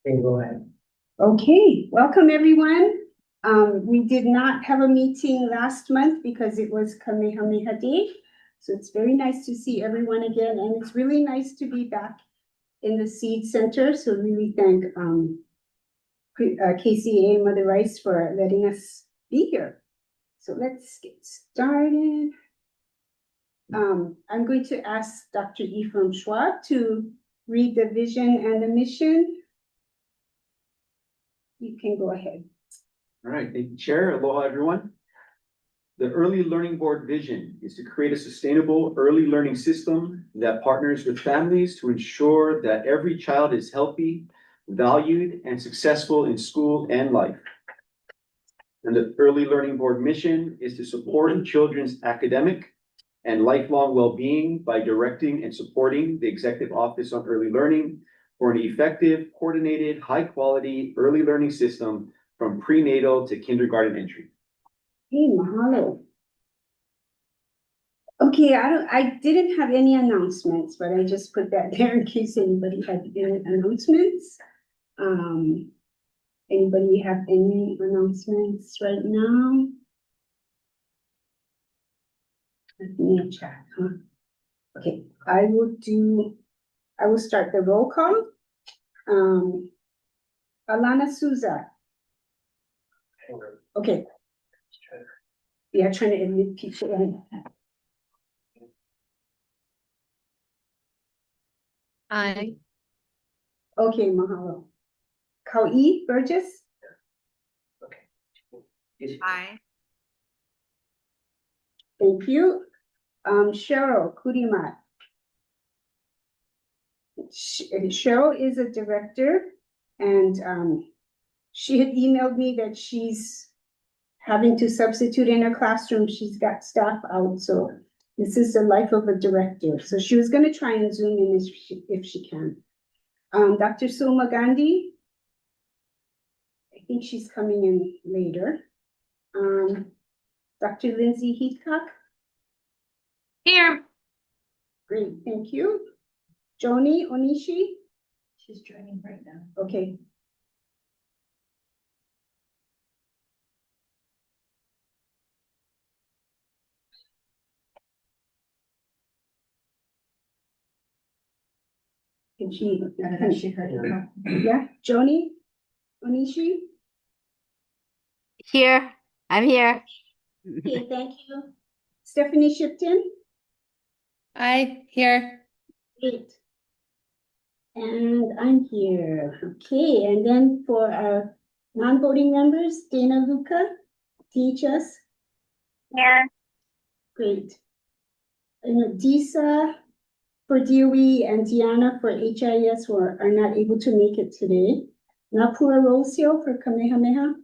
Okay, go ahead. Okay, welcome everyone. We did not have a meeting last month because it was Kamehameha Day. So it's very nice to see everyone again, and it's really nice to be back in the Seed Center. So really thank KCA Mother Rice for letting us be here. So let's get started. I'm going to ask Dr. Ephraim Schwab to read the vision and the mission. You can go ahead. All right, thank you, Chair. Aloha, everyone. The Early Learning Board vision is to create a sustainable early learning system that partners with families to ensure that every child is healthy, valued, and successful in school and life. And the Early Learning Board mission is to support children's academic and lifelong well-being by directing and supporting the Executive Office on Early Learning for an effective, coordinated, high-quality early learning system from prenatal to kindergarten entry. Hey, mahalo. Okay, I didn't have any announcements, but I just put that there in case anybody had any announcements. Anybody have any announcements right now? Let me check, huh? Okay, I will start the roll call. Alana Souza. Okay. Yeah, trying to admit people in. Aye. Okay, mahalo. Kau'i Burgess. Aye. Thank you. Cheryl Kudimat. Cheryl is a director, and she had emailed me that she's having to substitute in her classroom. She's got staff out, so this is the life of a director. So she was going to try and Zoom in if she can. Dr. Suma Gandhi, I think she's coming in later. Dr. Lindsay Heathcock. Here. Great, thank you. Joni Onishi. She's joining right now. Okay. Can she? She heard it. Yeah, Joni Onishi. Here. I'm here. Okay, thank you. Stephanie Shipton. Aye. Here. Great. And I'm here. Okay, and then for our non-voting members, Dana Luca, DHS. Here. Great. And Disa for DOE and Diana for HIS are not able to make it today. Napua Rosio for Kamehameha.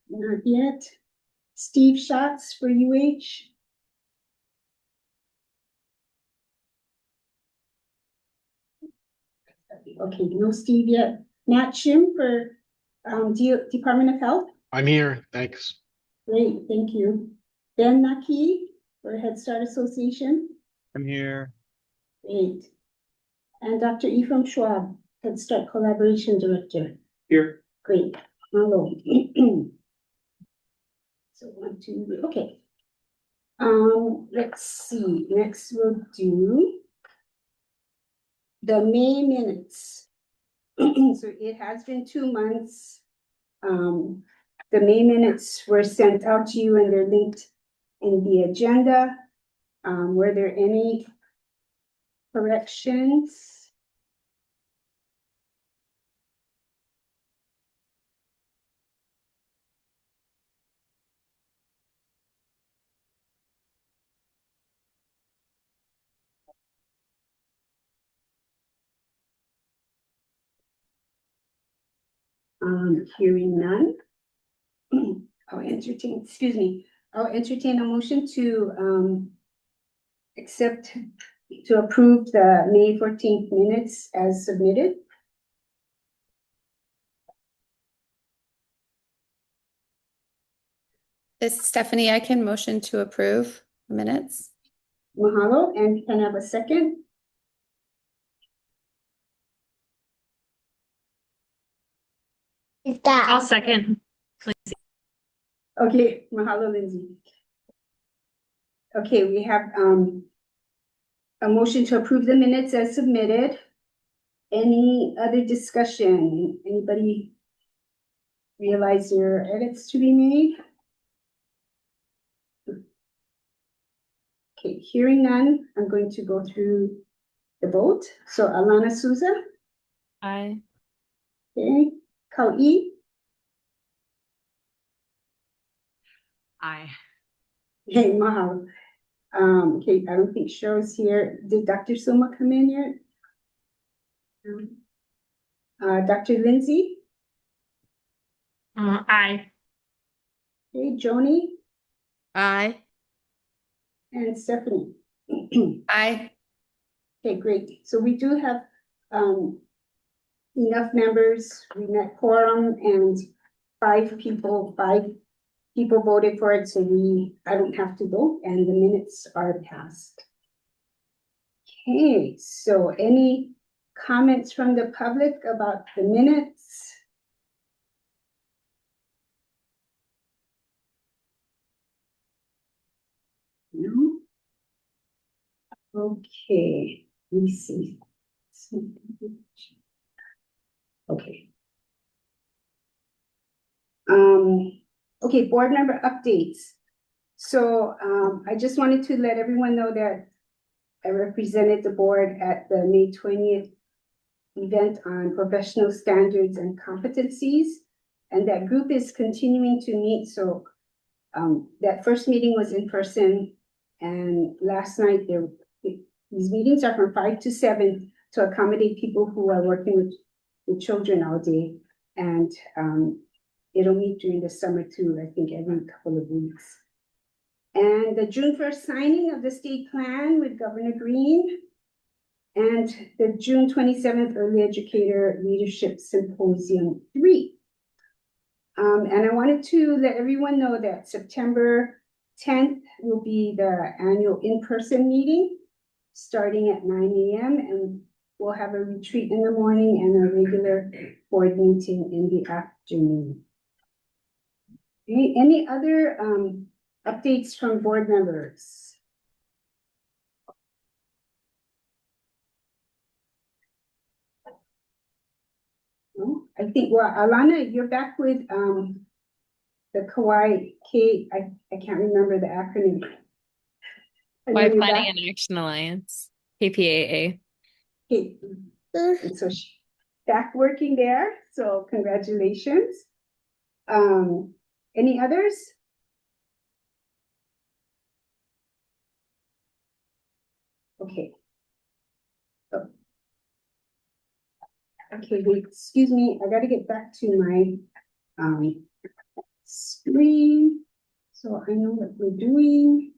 Not yet. Steve Schatz for UH. Okay, no Steve yet. Matt Shim for Department of Health. I'm here, thanks. Great, thank you. Ben Naki for Head Start Association. I'm here. Great. And Dr. Ephraim Schwab, Head Start Collaboration Director. Here. Great. Hello. So 1, 2, okay. Let's see. Next we'll do the May minutes. So it has been 2 months. The May minutes were sent out to you and they're linked in the agenda. Were there any corrections? Hearing none. I'll entertain a motion to approve the May 14th minutes as submitted. This is Stephanie. I can motion to approve minutes. Mahalo, and can I have a second? I'll second. Okay, mahalo, Lindsay. Okay, we have a motion to approve the minutes as submitted. Any other discussion? Anybody realize there are edits to be made? Okay, hearing none, I'm going to go through the vote. So Alana Souza, Aye. okay, Kau'i, Aye. hey, mahalo. Okay, I don't think Cheryl's here. Did Dr. Soma come in yet? Dr. Lindsay, Aye. okay, Joni, Aye. and Stephanie. Aye. Okay, great. So we do have enough members. We met quorum and five people voted for it, so I don't have to vote and the minutes are passed. Okay, so any comments from the public about the minutes? No? Okay, let me see. Okay. Okay, board member updates. So, I just wanted to let everyone know that I represented the board at the May 20th event on professional standards and competencies. And that group is continuing to meet. So, that first meeting was in person. And last night, these meetings are from 5 to 7 to accommodate people who are working with children all day. And it'll meet during the summer too, I think every couple of weeks. And the June 1st signing of the state plan with Governor Green, and the June 27th Early Educator Leadership Symposium 3. And I wanted to let everyone know that September 10th will be the annual in-person meeting starting at 9 a.m. and we'll have a retreat in the morning and a regular board meeting in the afternoon. Any other updates from board members? No? I think, well, Alana, you're back with the Kauai I can't remember the acronym. I know Hawaii you're Planning back. and Action Alliance, KPAA. Okay. And so she's back working there, so congratulations. Any others? Okay. Oh. Okay, wait, excuse me, I gotta get back to my screen so I know what we're doing.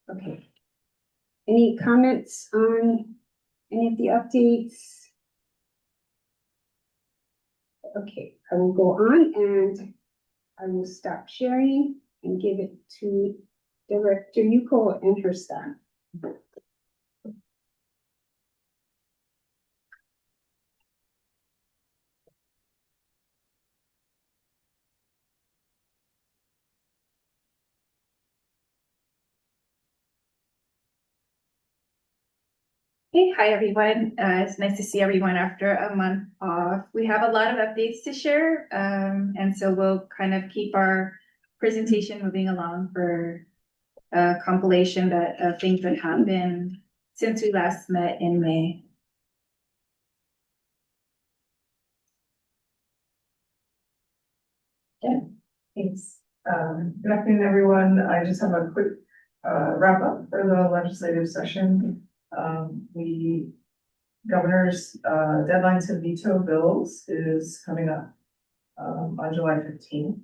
Okay. Any comments on any of the updates? Okay, I will go on and I will stop sharing and give it to Director Yuko and her staff. Hey, hi everyone. It's nice to see everyone after a month off. We have a lot of updates to share, and so we'll kind of keep our presentation moving along for a compilation of things that happened since we last met in May. Yeah, thanks. Good afternoon, everyone. I just have a quick wrap up for the legislative session. The governor's deadline to veto bills is coming up on July 15th.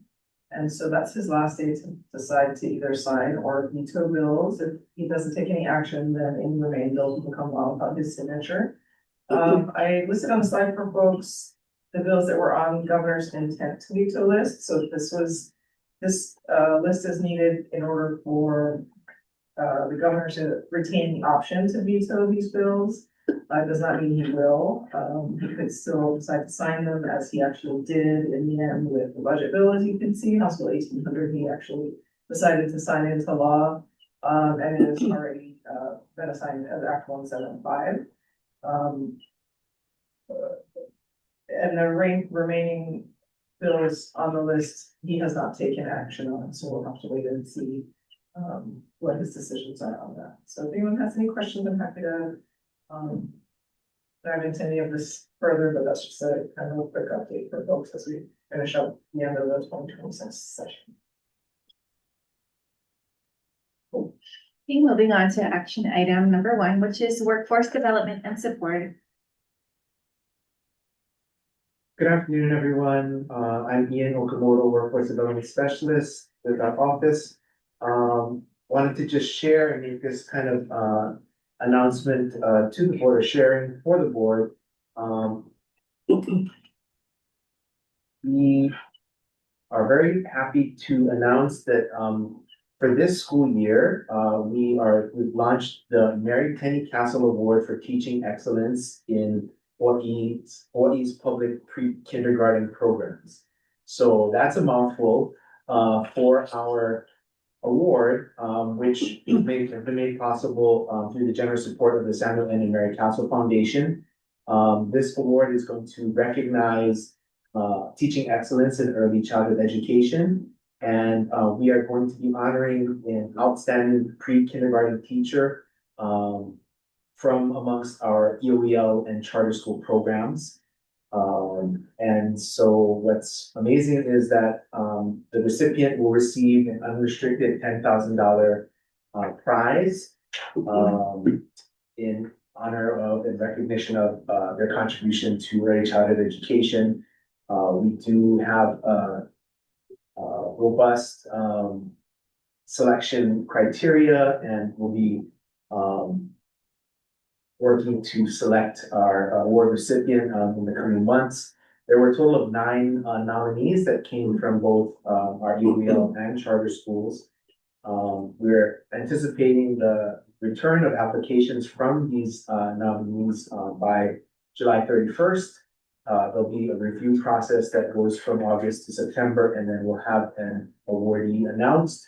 And so that's his last day to decide to either sign or veto bills. If he doesn't take any action, then any remaining bills will become law without his signature. I listed on the slide for folks the bills that were on governor's intent to veto list. So this list is needed in order for the governor to retain the option to veto these bills. Does not mean he will. He could still decide to sign them as he actually did in the end with the budget bill, as you can see, House Bill 1800, he actually decided to sign into law. And it has already, been assigned as Act 175. And the remaining bills on the list, he has not taken action on, so we'll have to wait and see what his decisions are on that. So if anyone has any questions, I'm happy to dive into any of this further, but that's just a kind of a quick update for folks as we finish up the end of the 2026 session. Okay, moving on to action item number 1, which is workforce development and support. Good afternoon, everyone. I'm Ian Okamoto, Workforce Development Specialist with our office. Wanted to just share and make this kind of announcement to the board, or sharing for the board. We are very happy to announce that for this school year, we've launched the Mary Penny Castle Award for Teaching Excellence in Hawaii's public pre-kindergarten programs. So that's a mouthful for our award, which has been made possible through the generous support of the Samuel N. and Mary Castle Foundation. This award is going to recognize teaching excellence in early childhood education. And we are going to be honoring an outstanding pre-kindergarten teacher from amongst our EOEL and charter school programs. And so what's amazing is that the recipient will receive an unrestricted $10,000 prize in honor of and recognition of their contribution to early childhood education. We do have a robust selection criteria, and we'll be working to select our award recipient in the coming months. There were a total of 9 nominees that came from both our EOEL and charter schools. We're anticipating the return of applications from these nominees by July 31st. There'll be a review process that goes from August to September, and then we'll have an awardee announced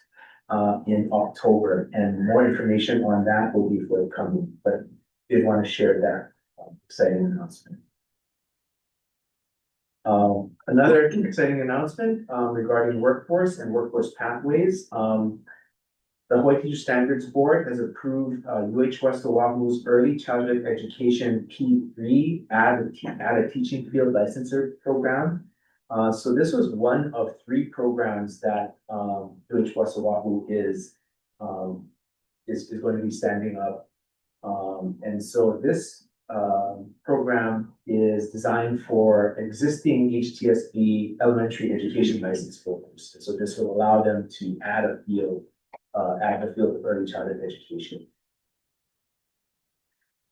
in October. And more information on that will be forthcoming, but did want to share that exciting announcement. Another exciting announcement regarding workforce and workforce pathways. The Hawaii Teacher Standards Board has approved UH West Oahu's Early Childhood Education P3 add a teaching field licensure program. So this was one of 3 programs that UH West Oahu is going to be standing up. And so this program is designed for existing HTSB elementary education license holders. So this will allow them to add the field of early childhood education.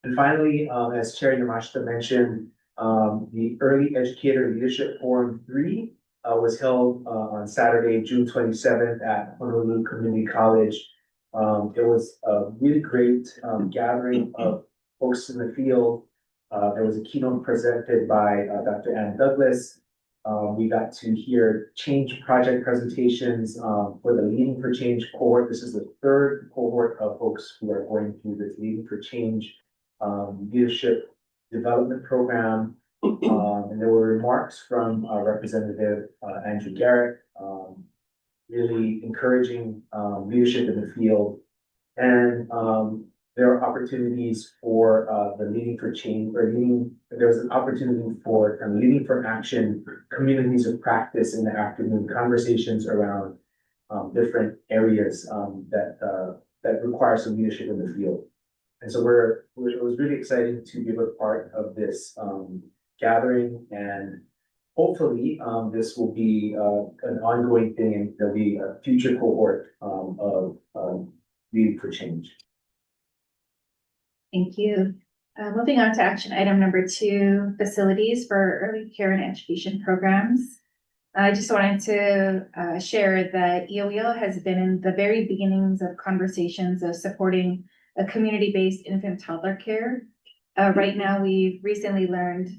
And finally, as Chair Yamashita mentioned, the Early Educator Leadership Forum 3 was held on Saturday, June 27th at Honolulu Community College. It was a really great gathering of folks in the field. There was a keynote presented by Dr. Ann Douglas. We got to hear change project presentations for the Leading for Change cohort. This is the 3rd cohort of folks who are going through this Leading for Change leadership development program. And there were remarks from Representative Andrew Garrett, really encouraging leadership in the field. And there are opportunities for the Leading for Change, there's an opportunity for Leading for Action communities of practice in the afternoon, conversations around different areas that require some leadership in the field. And so it was really exciting to be a part of this gathering, and hopefully this will be an ongoing thing, and there'll be a future cohort of Leading for Change. Thank you. Moving on to action item number 2, facilities for early care and education programs. I just wanted to share that EOEL has been in the very beginnings of conversations of supporting a community-based infant toddler care. Right now, we've recently learned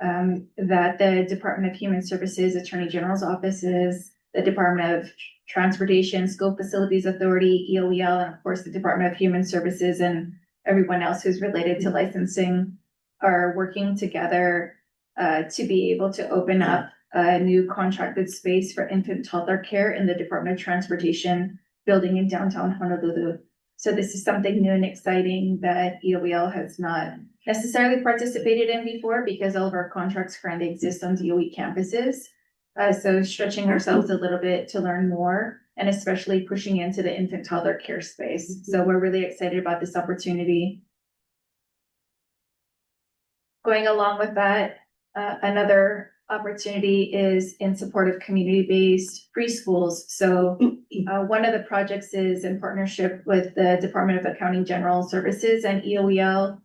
that the Department of Human Services, Attorney General's offices, the Department of Transportation, School Facilities Authority, EOEL, and of course, the Department of Human Services and everyone else who's related to licensing are working together to be able to open up a new contracted space for infant toddler care in the Department of Transportation building in downtown Honolulu. So this is something new and exciting that EOEL has not necessarily participated in before because all of our contracts currently exist on DOE campuses. So stretching ourselves a little bit to learn more and especially pushing into the infant toddler care space. So we're really excited about this opportunity. Going along with that, another opportunity is in support of community-based preschools. So one of the projects is in partnership with the Department of Accounting General Services and EOEL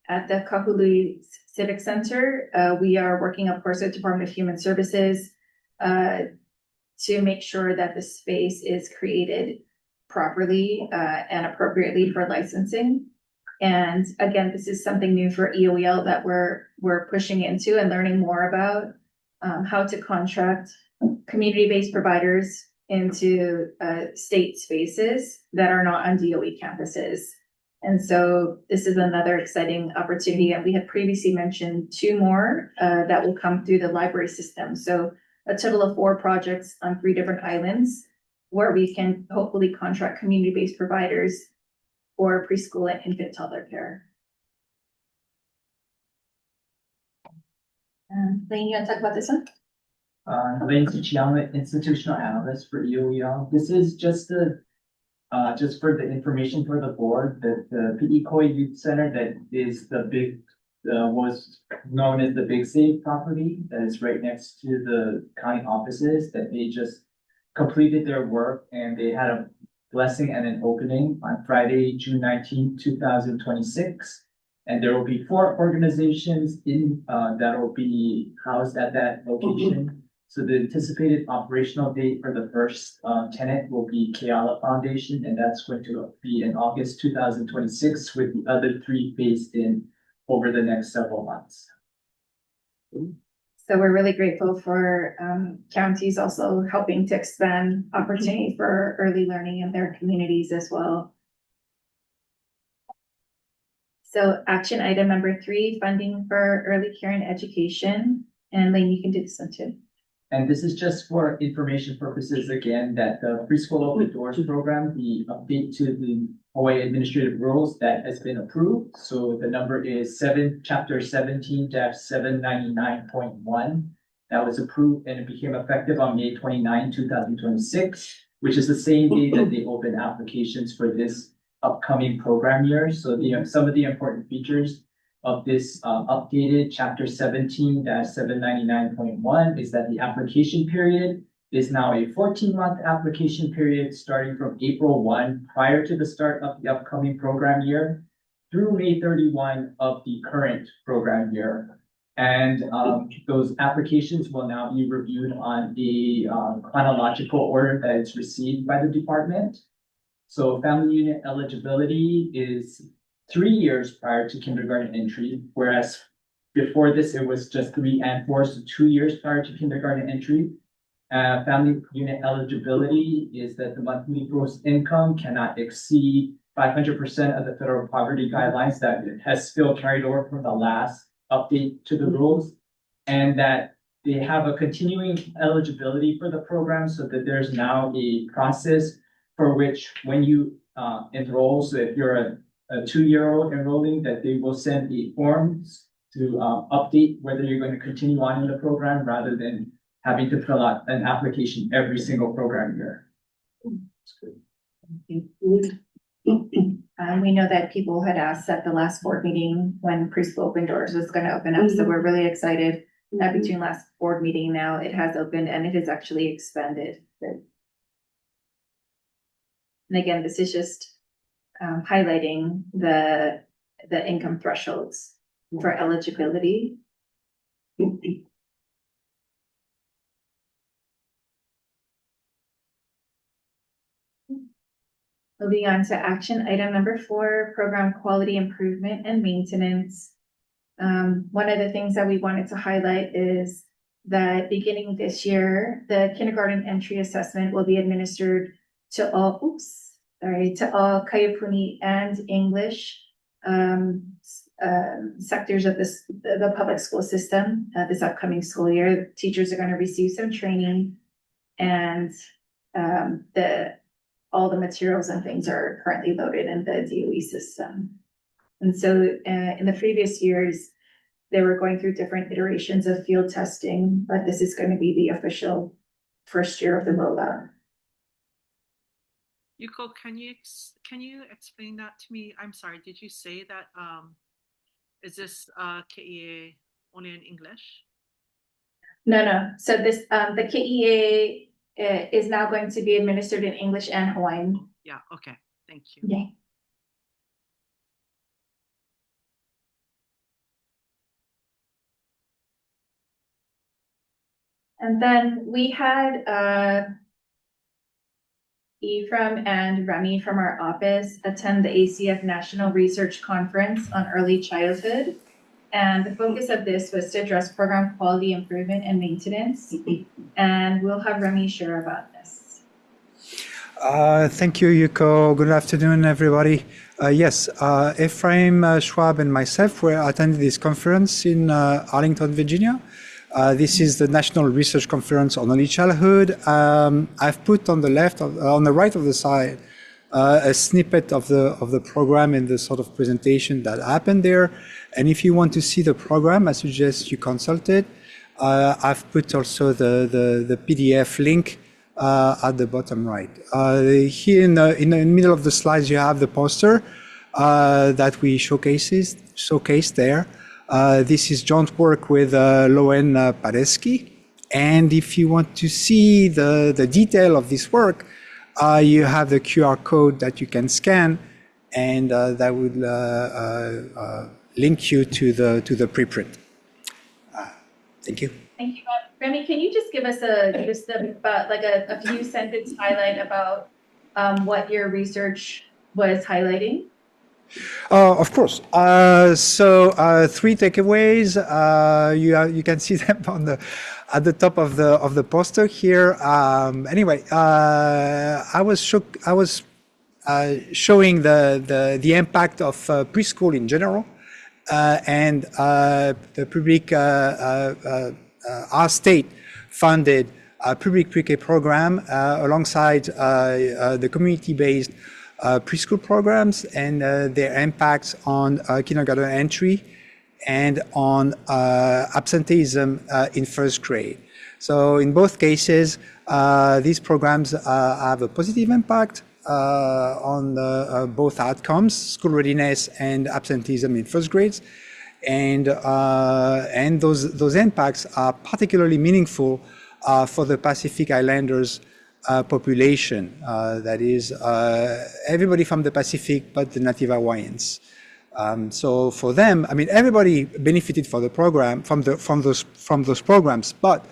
at the Kahului Civic Center. We are working, of course, with Department of Human Services to make sure that the space is created properly and appropriately for licensing. And again, this is something new for EOEL that we're pushing into and learning more about how to contract community-based providers into state spaces that are not on DOE campuses. And so this is another exciting opportunity. And we had previously mentioned 2 more that will come through the library system. So a total of 4 projects on 3 different islands where we can hopefully contract community-based providers for preschool and infant toddler care. Lane, you want to talk about this one? Lane Tsuchiyama, institutional analyst for EOEL. This is just for the information for the board that the Pi'ikoi Youth Center that is the big, was known as the Big Save property that is right next to the county offices, that they just completed their work and they had a blessing and an opening on Friday, June 19th, 2026. And there will be 4 organizations that will be housed at that location. So the anticipated operational date for the first tenant will be Keala Foundation, and that's going to be in August 2026, with the other 3 phased in over the next several months. So we're really grateful for counties also helping to expand opportunity for early learning in their communities as well. So action item number 3, funding for early care and education. And Lane, you can do this one too. And this is just for information purposes, again, that the preschool open doors program, the update to the Hawaii administrative rules that has been approved. So the number is chapter 17-799.1. That was approved and it became effective on May 29, 2026, which is the same day that they opened applications for this upcoming program year. So some of the important features of this updated chapter 17-799.1 is that the application period is now a 14-month application period starting from April 1 prior to the start of the upcoming program year through May 31 of the current program year. And those applications will now be reviewed on the chronological order that it's received by the department. So family unit eligibility is 3 years prior to kindergarten entry, whereas before this, it was just 3 and 4, so 2 years prior to kindergarten entry. Family unit eligibility is that the monthly gross income cannot exceed 500% of the federal poverty guidelines that has still carried over from the last update to the rules, and that they have a continuing eligibility for the program so that there's now a process for which when you enroll, so if you're a 2-year-old enrolling, that they will send the forms to update whether you're going to continue on in the program rather than having to fill out an application every single program year. We know that people had asked at the last board meeting when preschool open doors was going to open up. So we're really excited that between last board meeting now it has opened and it has actually expanded. And again, this is just highlighting the income thresholds for eligibility. Moving on to action item number 4, program quality improvement and maintenance. One of the things that we wanted to highlight is that beginning this year, the kindergarten entry assessment will be administered to all, to all Kayapuni and English sectors of the public school system this upcoming school year. Teachers are going to receive some training, and all the materials and things are currently loaded in the DOE system. And so in the previous years, they were going through different iterations of field testing, but this is going to be the official first year of the rollout. Yuko, can you explain that to me? I'm sorry, did you say that is this KEA only in English? No. So this the KEA is now going to be administered in English and Hawaiian. Yeah, okay, thank you. Yeah. And then we had Ephraim and Remy from our office attend the ACF National Research Conference on Early Childhood. And the focus of this was to address program quality improvement and maintenance. And we'll have Remy share about this. Thank you, Yuko. Good afternoon, everybody. Yes, Ephraim Schwab and myself were attending this conference in Arlington, Virginia. This is the National Research Conference on Early Childhood. I've put on the right of the slide, a snippet of the program and the sort of presentation that happened there. And if you want to see the program, I suggest you consult it. I've put also the PDF link at the bottom right. Here in the middle of the slides, you have the poster that we showcased there. This is joint work with Loen Padeski. And if you want to see the detail of this work, you have the QR code that you can scan, and that would link you to the preprint. Thank you. Thank you. Remy, can you just give us a few sentence highlight about what your research was highlighting? Of course. So 3 takeaways. You can see them at the top of the poster here. Anyway, I was showing the impact of preschool in general, and the public our state funded public pre-K program alongside the community-based preschool programs and their impacts on kindergarten entry and on absenteeism in first grade. So in both cases, these programs have a positive impact on both outcomes, school readiness and absenteeism in first grades. And those impacts are particularly meaningful for the Pacific Islanders population, that is everybody from the Pacific but the Native Hawaiians. So for them, I mean, everybody benefited from the program, from those programs, but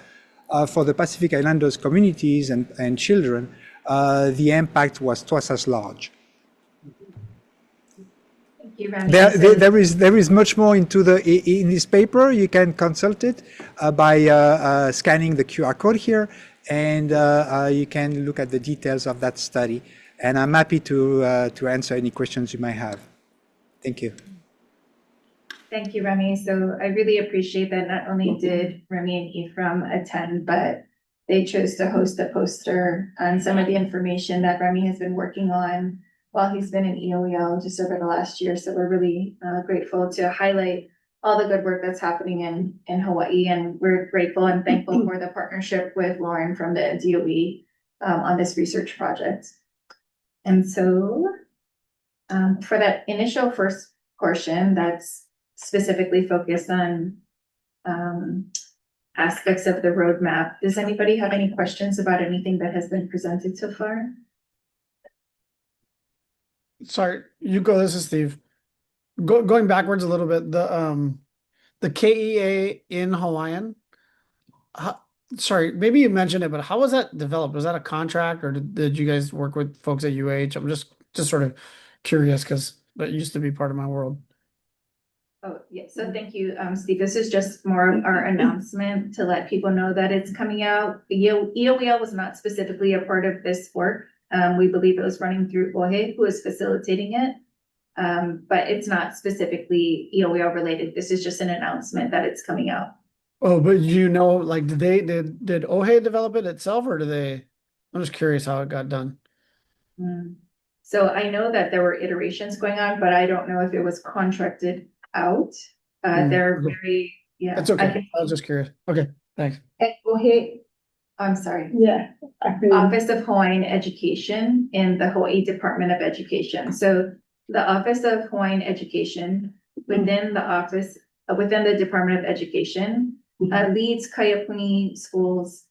for the Pacific Islanders communities and children, the impact was twice as large. Thank you, Remy. There is much more in this paper. You can consult it by scanning the QR code here, and you can look at the details of that study. And I'm happy to answer any questions you might have. Thank you. Thank you, Remy. So I really appreciate that not only did Remy and Ephraim attend, but they chose to host a poster on some of the information that Remy has been working on while he's been in EOEL just over the last year. So we're really grateful to highlight all the good work that's happening in Hawaii. And we're grateful and thankful for the partnership with Lauren from the DOE on this research project. And so for that initial first portion that's specifically focused on aspects of the roadmap, does anybody have any questions about anything that has been presented so far? Sorry, Yuko, this is Steve. Going backwards a little bit, the KEA in Hawaiian, sorry, maybe you mentioned it, but how was that developed? Was that a contract or did you guys work with folks at UH? I'm just sort of curious because that used to be part of my world. Oh, yeah, so thank you, Steve. This is just more of our announcement to let people know that it's coming out. EOEL was not specifically a part of this work. We believe it was running through OHE, who is facilitating it. But it's not specifically EOEL related. This is just an announcement that it's coming out. Oh, but you know, like, did OHE develop it itself or I'm just curious how it got done. So I know that there were iterations going on, but I don't know if it was contracted out. They're very, yeah. That's okay. I was just curious. Okay, thanks. OHE, I'm sorry. Yeah. Office of Hawaiian Education in the Hawaii Department of Education. So the Office of Hawaiian Education within the Department of Education leads Kaiapuni schools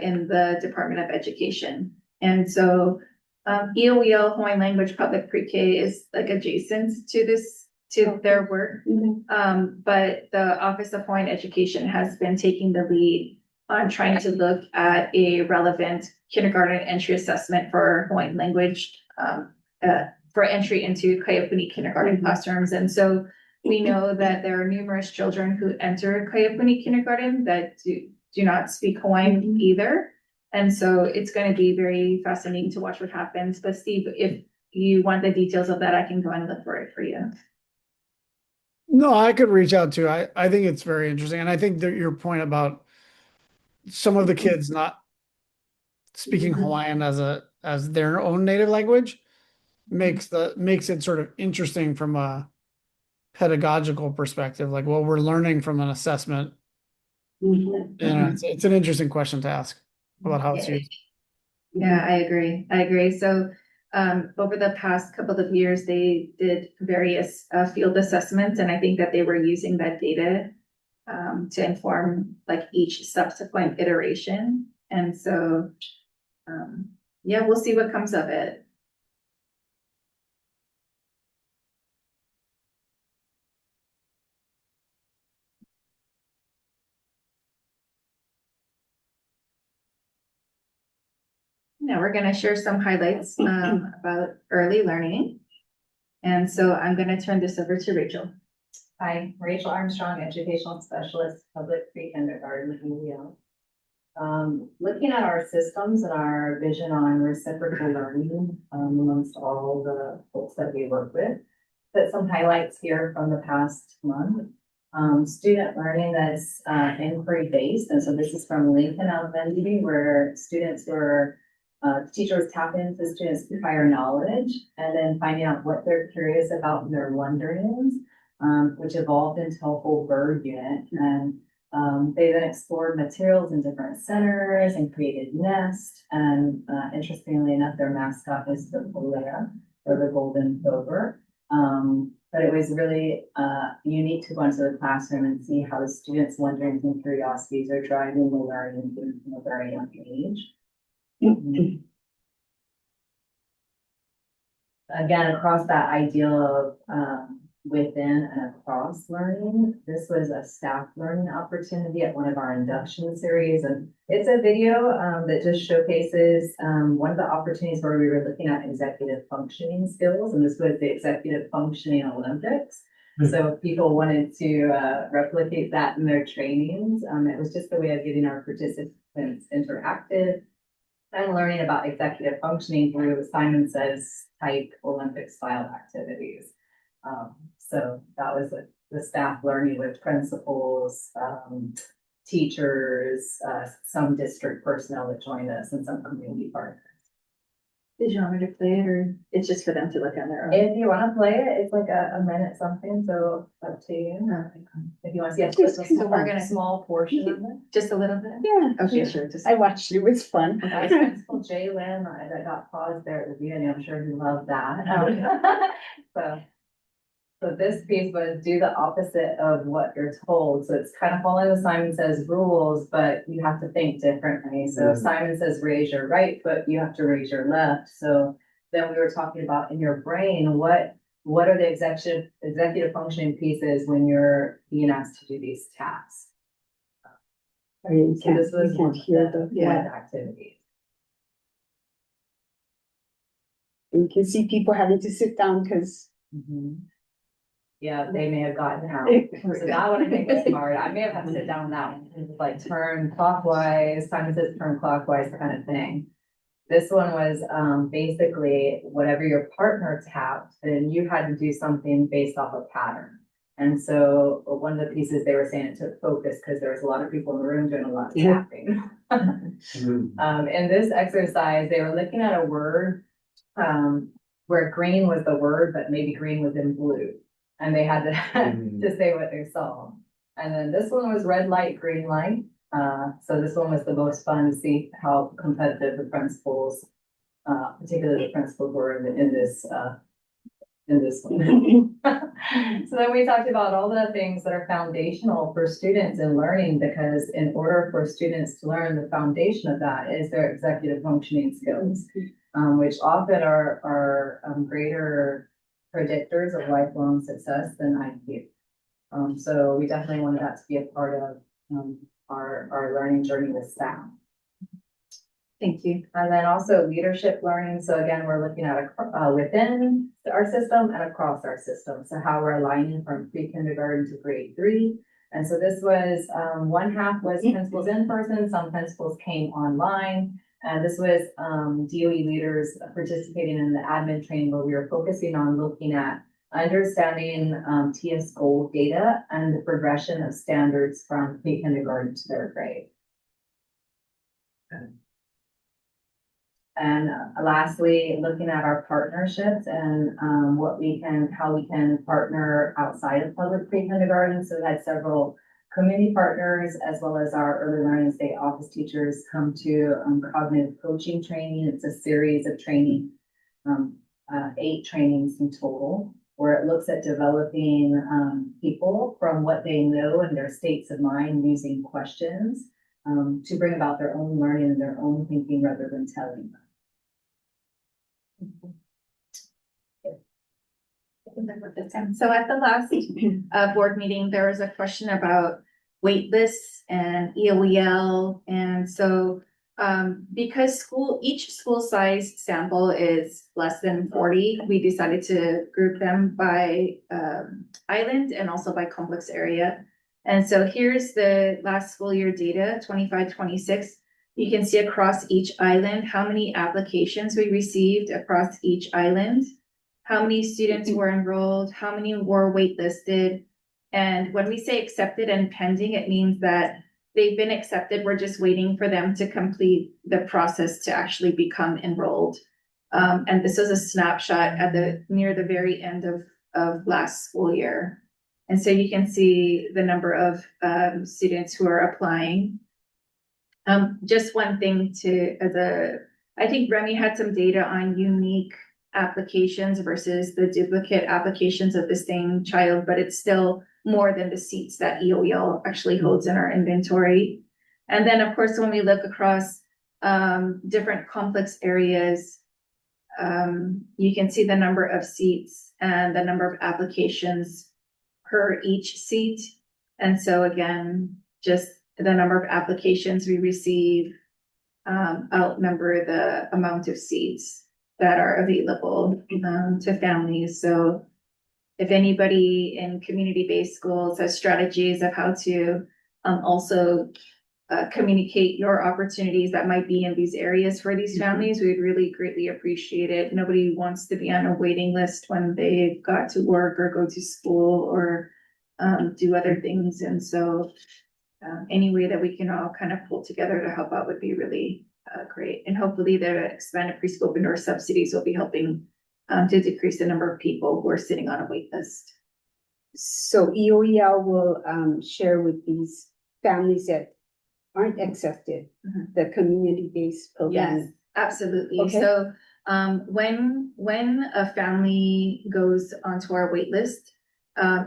in the Department of Education. And so EOEL Hawaiian Language Public Pre-K is like adjacent to their work. But the Office of Hawaiian Education has been taking the lead on trying to look at a relevant kindergarten entry assessment for Hawaiian language for entry into Kaiapuni kindergarten classrooms. And so we know that there are numerous children who enter Kaiapuni kindergarten that do not speak Hawaiian either. And so it's going to be very fascinating to watch what happens. But Steve, if you want the details of that, I can go and look for it for you. No, I could reach out to. I think it's very interesting. And I think that your point about some of the kids not speaking Hawaiian as their own native language makes it sort of interesting from a pedagogical perspective. Like, well, we're learning from an assessment. You know, it's an interesting question to ask about how it's used. Yeah, I agree. So over the past couple of years, they did various field assessments, and I think that they were using that data to inform like each subsequent iteration. And so, yeah, we'll see what comes of it. Now we're going to share some highlights about early learning. And so I'm going to turn this over to Rachel. Hi, Rachel Armstrong, Educational Specialist, Public Pre-Kindergarten, ELB. Looking at our systems and our vision on reciprocal learning amongst all the folks that we work with, put some highlights here from the past month. Student learning that's inquiry-based, and so this is from Lincoln Elementary, where students were teachers tap into students' prior knowledge and then finding out what they're curious about and their wonderings, which evolved into a whole bird unit. And they then explored materials in different centers and created nests. And interestingly enough, their mascot is the polea, or the golden plover. But it was really unique to go into the classroom and see how the students' wonderings and curiosities are driving the learning from a very young age. Again, across that ideal of within and across learning, this was a staff learning opportunity at one of our induction series. And it's a video that just showcases one of the opportunities where we were looking at executive functioning skills. And this was the Executive Functioning Olympics. So if people wanted to replicate that in their trainings, it was just a way of getting our participants interactive and learning about executive functioning through Simon Says type Olympic style activities. So that was the staff learning with principals, teachers, some district personnel that joined us, and some community partners. Did you want me to play it, or it's just for them to look on their own? If you want to play it, it's like a minute something, so up to you. If you want to see So we're gonna small portion of it. Just a little bit? Yeah. Okay, sure. I watched it. It was fun. That was Principal Jay Lynn that got paused there at the beginning. I'm sure he loved that. So this piece was do the opposite of what you're told. So it's kind of following the Simon Says rules, but you have to think differently. So if Simon says raise your right foot, you have to raise your left. So then we were talking about in your brain, what are the executive functioning pieces when you're being asked to do these tasks? You So this was you one can't of hear the the, one activities. you can see people having to sit down because. Yeah, they may have gotten out. So that one I think was hard. I may have had to sit down on that one. It was like turn clockwise, time to turn clockwise kind of thing. This one was basically whatever your partner tapped, then you had to do something based off a pattern. And so one of the pieces they were saying it took focus because there was a lot of people in the room doing a lot of tapping. In this exercise, they were looking at a word where green was the word, but maybe green was in blue. And they had to say what they saw. And then this one was red light, green light. So this one was the most fun to see how competitive the principals, particularly the principals were in this one. So then we talked about all the things that are foundational for students in learning, because in order for students to learn, the foundation of that is their executive functioning skills, which often are greater predictors of lifelong success than IQ. So we definitely wanted that to be a part of our learning journey with staff. Thank you. And then also leadership learning. So again, we're looking at within our system and across our system. So how we're aligning from pre-kindergarten to grade 3. And so this was one half was principals in person, some principals came online. And this was DOE leaders participating in the admin training where we were focusing on looking at understanding TS goal data and the progression of standards from pre-kindergarten to 3rd grade. And lastly, looking at our partnerships and how we can partner outside of public pre-kindergarten. So we had several community partners as well as our early learning state office teachers come to cognitive coaching training. It's a series of training, 8 trainings in total, where it looks at developing people from what they know and their states of mind using questions to bring about their own learning and their own thinking rather than telling them. So at the last board meeting, there was a question about wait lists and EOEL. And so because each school size sample is less than 40, we decided to group them by island and also by complex area. And so here's the last school year data, 25-26. You can see across each island how many applications we received across each island, how many students were enrolled, how many were waitlisted. And when we say accepted and pending, it means that they've been accepted. We're just waiting for them to complete the process to actually become enrolled. And this is a snapshot at near the very end of last school year. And so you can see the number of students who are applying. Just one thing I think Remy had some data on unique applications versus the duplicate applications of the same child, but it's still more than the seats that EOEL actually holds in our inventory. And then of course, when we look across different complex areas, you can see the number of seats and the number of applications per each seat. And so again, just the number of applications we receive outnumber the amount of seats that are available to families. So if anybody in community-based schools has strategies of how to also communicate your opportunities that might be in these areas for these families, we'd really greatly appreciate it. Nobody wants to be on a waiting list when they've got to work or go to school or do other things. And so any way that we can all kind of pull together to help out would be really great. And hopefully the expanded preschool open door subsidies will be helping to decrease the number of people who are sitting on a wait list. So EOEL will share with these families that aren't accepted, the community-based program. Yes, absolutely. Okay. So when a family goes onto our wait list,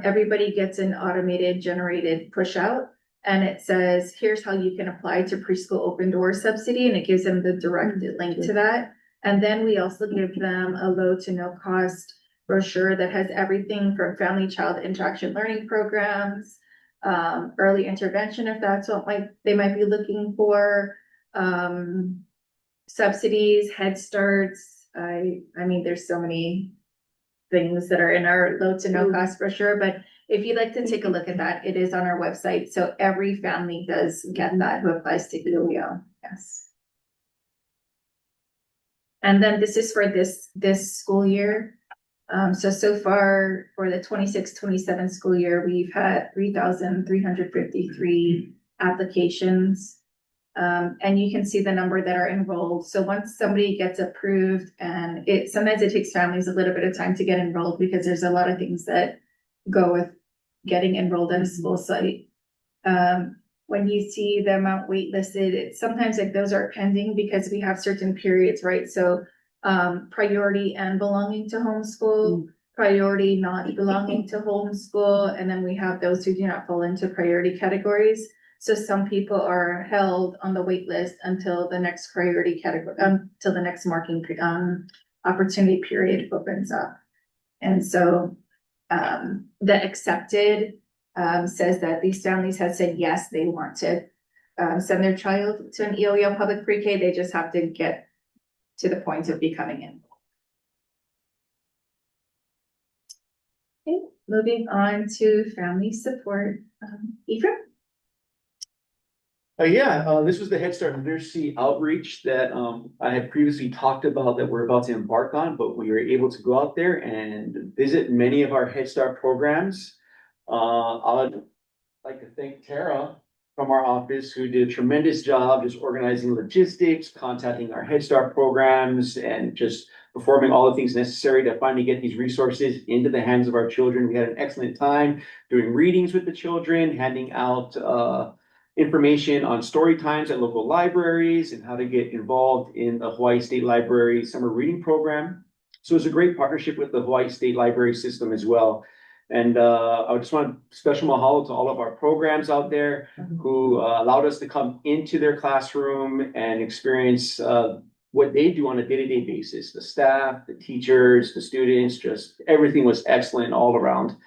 everybody gets an automated generated push out. And it says, here's how you can apply to preschool open door subsidy. And it gives them the direct link to that. And then we also give them a low to no cost brochure that has everything from family child interaction learning programs, early intervention, if that's what they might be looking for, subsidies, Head Starts. I mean, there's so many things that are in our low to no cost brochure, but if you'd like to take a look at that, it is on our website. So every family does get that who applies to ELB. Yes. And then this is for this school year. So far for the 26-27 school year, we've had 3,353 applications. And you can see the number that are enrolled. So once somebody gets approved, and sometimes it takes families a little bit of time to get enrolled because there's a lot of things that go with getting enrolled at a school site. When you see the amount waitlisted, it's sometimes like those are pending because we have certain periods, right? So priority and belonging to homeschool, priority not belonging to homeschool, and then we have those who do not fall into priority categories. So some people are held on the wait list until the next priority category, till the next marking opportunity period opens up. And so the accepted says that these families have said yes, they want to send their child to an ELEL public pre-K. They just have to get to the point of becoming in. Okay, moving on to family support. Ephraim? This was the Head Start Literacy Outreach that I had previously talked about that we're about to embark on, but we were able to go out there and visit many of our Head Start programs. I would like to thank Tara from our office who did a tremendous job just organizing logistics, contacting our Head Start programs, and just performing all the things necessary to finally get these resources into the hands of our children. We had an excellent time doing readings with the children, handing out information on story times at local libraries and how to get involved in the Hawaii State Library summer reading program. So it's a great partnership with the Hawaii State Library system as well. And I just want to special mahalo to all of our programs out there who allowed us to come into their classroom and experience what they do on a day-to-day basis. The staff, the teachers, the students, just everything was excellent all around.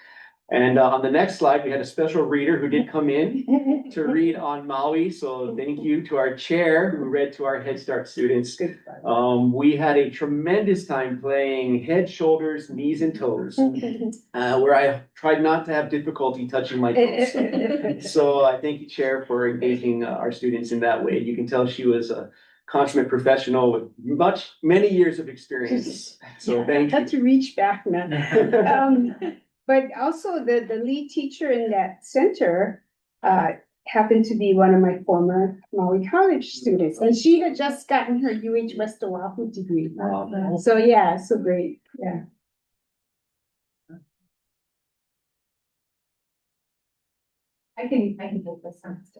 And on the next slide, we had a special reader who did come in to read on Maui. So thank you to our chair who read to our Head Start students. We had a tremendous time playing head, shoulders, knees, and toes, where I tried not to have difficulty touching my toes. So I thank you, Chair, for engaging our students in that way. You can tell she was a consummate professional with many years of experience. So thank you. I had to reach back, man. But also the lead teacher in that center happened to be one of my former Maui College students, and she had just gotten her West Oahu degree. Wow. So yeah, so great. Yeah. I can take this next.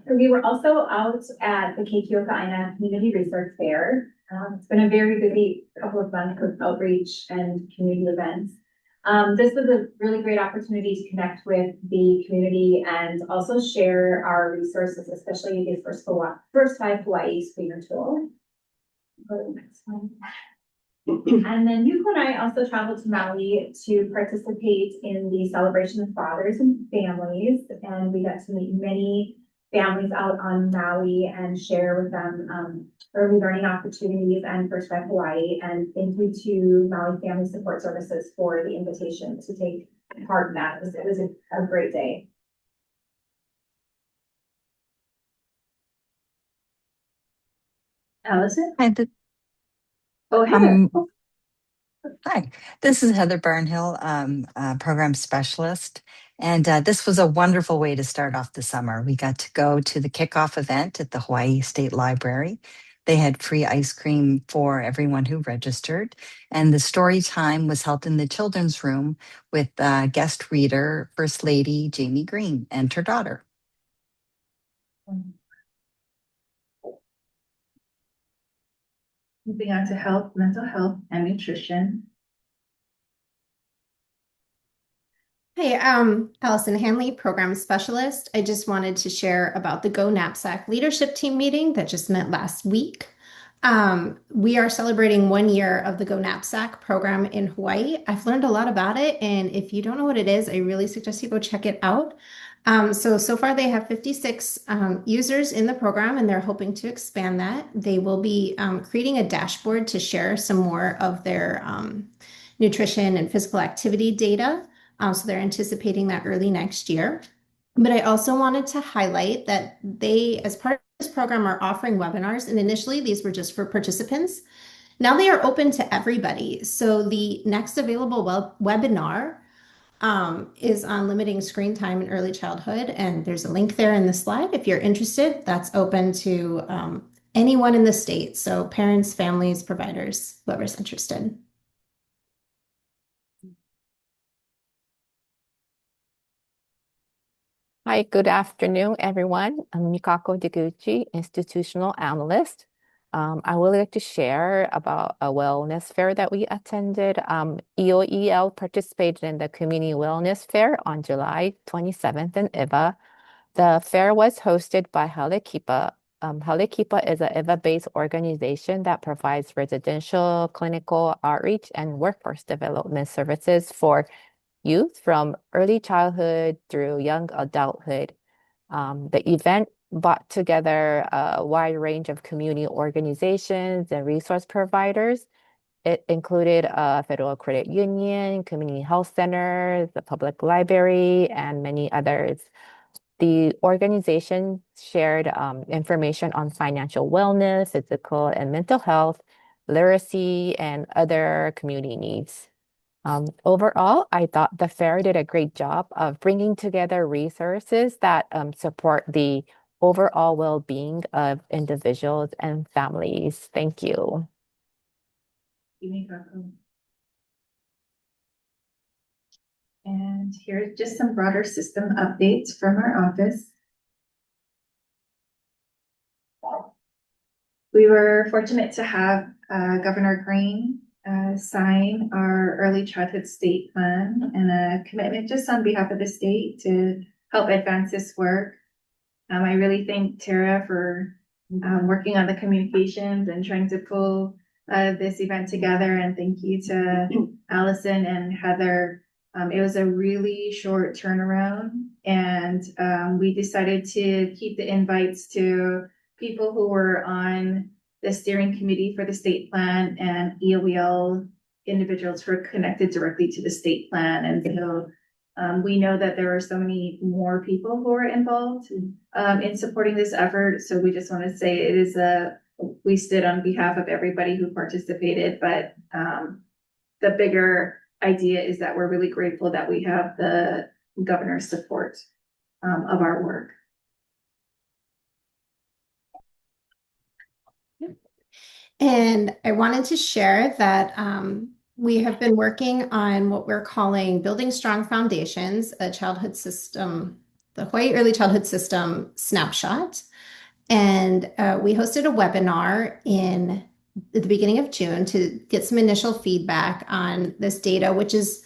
So we were also out at the Keikioka Community Resource Fair. It's been a very busy couple of months with outreach and community events. This was a really great opportunity to connect with the community and also share our resources, especially the first 5 Hawaii screener tool. Go to the next one. And then Yuko and I also traveled to Maui to participate in the celebration of fathers and families, and we got to meet many families out on Maui and share with them early learning opportunities and First Five Hawaii. And thank you to Maui Family Support Services for the invitation to take part in that. It was a great day. Allison? Hi, Oh, Heather. hi. This is Heather Barnhill, program specialist. And this was a wonderful way to start off the summer. We got to go to the kickoff event at the Hawaii State Library. They had free ice cream for everyone who registered. And the story time was held in the children's room with guest reader, First Lady Jamie Green and her daughter. Moving on to health, mental health, and nutrition. Hey, Allison Hanley, Program Specialist. I just wanted to share about the Go Knapsack Leadership Team meeting that just met last week. We are celebrating 1 year of the Go Knapsack program in Hawaii. I've learned a lot about it, and if you don't know what it is, I really suggest you go check it out. So far they have 56 users in the program, and they're hoping to expand that. They will be creating a dashboard to share some more of their nutrition and physical activity data. So they're anticipating that early next year. But I also wanted to highlight that they, as part of this program, are offering webinars. And initially, these were just for participants. Now they are open to everybody. So the next available webinar is on limiting screen time in early childhood. And there's a link there in the slide. If you're interested, that's open to anyone in the state. So parents, families, providers, whoever's interested. Hi, good afternoon, everyone. I'm Mikako Deguchi, institutional analyst. I would like to share about a wellness fair that we attended. EOEL participated in the Community Wellness Fair on July 27th in Iva. The fair was hosted by Halekipa. Halekipa is an Iva-based organization that provides residential, clinical outreach, and workforce development services for youth from early childhood through young adulthood. The event brought together a wide range of community organizations and resource providers. It included a federal credit union, community health centers, the public library, and many others. The organization shared information on financial wellness, physical and mental health, literacy, and other community needs. Overall, I thought the fair did a great job of bringing together resources that support the overall well-being of individuals and families. Thank you. And here's just some broader system updates from our office. We were fortunate to have Governor Green sign our early childhood state plan and a commitment just on behalf of the state to help advance this work. I really thank Tara for working on the communications and trying to pull this event together. And thank you to Allison and Heather. It was a really short turnaround, and we decided to keep the invites to people who were on the steering committee for the state plan and EOEL individuals who are connected directly to the state plan. And so we know that there are so many more people who are involved in supporting this effort. So we just want to say it is we stood on behalf of everybody who participated, but the bigger idea is that we're really grateful that we have the governor's support of our work. And I wanted to share that we have been working on what we're calling Building Strong Foundations, a childhood system, the Hawaii Early Childhood System snapshot. And we hosted a webinar at the beginning of June to get some initial feedback on this data, which is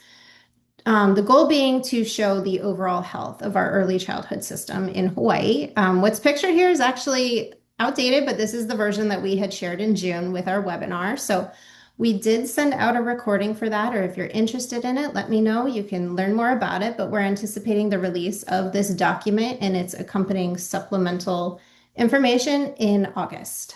the goal being to show the overall health of our early childhood system in Hawaii. What's pictured here is actually outdated, but this is the version that we had shared in June with our webinar. So we did send out a recording for that, or if you're interested in it, let me know. You can learn more about it, but we're anticipating the release of this document and its accompanying supplemental information in August.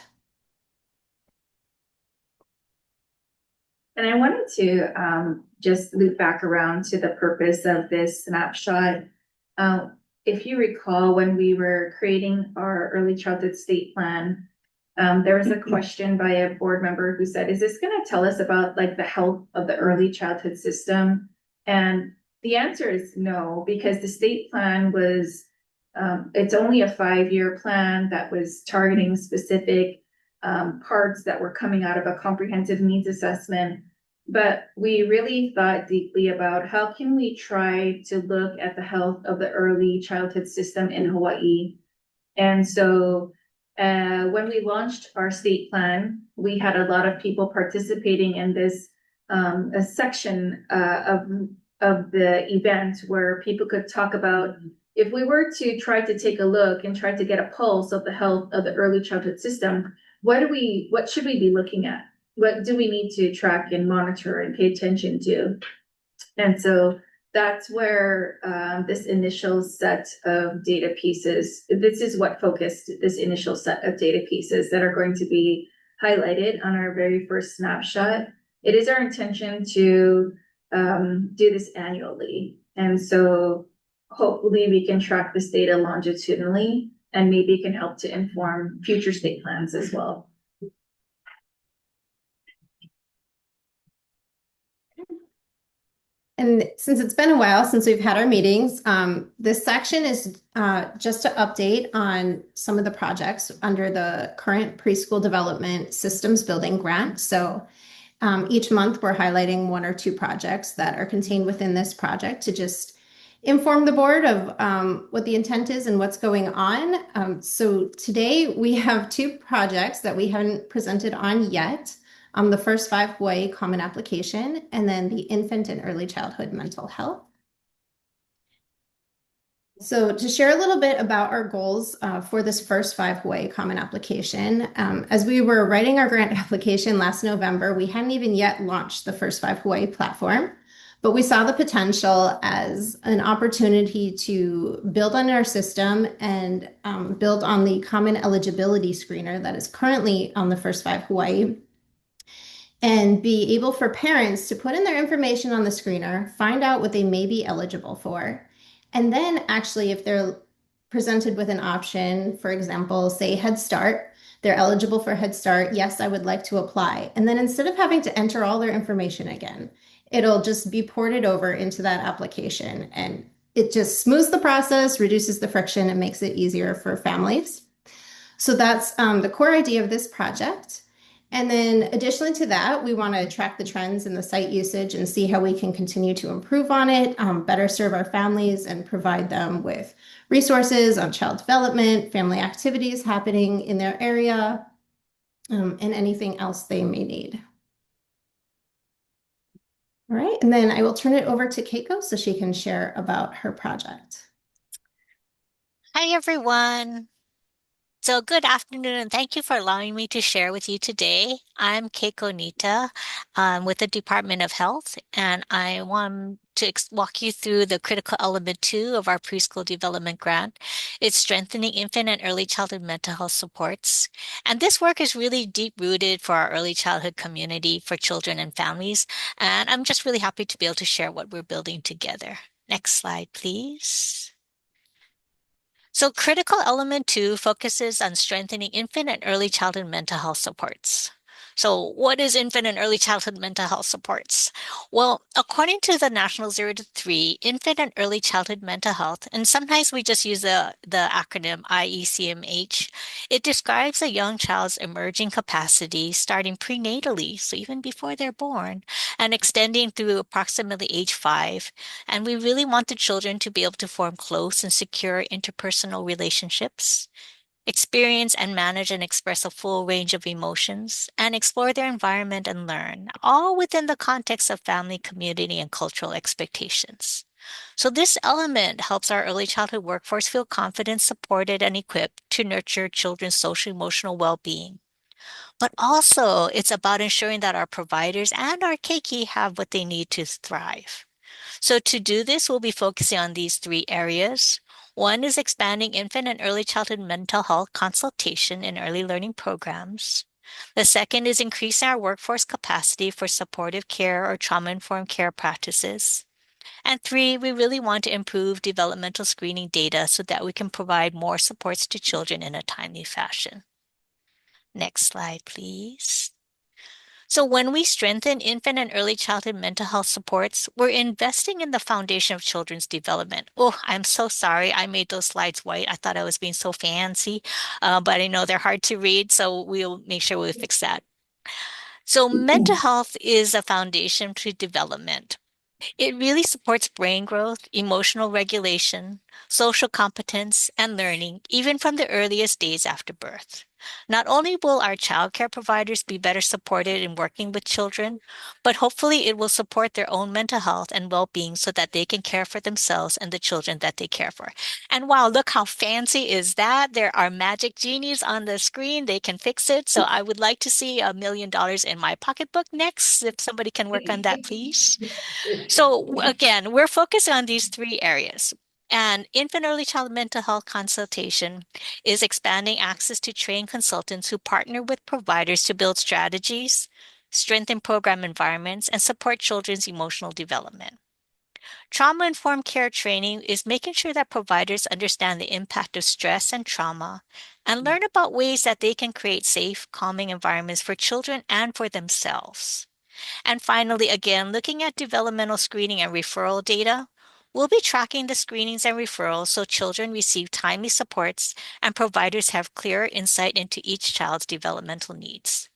And I wanted to just loop back around to the purpose of this snapshot. If you recall, when we were creating our early childhood state plan, there was a question by a board member who said, is this going to tell us about like the health of the early childhood system? And the answer is no, because the state plan was, it's only a 5-year plan that was targeting specific parts that were coming out of a comprehensive needs assessment. But we really thought deeply about how can we try to look at the health of the early childhood system in Hawaii. And so when we launched our state plan, we had a lot of people participating in this a section of the event where people could talk about, if we were to try to take a look and try to get a pulse of the health of the early childhood system, what should we be looking at? What do we need to track and monitor and pay attention to? And so that's where this initial set of data pieces, this is what focused this initial set of data pieces that are going to be highlighted on our very first snapshot. It is our intention to do this annually. And so hopefully we can track this data longitudinally and maybe it can help to inform future state plans as well. And since it's been a while since we've had our meetings, this section is just to update on some of the projects under the current preschool development systems building grant. So each month we're highlighting one or two projects that are contained within this project to just inform the board of what the intent is and what's going on. So today we have two projects that we haven't presented on yet. The First Five Hawaii Common Application, and then the Infant and Early Childhood Mental Health. So to share a little bit about our goals for this First Five Hawaii Common Application, as we were writing our grant application last November, we hadn't even yet launched the First Five Hawaii platform, but we saw the potential as an opportunity to build on our system and build on the common eligibility screener that is currently on the First Five Hawaii, and be able for parents to put in their information on the screener, find out what they may be eligible for. And then actually, if they're presented with an option, for example, say Head Start, they're eligible for Head Start. Yes, I would like to apply. And then instead of having to enter all their information again, it'll just be ported over into that application. And it just smooths the process, reduces the friction, and makes it easier for families. So that's the core idea of this project. And then additionally to that, we want to track the trends in the site usage and see how we can continue to improve on it, better serve our families and provide them with resources on child development, family activities happening in their area, and anything else they may need. All right, and then I will turn it over to Keiko so she can share about her project. Hi, everyone. So good afternoon, and thank you for allowing me to share with you today. I'm Keiko Nita with the Department of Health, and I want to walk you through the critical element 2 of our preschool development grant. It's strengthening infant and early childhood mental health supports. And this work is really deep-rooted for our early childhood community, for children and families. And I'm just really happy to be able to share what we're building together. Next slide, please. So critical element 2 focuses on strengthening infant and early childhood mental health supports. So what is infant and early childhood mental health supports? Well, according to the National 0 to 3 Infant and Early Childhood Mental Health, and sometimes we just use the acronym IECMH, it describes a young child's emerging capacity starting prenatally, so even before they're born, and extending through approximately age 5. And we really want the children to be able to form close and secure interpersonal relationships, experience and manage and express a full range of emotions, and explore their environment and learn, all within the context of family, community, and cultural expectations. So this element helps our early childhood workforce feel confident, supported, and equipped to nurture children's social emotional well-being. But also, it's about ensuring that our providers and our keiki have what they need to thrive. So to do this, we'll be focusing on these 3 areas. One is expanding infant and early childhood mental health consultation in early learning programs. The second is increasing our workforce capacity for supportive care or trauma-informed care practices. And 3, we really want to improve developmental screening data so that we can provide more supports to children in a timely fashion. Next slide, please. So when we strengthen infant and early childhood mental health supports, we're investing in the foundation of children's development. Oh, I'm so sorry. I made those slides white. I thought I was being so fancy, but I know they're hard to read, so we'll make sure we fix that. So mental health is a foundation to development. It really supports brain growth, emotional regulation, social competence, and learning, even from the earliest days after birth. Not only will our childcare providers be better supported in working with children, but hopefully it will support their own mental health and well-being so that they can care for themselves and the children that they care for. And wow, look how fancy is that? There are magic genies on the screen. They can fix it. So I would like to see $1 million in my pocketbook next. If somebody can work on that, please. So again, we're focused on these three areas. And infant early child mental health consultation is expanding access to trained consultants who partner with providers to build strategies, strengthen program environments, and support children's emotional development. Trauma-informed care training is making sure that providers understand the impact of stress and trauma and learn about ways that they can create safe, calming environments for children and for themselves. And finally, again, looking at developmental screening and referral data, we'll be tracking the screenings and referrals so children receive timely supports and providers have clearer insight into each child's developmental needs.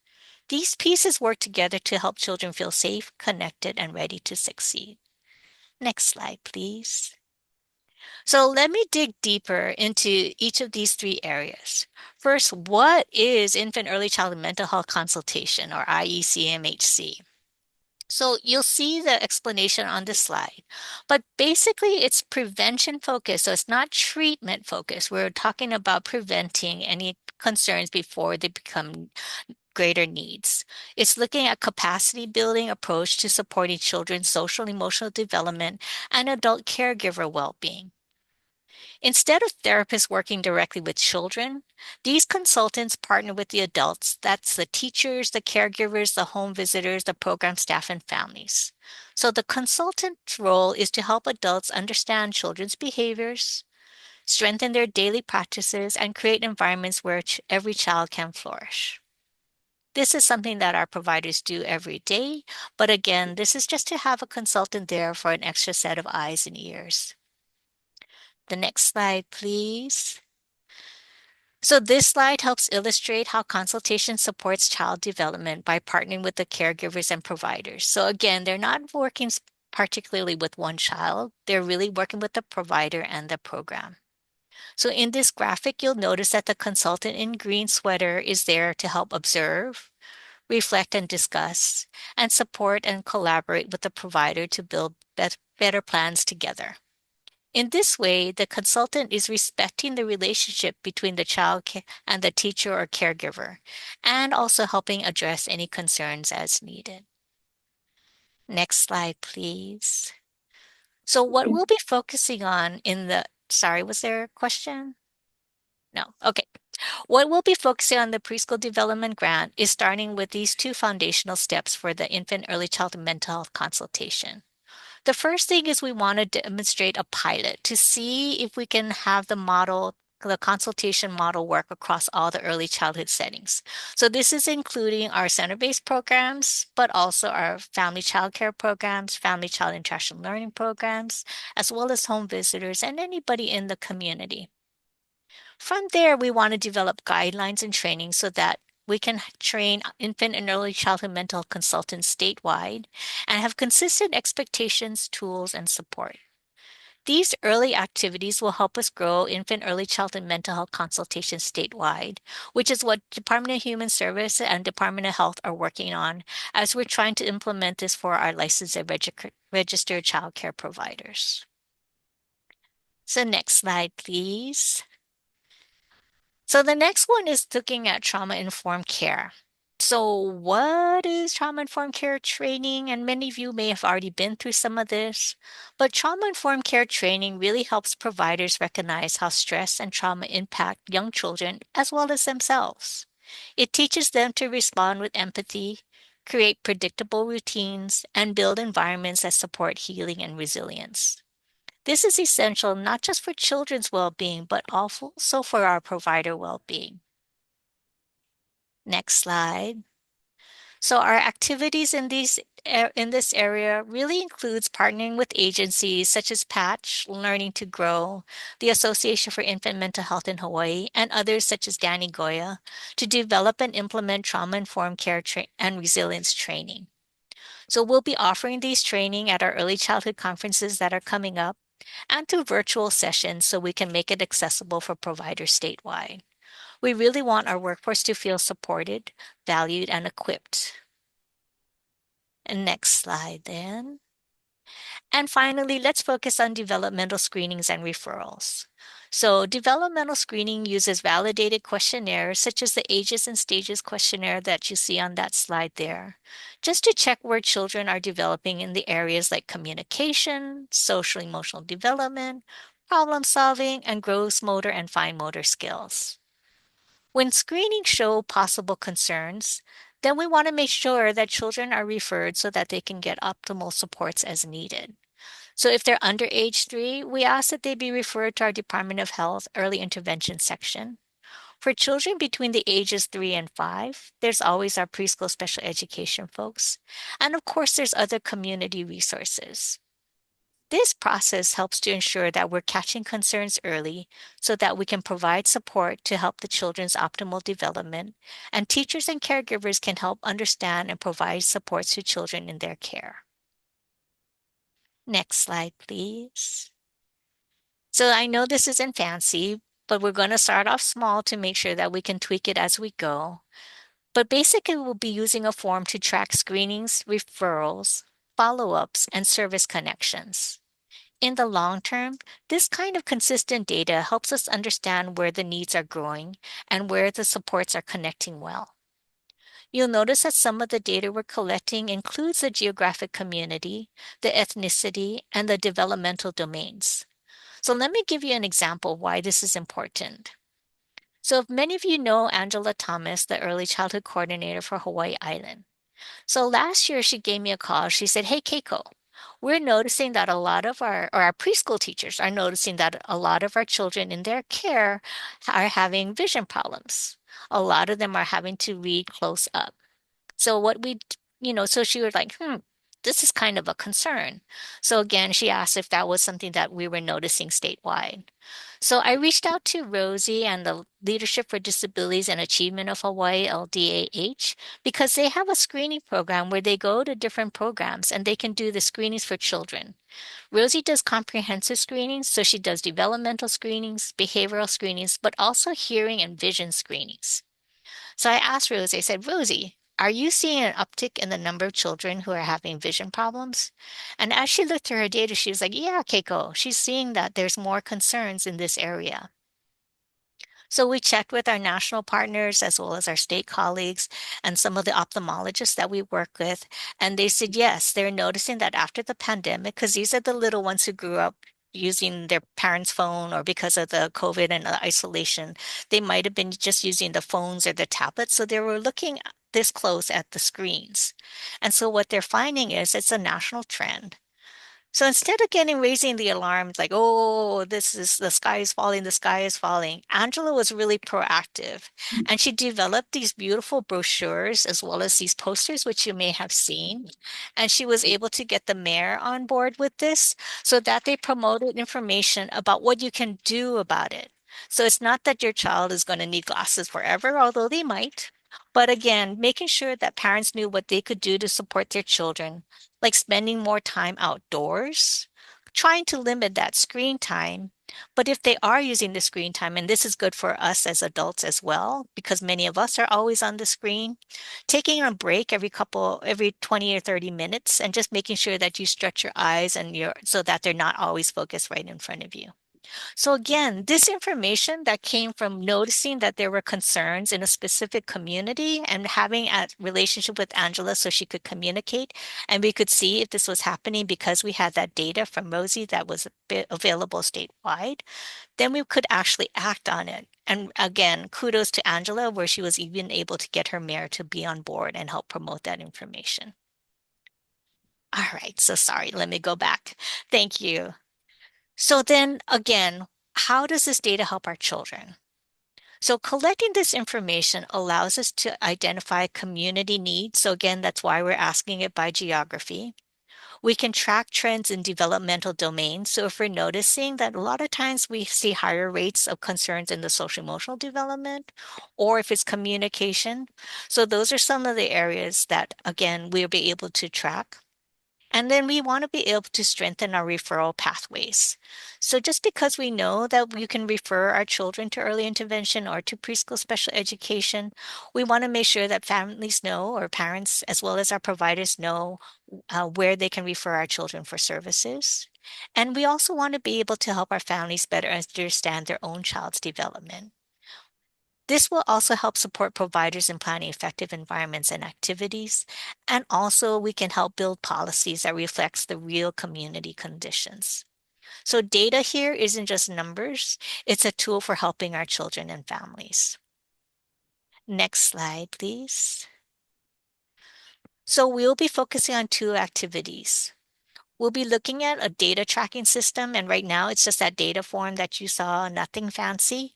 These pieces work together to help children feel safe, connected, and ready to succeed. Next slide, please. So let me dig deeper into each of these three areas. First, what is infant early childhood mental health consultation, or IECMHC? So you'll see the explanation on this slide, but basically it's prevention focused. So it's not treatment focused. We're talking about preventing any concerns before they become greater needs. It's looking at capacity building approach to supporting children's social and emotional development and adult caregiver well-being. Instead of therapists working directly with children, these consultants partner with the adults. That's the teachers, the caregivers, the home visitors, the program staff, and families. So the consultant's role is to help adults understand children's behaviors, strengthen their daily practices, and create environments where every child can flourish. This is something that our providers do every day, but again, this is just to have a consultant there for an extra set of eyes and ears. The next slide, please. So this slide helps illustrate how consultation supports child development by partnering with the caregivers and providers. So again, they're not working particularly with one child. They're really working with the provider and the program. So in this graphic, you'll notice that the consultant in green sweater is there to help observe, reflect and discuss, and support and collaborate with the provider to build better plans together. In this way, the consultant is respecting the relationship between the child and the teacher or caregiver, and also helping address any concerns as needed. Next slide, please. So what we'll be focusing on sorry, was there a question? No, okay. What we'll be focusing on the preschool development grant is starting with these two foundational steps for the infant early childhood mental health consultation. The first thing is we want to demonstrate a pilot to see if we can have the consultation model work across all the early childhood settings. So this is including our center-based programs, but also our family child care programs, family child interaction learning programs, as well as home visitors and anybody in the community. From there, we want to develop guidelines and training so that we can train infant and early childhood mental health consultants statewide and have consistent expectations, tools, and support. These early activities will help us grow infant early childhood mental health consultations statewide, which is what Department of Human Service and Department of Health are working on as we're trying to implement this for our licensed and registered child care providers. So next slide, please. So the next one is looking at trauma-informed care. So what is trauma-informed care training? And many of you may have already been through some of this, but trauma-informed care training really helps providers recognize how stress and trauma impact young children as well as themselves. It teaches them to respond with empathy, create predictable routines, and build environments that support healing and resilience. This is essential not just for children's well-being, but also for our provider well-being. Next slide. So our activities in this area really includes partnering with agencies such as Patch, Learning to Grow, the Association for Infant Mental Health in Hawaii, and others such as Danny Goya to develop and implement trauma-informed care and resilience training. So we'll be offering these training at our early childhood conferences that are coming up and through virtual sessions so we can make it accessible for providers statewide. We really want our workforce to feel supported, valued, and equipped. And next slide then. And finally, let's focus on developmental screenings and referrals. So developmental screening uses validated questionnaires such as the Ages and Stages questionnaire that you see on that slide there, just to check where children are developing in the areas like communication, social emotional development, problem solving, and gross motor and fine motor skills. When screenings show possible concerns, then we want to make sure that children are referred so that they can get optimal supports as needed. So if they're under age 3, we ask that they be referred to our Department of Health Early Intervention section. For children between the ages 3 and 5, there's always our preschool special education folks. And of course, there's other community resources. This process helps to ensure that we're catching concerns early so that we can provide support to help the children's optimal development, and teachers and caregivers can help understand and provide supports to children in their care. Next slide, please. So I know this isn't fancy, but we're going to start off small to make sure that we can tweak it as we go. But basically, we'll be using a form to track screenings, referrals, follow-ups, and service connections. In the long term, this kind of consistent data helps us understand where the needs are growing and where the supports are connecting well. You'll notice that some of the data we're collecting includes the geographic community, the ethnicity, and the developmental domains. So let me give you an example why this is important. So if many of you know Angela Thomas, the early childhood coordinator for Hawaii Island. So last year she gave me a call. She said, "Hey, Keiko, we're noticing that a lot of our preschool teachers are noticing that a lot of our children in their care are having vision problems. A lot of them are having to read close up. So so she was like, this is kind of a concern." So again, she asked if that was something that we were noticing statewide. So I reached out to Rosie and the Leadership for Disabilities and Achievement of Hawaii, LDAH, because they have a screening program where they go to different programs and they can do the screenings for children. Rosie does comprehensive screenings, so she does developmental screenings, behavioral screenings, but also hearing and vision screenings. So I asked Rosie, I said, "Rosie, are you seeing an uptick in the number of children who are having vision problems?" And as she looked through her data, she was like, "Yeah, Keiko, she's seeing that there's more concerns in this area." So we checked with our national partners as well as our state colleagues and some of the ophthalmologists that we work with. And they said, yes, they're noticing that after the pandemic, because these are the little ones who grew up using their parents' phone, or because of the COVID and isolation, they might have been just using the phones or the tablets. So they were looking this close at the screens. And so what they're finding is it's a national trend. So instead of raising the alarms like, "Oh, this is the sky is falling, the sky is falling," Angela was really proactive. And she developed these beautiful brochures as well as these posters, which you may have seen. And she was able to get the mayor on board with this so that they promoted information about what you can do about it. So it's not that your child is going to need glasses forever, although they might. But again, making sure that parents knew what they could do to support their children, like spending more time outdoors, trying to limit that screen time. But if they are using the screen time, and this is good for us as adults as well, because many of us are always on the screen, taking a break every 20 or 30 minutes and just making sure that you stretch your eyes and so that they're not always focused right in front of you. So again, this information that came from noticing that there were concerns in a specific community and having a relationship with Angela so she could communicate and we could see if this was happening because we had that data from Rosie that was available statewide, then we could actually act on it. And again, kudos to Angela where she was even able to get her mayor to be on board and help promote that information. All right, so sorry, let me go back. Thank you. So then again, how does this data help our children? So collecting this information allows us to identify community needs. So again, that's why we're asking it by geography. We can track trends in developmental domains. So if we're noticing that a lot of times we see higher rates of concerns in the social emotional development, or if it's communication. So those are some of the areas that, again, we'll be able to track. And then we want to be able to strengthen our referral pathways. So just because we know that you can refer our children to early intervention or to preschool special education, we want to make sure that families know, or parents as well as our providers know, where they can refer our children for services. And we also want to be able to help our families better understand their own child's development. This will also help support providers in planning effective environments and activities. And also we can help build policies that reflects the real community conditions. So data here isn't just numbers, it's a tool for helping our children and families. Next slide, please. So we'll be focusing on 2 activities. We'll be looking at a data tracking system, and right now it's just that data form that you saw, nothing fancy,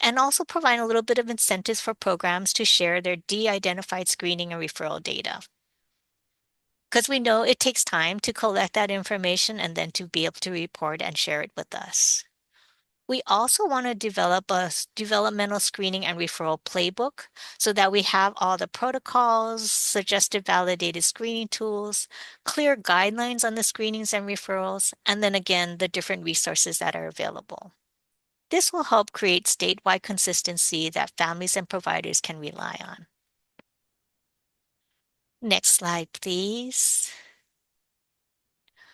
and also provide a little bit of incentives for programs to share their de-identified screening and referral data. Because we know it takes time to collect that information and then to be able to report and share it with us. We also want to develop a developmental screening and referral playbook so that we have all the protocols, suggested validated screening tools, clear guidelines on the screenings and referrals, and then again, the different resources that are available. This will help create statewide consistency that families and providers can rely on. Next slide, please.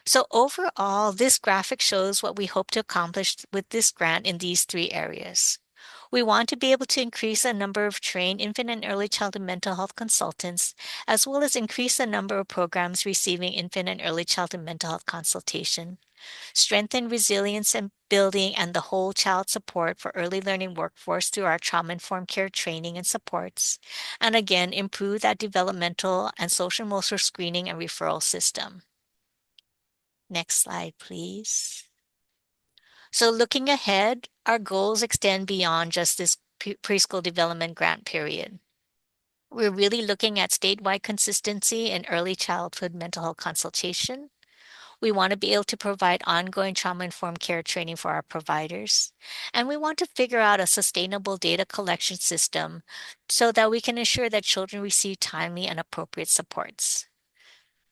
So overall, this graphic shows what we hope to accomplish with this grant in these 3 areas. We want to be able to increase the number of trained infant and early childhood mental health consultants, as well as increase the number of programs receiving infant and early childhood mental health consultation, strengthen resilience and building and the whole child support for early learning workforce through our trauma-informed care training and supports, and again, improve that developmental and social emotional screening and referral system. Next slide, please. So looking ahead, our goals extend beyond just this preschool development grant period. We're really looking at statewide consistency in early childhood mental health consultation. We want to be able to provide ongoing trauma-informed care training for our providers. And we want to figure out a sustainable data collection system so that we can ensure that children receive timely and appropriate supports.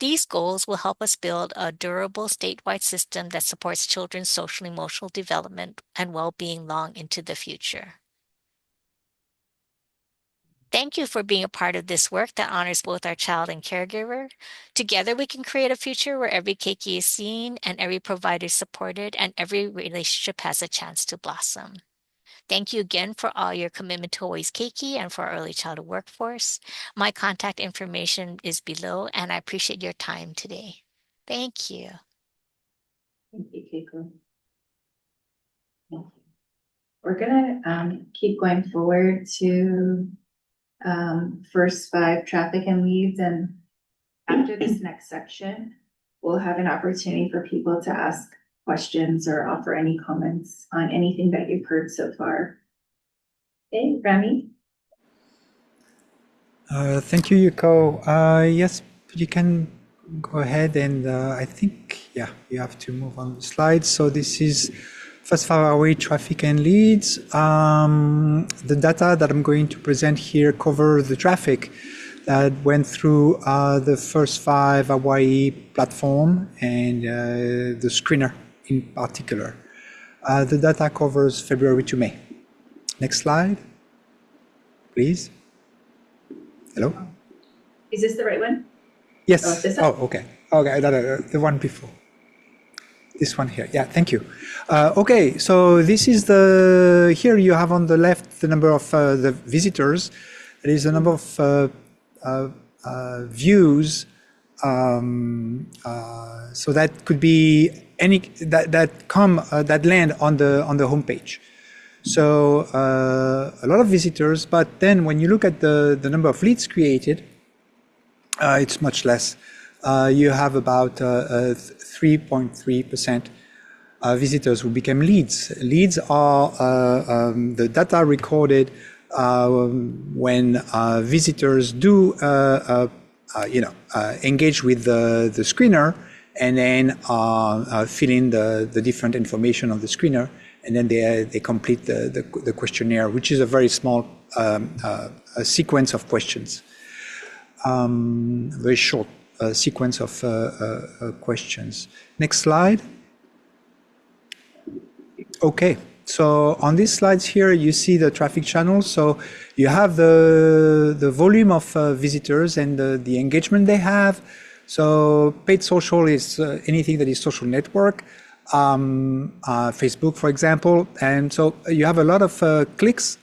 These goals will help us build a durable statewide system that supports children's social and emotional development and well-being long into the future. Thank you for being a part of this work that honors both our child and caregiver. Together, we can create a future where every keiki is seen and every provider is supported and every relationship has a chance to blossom. Thank you again for all your commitment to Always Keiki and for our early childhood workforce. My contact information is below, and I appreciate your time today. Thank you. Thank you, Keiko. We're gonna keep going forward to first 5 traffic and leads, and after this next section, we'll have an opportunity for people to ask questions or offer any comments on anything that you've heard so far. Okay, Remy? Thank you, Yuko. Yes, you can go ahead and I think, yeah, you have to move on the slides. So this is first 5 Hawaii traffic and leads. The data that I'm going to present here cover the traffic that went through the first 5 Hawaii platform and the screener in particular. The data covers February to May. Next slide, please. Hello? Is this the right one? Yes. This one? Okay. Okay, no, the one before. This one here. Yeah, thank you. Okay, so this is here you have on the left the number of the visitors. There is the number of views. So that could be any that land on the homepage. So a lot of visitors, but then when you look at the number of leads created, it's much less. You have about 3.3% visitors who became leads. Leads are the data recorded when visitors do engage with the screener and then fill in the different information on the screener, and then they complete the questionnaire, which is a very small a sequence of questions, very short sequence of questions. Next slide. Okay, so on these slides here, you see the traffic channels. So you have the volume of visitors and the engagement they have. So paid social is anything that is social network, Facebook, for example. And so you have a lot of clicks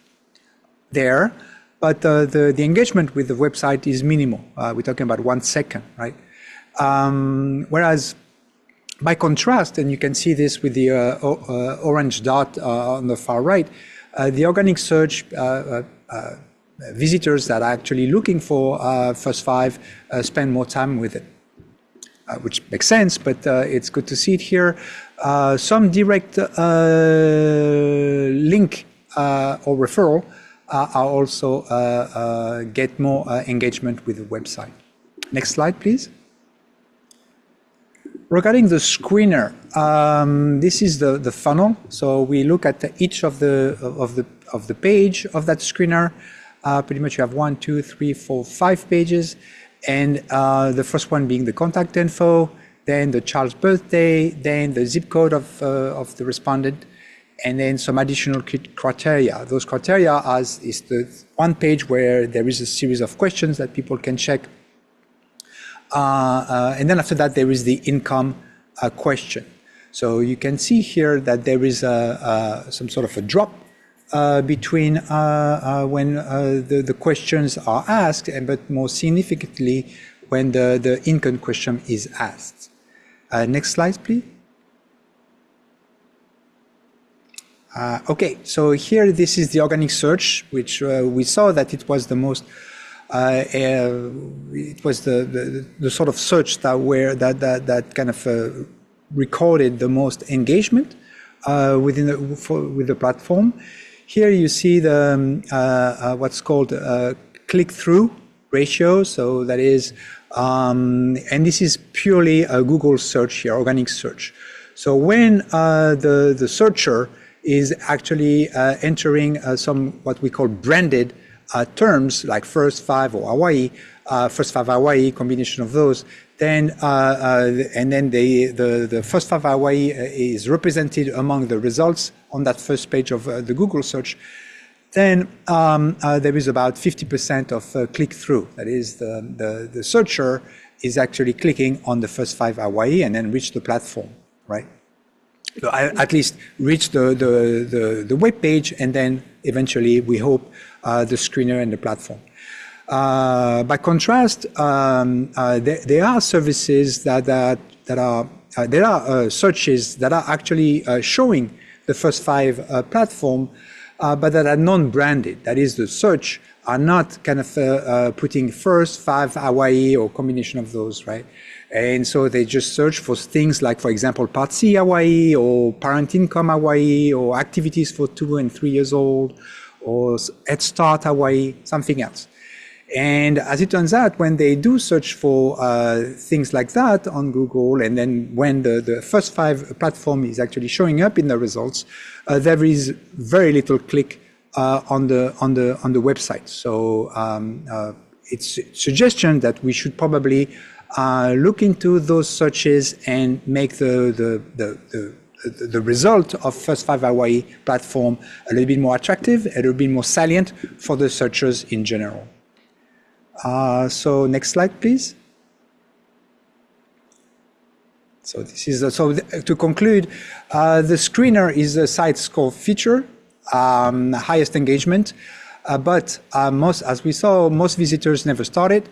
there, but the engagement with the website is minimal. We're talking about 1 second, right? Whereas by contrast, and you can see this with the orange dot on the far right, the organic search visitors that are actually looking for first five spend more time with it, which makes sense, but it's good to see it here. Some direct link or referral are also get more engagement with the website. Next slide, please. Regarding the screener, this is the funnel. So we look at each of the page of that screener. Pretty much you have 1, 2, 3, 4, 5 pages, and the first one being the contact info, then the child's birthday, then the zip code of the respondent, and then some additional criteria. Those criteria is the one page where there is a series of questions that people can check. And then after that, there is the income question. So you can see here that there is some sort of a drop between when the questions are asked, but more significantly, when the income question is asked. Next slide, please. Okay, so here this is the organic search, which we saw that it was the most it was the sort of search that kind of recorded the most engagement with the platform. Here you see the what's called click-through ratio. So that is, and this is purely a Google search here, organic search. So when the searcher is actually entering some what we call branded terms like first five or Hawaii, first five Hawaii, combination of those, then and then the first five Hawaii is represented among the results on that first page of the Google search, then there is about 50% of click-through. That is, the searcher is actually clicking on the first five Hawaii and then reach the platform, right? So at least reach the web page, and then eventually we hope the screener and the platform. By contrast, there are services that are there are searches that are actually showing the first five platform, but that are non-branded. That is, the search are not kind of putting first five Hawaii or combination of those, right? And so they just search for things like, for example, Part C Hawaii or Parent Income Hawaii or activities for 2 and 3 years old or Head Start Hawaii, something else. And as it turns out, when they do search for things like that on Google, and then when the first five platform is actually showing up in the results, there is very little click on the website. So it's a suggestion that we should probably look into those searches and make the result of First Five Hawaii platform a little bit more attractive, a little bit more salient for the searchers in general. So next slide, please. So this is to conclude, the screener is a site score feature, highest engagement, but as we saw, most visitors never started.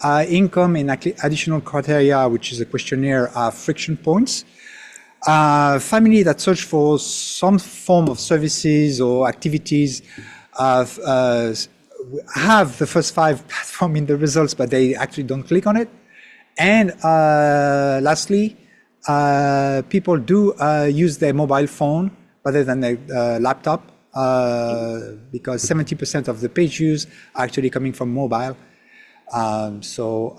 Income and additional criteria, which is a questionnaire, are friction points. Family that search for some form of services or activities have the first five platform in the results, but they actually don't click on it. And lastly, people do use their mobile phone rather than their laptop, because 70% of the page views are actually coming from mobile. So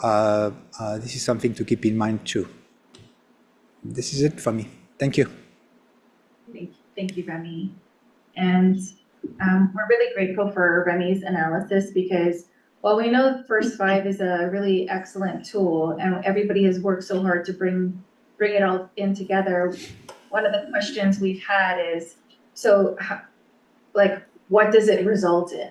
this is something to keep in mind too. This is it for me. Thank you. Thank you, Remy. And we're really grateful for Remy's analysis, because Well, we know First Five is a really excellent tool and everybody has worked so hard to bring it all in together. One of the questions we've had is, so like, what does it result in?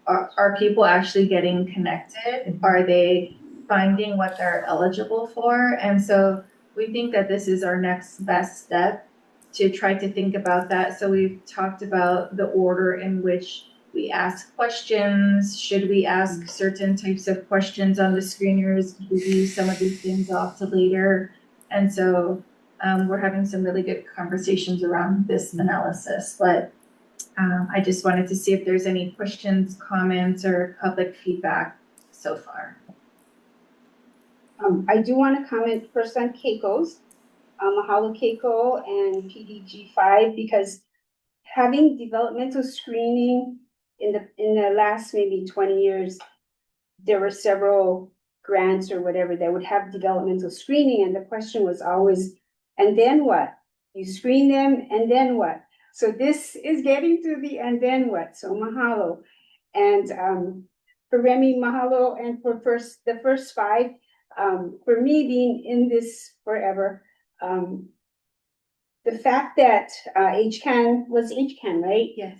Are people actually getting connected? Are they finding what they're eligible for? And so we think that this is our next best step to try to think about that. So we've talked about the order in which we ask questions. Should we ask certain types of questions on the screeners? Could we leave some of these things off to later? And so we're having some really good conversations around this analysis. But I just wanted to see if there's any questions, comments, or public feedback so far. I do want to comment first on Keiko's, Mahalo Keiko and PDG5, because having developmental screening in the last maybe 20 years, there were several grants or whatever that would have developmental screening, and the question was always, and then what? You screen them, and then what? So this is getting to the and then what? So mahalo. And for Remy, mahalo, and for the first five, for me being in this forever, the fact that HCAN, right? Yes.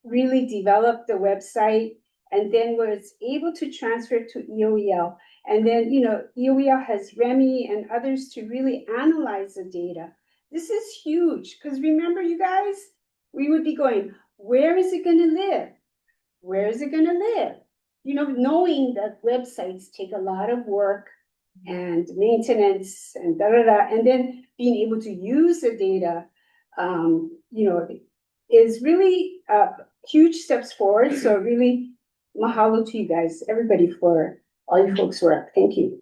Really developed the website and then was able to transfer to EOEL. And then, EOEL has Remy and others to really analyze the data. This is huge because remember, you guys, we would be going, where is it going to live? Where is it going to live? Knowing that websites take a lot of work and maintenance and and then being able to use the data, is really huge steps forward. So really, mahalo to you guys, everybody, for all you folks' work. Thank you.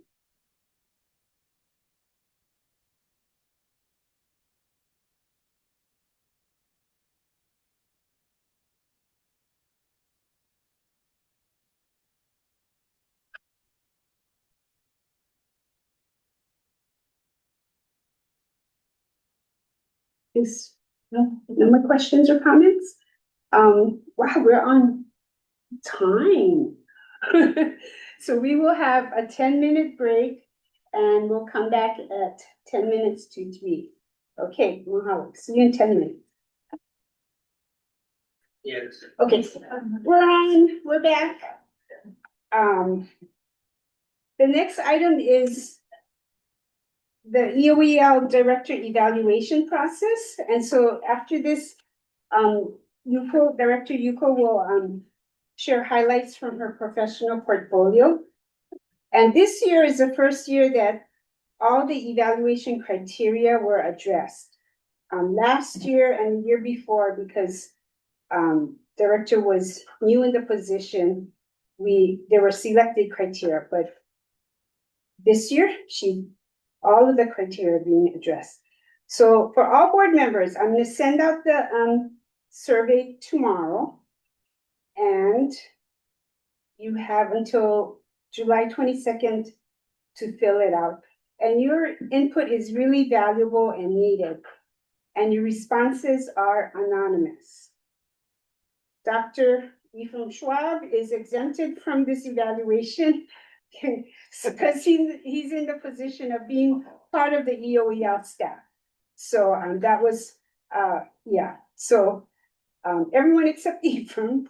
No more questions or comments? Wow, we're on time. So we will have a 10-minute break and we'll come back at 10 minutes to 3. Okay, mahalo. See you in 10 minutes. Yes. Okay, we're back. The next item is the EOEL director evaluation process. And so after this, Director Yuko will share highlights from her professional portfolio. And this year is the first year that all the evaluation criteria were addressed. Last year and the year before, because director was new in the position, there were selected criteria, but this year all of the criteria are being addressed. So for all board members, I'm going to send out the survey tomorrow, and you have until July 22nd to fill it out. And your input is really valuable and needed, and your responses are anonymous. Dr. Ephraim Schwab is exempted from this evaluation because he's in the position of being part of the EOEL staff. So that was, So everyone except Ephraim.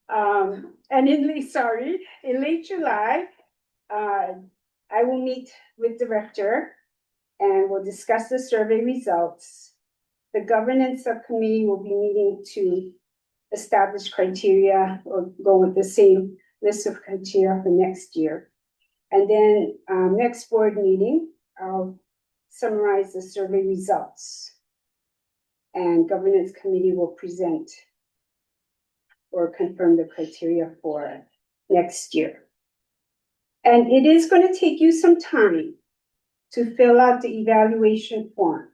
And in late July, I will meet with director and we'll discuss the survey results. The governance subcommittee will be meeting to establish criteria or go with the same list of criteria for next year. And then next board meeting, I'll summarize the survey results. And governance committee will present or confirm the criteria for next year. And it is going to take you some time to fill out the evaluation form.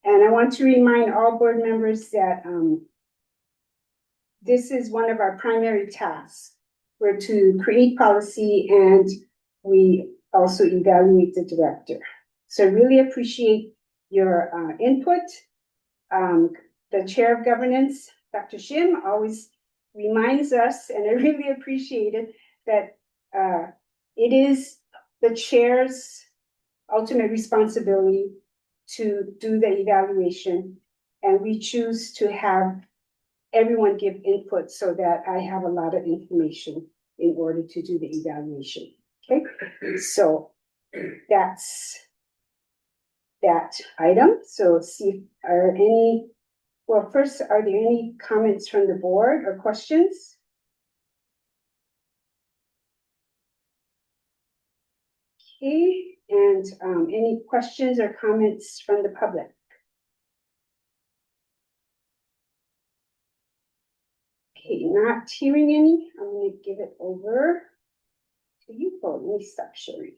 And I want to remind all board members that this is one of our primary tasks. We're to create policy and we also evaluate the director. So I really appreciate your input. The chair of governance, Dr. Shim, always reminds us, and I really appreciate it, that it is the chair's ultimate responsibility to do the evaluation, and we choose to have everyone give input so that I have a lot of information in order to do the evaluation. Okay, so that's that item. So see, first, are there any comments from the board or questions? Okay, and any questions or comments from the public? Okay, not hearing any, I'm going to give it over to you. Oh, let me stop sharing.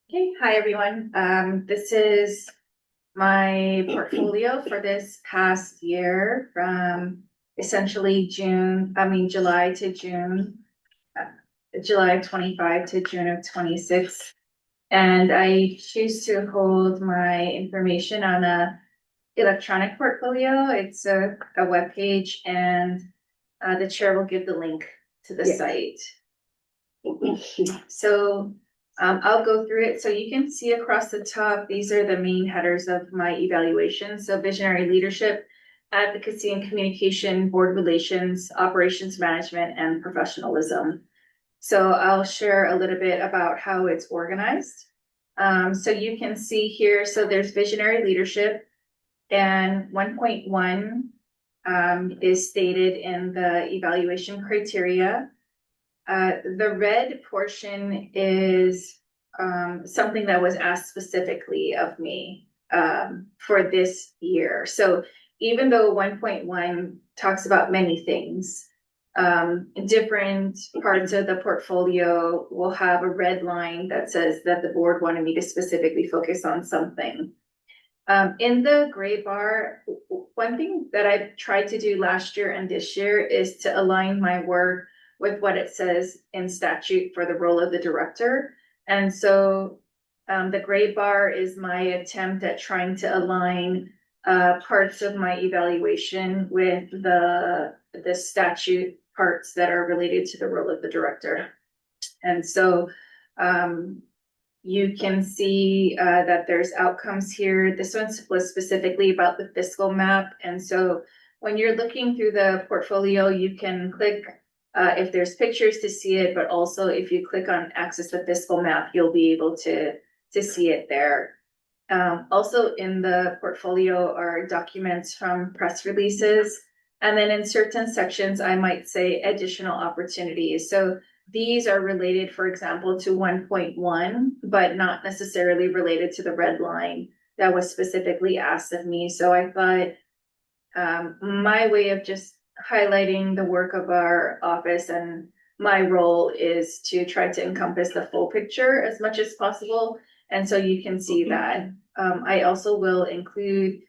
Okay, hi everyone. This is my portfolio for this past year from essentially July to June, July of 25 to June of 26. And I choose to hold my information on a electronic portfolio. It's a web page, and the chair will give the link to the site. So I'll go through it. So you can see across the top, these are the main headers of my evaluation. So visionary leadership, advocacy and communication, board relations, operations management, and professionalism. So I'll share a little bit about how it's organized. So you can see here, so there's visionary leadership, and 1.1 is stated in the evaluation criteria. The red portion is something that was asked specifically of me for this year. So even though 1.1 talks about many things, different parts of the portfolio will have a red line that says that the board wanted me to specifically focus on something. In the gray bar, one thing that I've tried to do last year and this year is to align my work with what it says in statute for the role of the director. And so the gray bar is my attempt at trying to align parts of my evaluation with the statute parts that are related to the role of the director. And so you can see that there's outcomes here. This one was specifically about the fiscal map. And so when you're looking through the portfolio, you can click if there's pictures to see it, but also if you click on access the fiscal map, you'll be able to see it there. Also in the portfolio are documents from press releases. And then in certain sections, I might say additional opportunities. So these are related, for example, to 1.1, but not necessarily related to the red line that was specifically asked of me. So I thought my way of just highlighting the work of our office and my role is to try to encompass the full picture as much as possible. And so you can see that. I also will include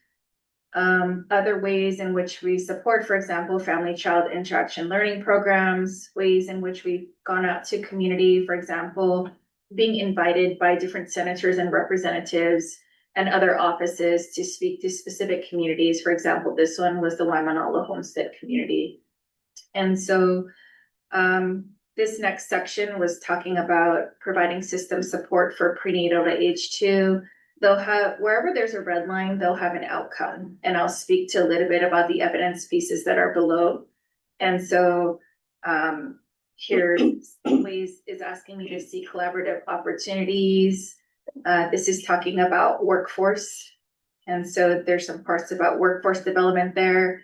other ways in which we support, for example, family-child interaction learning programs, ways in which we've gone out to community, for example, being invited by different senators and representatives and other offices to speak to specific communities. For example, this one was the Waimanalo Homestead community. And so this next section was talking about providing system support for prenatal to age 2. They'll have, wherever there's a red line, they'll have an outcome. And I'll speak to a little bit about the evidence pieces that are below. And so here ways is asking me to see collaborative opportunities. This is talking about workforce. And so there's some parts about workforce development there,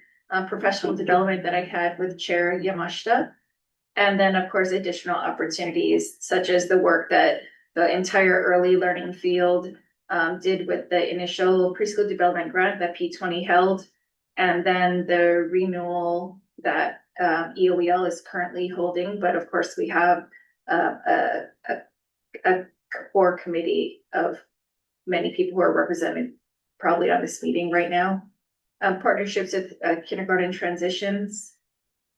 professional development that I had with Chair Yamashita. And then, of course, additional opportunities, such as the work that the entire early learning field did with the initial preschool development grant that P20 held, and then the renewal that EOEL is currently holding. But of course, we have a core committee of many people who are represented probably on this meeting right now. Partnerships with kindergarten transitions.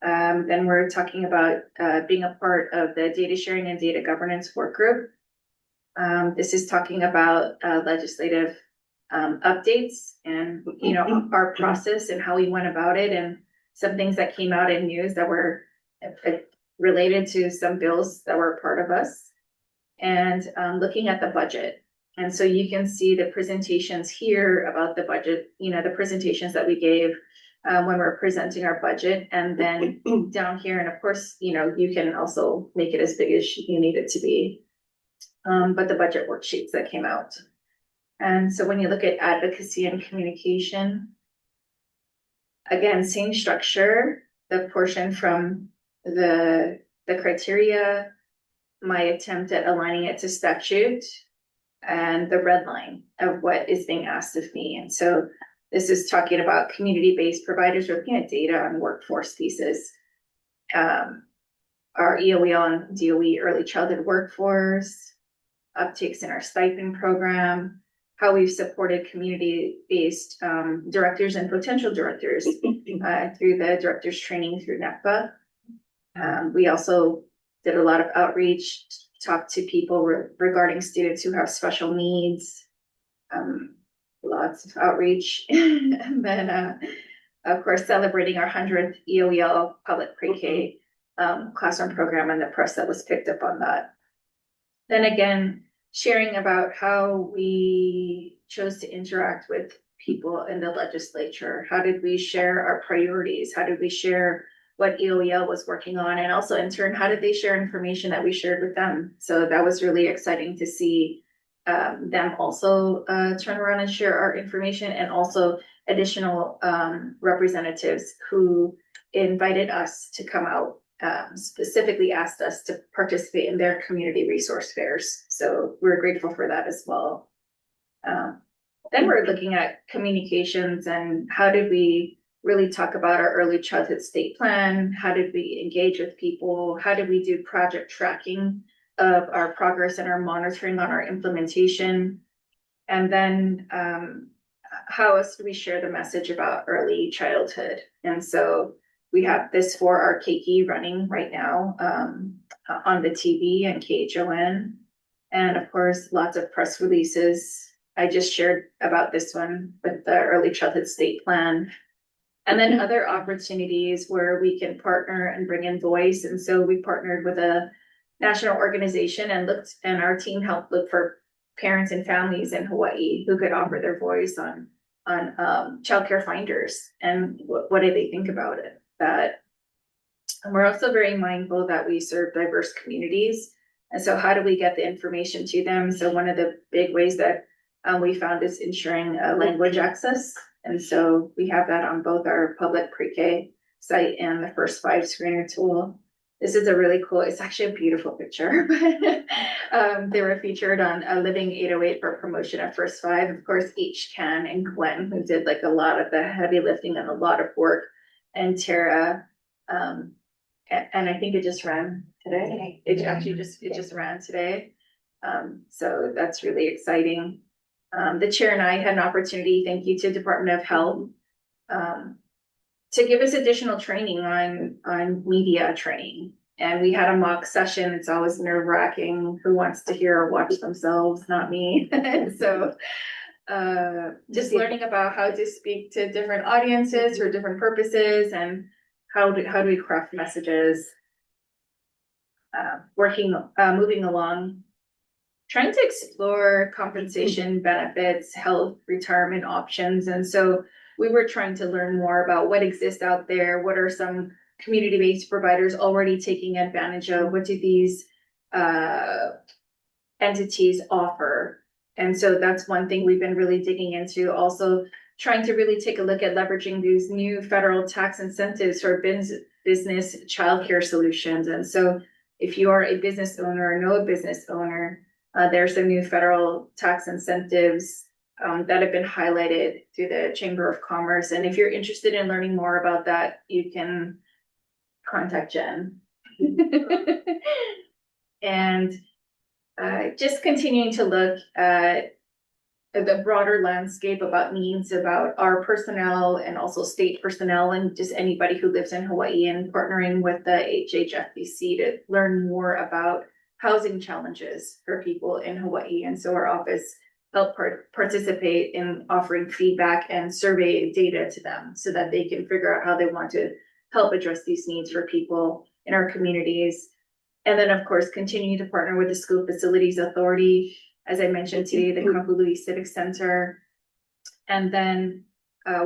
Then we're talking about being a part of the data sharing and data governance work group. This is talking about legislative updates and, you know, our process and how we went about it, and some things that came out in news that were related to some bills that were part of us, and looking at the budget. And so you can see the presentations here about the budget, you know, the presentations that we gave when we're presenting our budget, and then down here, and of course, you know, you can also make it as big as you need it to be. But the budget worksheets that came out. And so when you look at advocacy and communication, again, same structure, the portion from the criteria, my attempt at aligning it to statute, and the red line of what is being asked of me. And so this is talking about community-based providers, looking at data on workforce pieces. Our EOEL and DOE early childhood workforce, uptakes in our stipend program, how we've supported community-based directors and potential directors through the directors training through NEPA. We also did a lot of outreach, talked to people regarding students who have special needs, lots of outreach. And then, of course, celebrating our 100th EOEL public pre-K classroom program, and the press that was picked up on that. Then again, sharing about how we chose to interact with people in the legislature. How did we share our priorities? How did we share what EOEL was working on? And also in turn, how did they share information that we shared with them? So that was really exciting to see them also turn around and share our information, and also additional representatives who invited us to come out, specifically asked us to participate in their community resource fairs. So we're grateful for that as well. Then we're looking at communications and how did we really talk about our early childhood state plan? How did we engage with people? How did we do project tracking of our progress and our monitoring on our implementation? And then how else do we share the message about early childhood? And so we have this for our Keiki running right now on the TV and KHON. And of course, lots of press releases. I just shared about this one with the early childhood state plan. And then other opportunities where we can partner and bring in voice. And so we partnered with a national organization and our team helped look for parents and families in Hawaii who could offer their voice on childcare finders and what do they think about it. And we're also very mindful that we serve diverse communities. And so how do we get the information to them? So one of the big ways that we found is ensuring language access. And so we have that on both our public pre-K site and the First Five screener tool. This is a really cool, it's actually a beautiful picture. They were featured on Living 808 for promotion of First Five. Of course, H-Can and Gwen, who did like a lot of the heavy lifting and a lot of work, and Tara. And I think it just ran today. It just ran today. So that's really exciting. The chair and I had an opportunity, thank you to Department of Health, to give us additional training on media training. And we had a mock session. It's always nerve-wracking. Who wants to hear or watch themselves? Not me. So just learning about how to speak to different audiences for different purposes, and how do we craft messages, moving along, trying to explore compensation, benefits, health, retirement options. And so we were trying to learn more about what exists out there. What are some community-based providers already taking advantage of? What do these entities offer? And so that's one thing we've been really digging into. Also trying to really take a look at leveraging these new federal tax incentives for business childcare solutions. And so if you are a business owner or know a business owner, there's some new federal tax incentives that have been highlighted through the Chamber of Commerce. And if you're interested in learning more about that, you can contact Jen. And just continuing to look at the broader landscape about needs about our personnel and also state personnel and just anybody who lives in Hawaii, and partnering with the HHFBC to learn more about housing challenges for people in Hawaii. And so our office help participate in offering feedback and survey data to them so that they can figure out how they want to help address these needs for people in our communities. And then, of course, continue to partner with the School Facilities Authority, as I mentioned today, the Kahului Civic Center, and then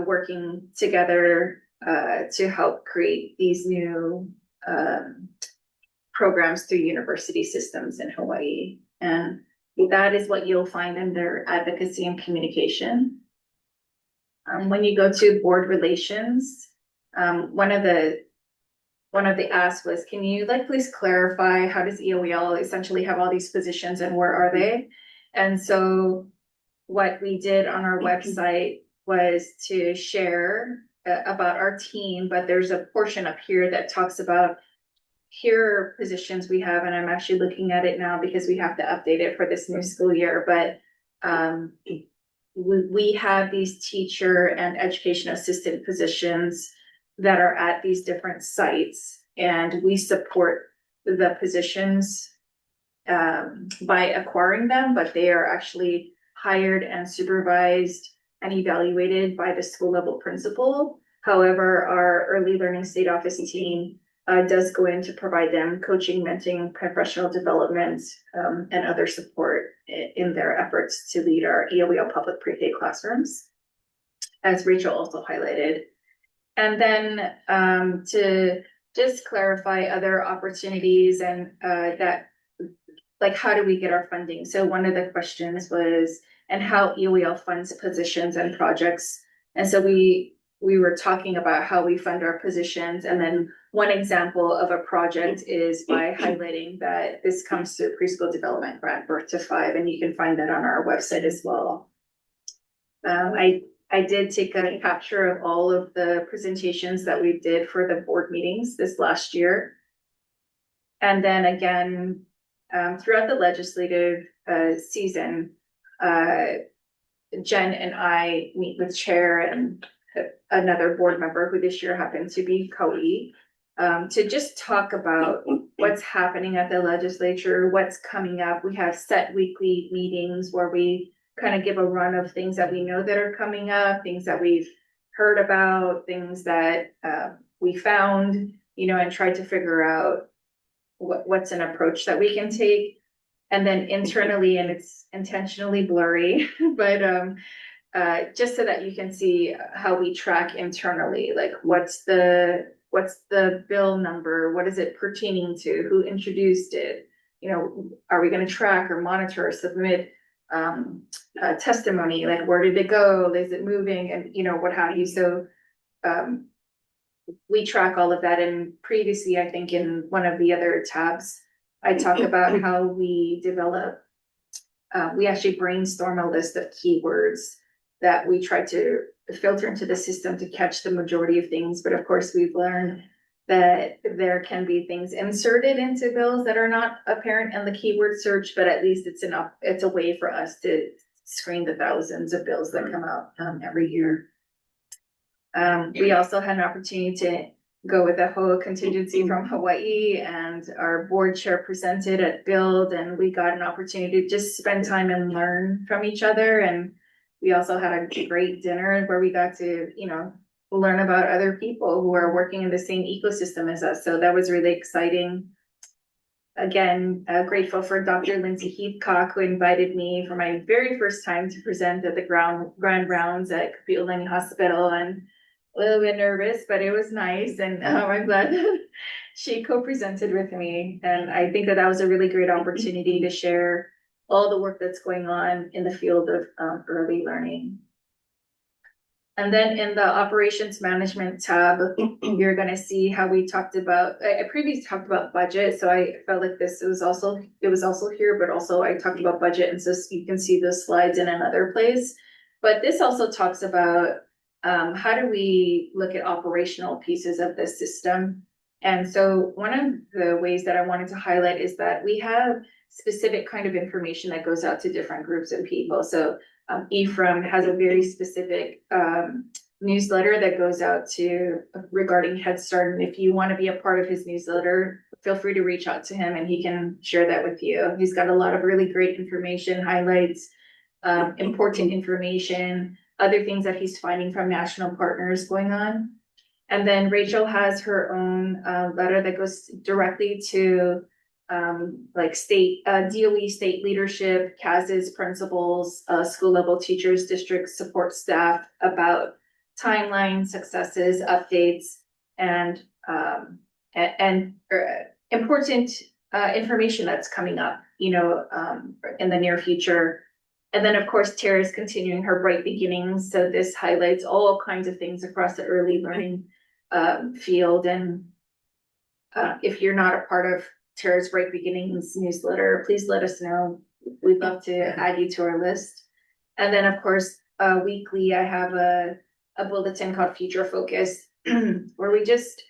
working together to help create these new programs through university systems in Hawaii. And that is what you'll find under advocacy and communication. When you go to board relations, one of the asks was, can you please clarify how does EOEL essentially have all these positions and where are they? And so what we did on our website was to share about our team, but there's a portion up here that talks about here are positions we have, and I'm actually looking at it now because we have to update it for this new school year, but we have these teacher and education assistant positions that are at these different sites, and we support the positions by acquiring them, but they are actually hired and supervised and evaluated by the school level principal. However, our early learning state office team does go in to provide them coaching, mentoring, professional development, and other support in their efforts to lead our EOEL public pre-K classrooms, as Rachel also highlighted. And then to just clarify other opportunities and that, how do we get our funding? So one of the questions was, and how EOEL funds positions and projects. And so we were talking about how we fund our positions. And then one example of a project is by highlighting that this comes through preschool development grant, Birth to 5, and you can find that on our website as well. I did take a capture of all of the presentations that we did for the board meetings this last year. And then again, throughout the legislative season, Jen and I meet with chair and another board member who this year happened to be Kau'i, to just talk about what's happening at the legislature, what's coming up. We have set weekly meetings where we kind of give a run of things that we know that are coming up, things that we've heard about, things that we found, and try to figure out what's an approach that we can take. And then internally, and it's intentionally blurry, but just so that you can see how we track internally, what's the bill number, what is it pertaining to, who introduced it, are we going to track or monitor or submit testimony, where did it go, is it moving, and what have you. So we track all of that. And previously, I think in one of the other tabs, I talk about how we develop, we actually brainstorm a list of keywords that we try to filter into the system to catch the majority of things. But of course, we've learned that there can be things inserted into bills that are not apparent in the keyword search, but at least it's enough. It's a way for us to screen the thousands of bills that come out every year. We also had an opportunity to go with a HOA contingency from Hawaii, and our board chair presented at Build, and we got an opportunity to just spend time and learn from each other. And we also had a great dinner where we got to, learn about other people who are working in the same ecosystem as us. So that was really exciting. Again, grateful for Dr. Lindsay Heathcock, who invited me for my very first time to present at the grand rounds at Kapi'olani Hospital, and a little bit nervous, but it was nice. And I'm glad that she co-presented with me. And I think that was a really great opportunity to share all the work that's going on in the field of early learning. And then in the operations management tab, you're going to see how we talked about, I previously talked about budget. So I felt like it was also here, but also I talked about budget. And so you can see those slides in another place. But this also talks about how do we look at operational pieces of the system. And so one of the ways that I wanted to highlight is that we have specific kind of information that goes out to different groups of people. So Ephraim has a very specific newsletter that goes out to regarding Head Start. And if you want to be a part of his newsletter, feel free to reach out to him and he can share that with you. He's got a lot of really great information, highlights, important information, other things that he's finding from national partners going on. And then Rachel has her own letter that goes directly to like state DOE state leadership, CAS's principals, school level teachers, district support staff about timeline, successes, updates, and important information that's coming up, you know, in the near future. And then, of course, Tara is continuing her Bright Beginnings. So this highlights all kinds of things across the early learning field. And if you're not a part of Tara's Bright Beginnings newsletter, please let us know. We'd love to add you to our list. And then, of course, weekly, I have a bulletin called Future Focus, where we just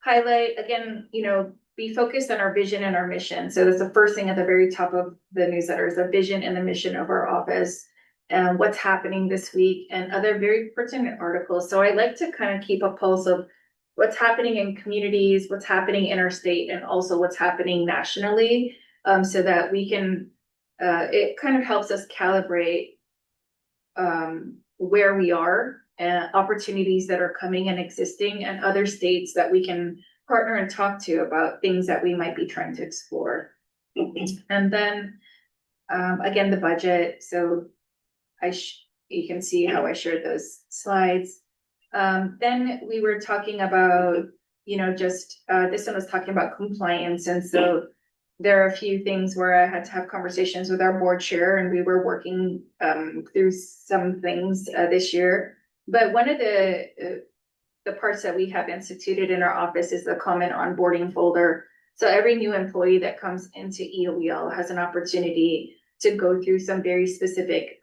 highlight, again, you know, be focused on our vision and our mission. So that's the first thing at the very top of the newsletter is the vision and the mission of our office and what's happening this week and other very pertinent articles. So I like to kind of keep a pulse of what's happening in communities, what's happening in our state, and also what's happening nationally, so that we can, it kind of helps us calibrate where we are, opportunities that are coming and existing, and other states that we can partner and talk to about things that we might be trying to explore. And then, again, the budget. So you can see how I shared those slides. Then we were talking about, you know, just this one was talking about compliance. And so there are a few things where I had to have conversations with our board chair, and we were working through some things this year. But one of the parts that we have instituted in our office is the common onboarding folder. So every new employee that comes into EOEL has an opportunity to go through some very specific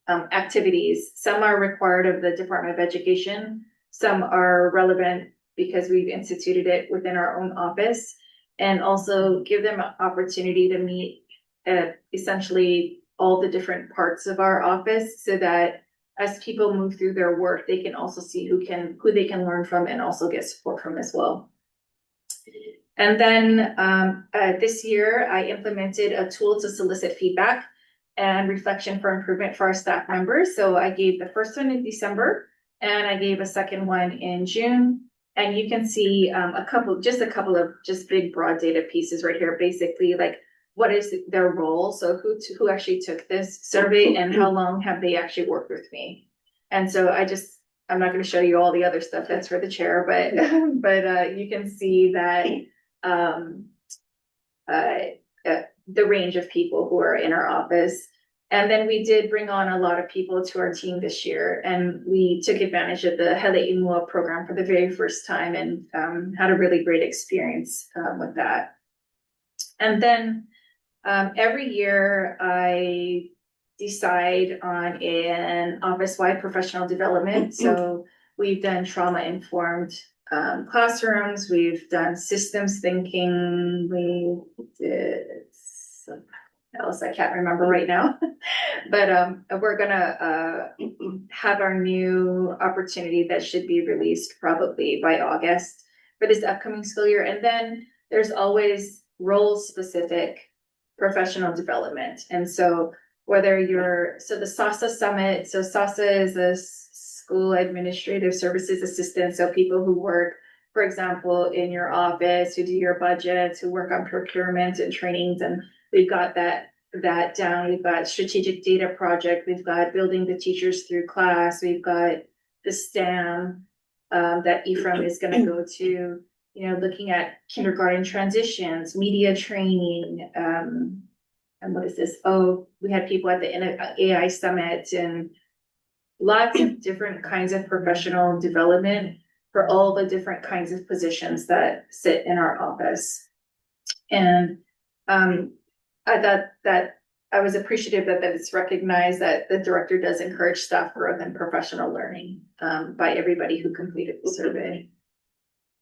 activities. Some are required of the Department of Education. Some are relevant because we've instituted it within our own office, and also give them an opportunity to meet essentially all the different parts of our office, so that as people move through their work, they can also see who they can learn from and also get support from as well. And then this year, I implemented a tool to solicit feedback and reflection for improvement for our staff members. So I gave the first one in December, and I gave a second one in June. And you can see a couple of big broad data pieces right here. Basically, like, what is their role? So who actually took this survey, and how long have they actually worked with me? And so I'm not going to show you all the other stuff that's for the chair, but you can see that the range of people who are in our office. And then we did bring on a lot of people to our team this year, and we took advantage of the Hele Imua program for the very first time, and had a really great experience with that. And then every year I decide on an office-wide professional development. So we've done trauma-informed classrooms, we've done systems thinking, we did something else I can't remember right now. But we're gonna have our new opportunity that should be released probably by August for this upcoming school year. And then there's always role-specific professional development. And so whether the SASA Summit, so SASA is a school administrative services assistant. So people who work, for example, in your office, who do your budgets, who work on procurement and trainings, and we've got that down. We've got strategic data project. We've got building the teachers through class. We've got the STEM that Ephraim is going to go to, you know, looking at kindergarten transitions, media training, and what is this? Oh, we had people at the AI Summit, and lots of different kinds of professional development for all the different kinds of positions that sit in our office. And I thought that I was appreciative that it's recognized that the director does encourage staff growth and professional learning by everybody who completed the survey.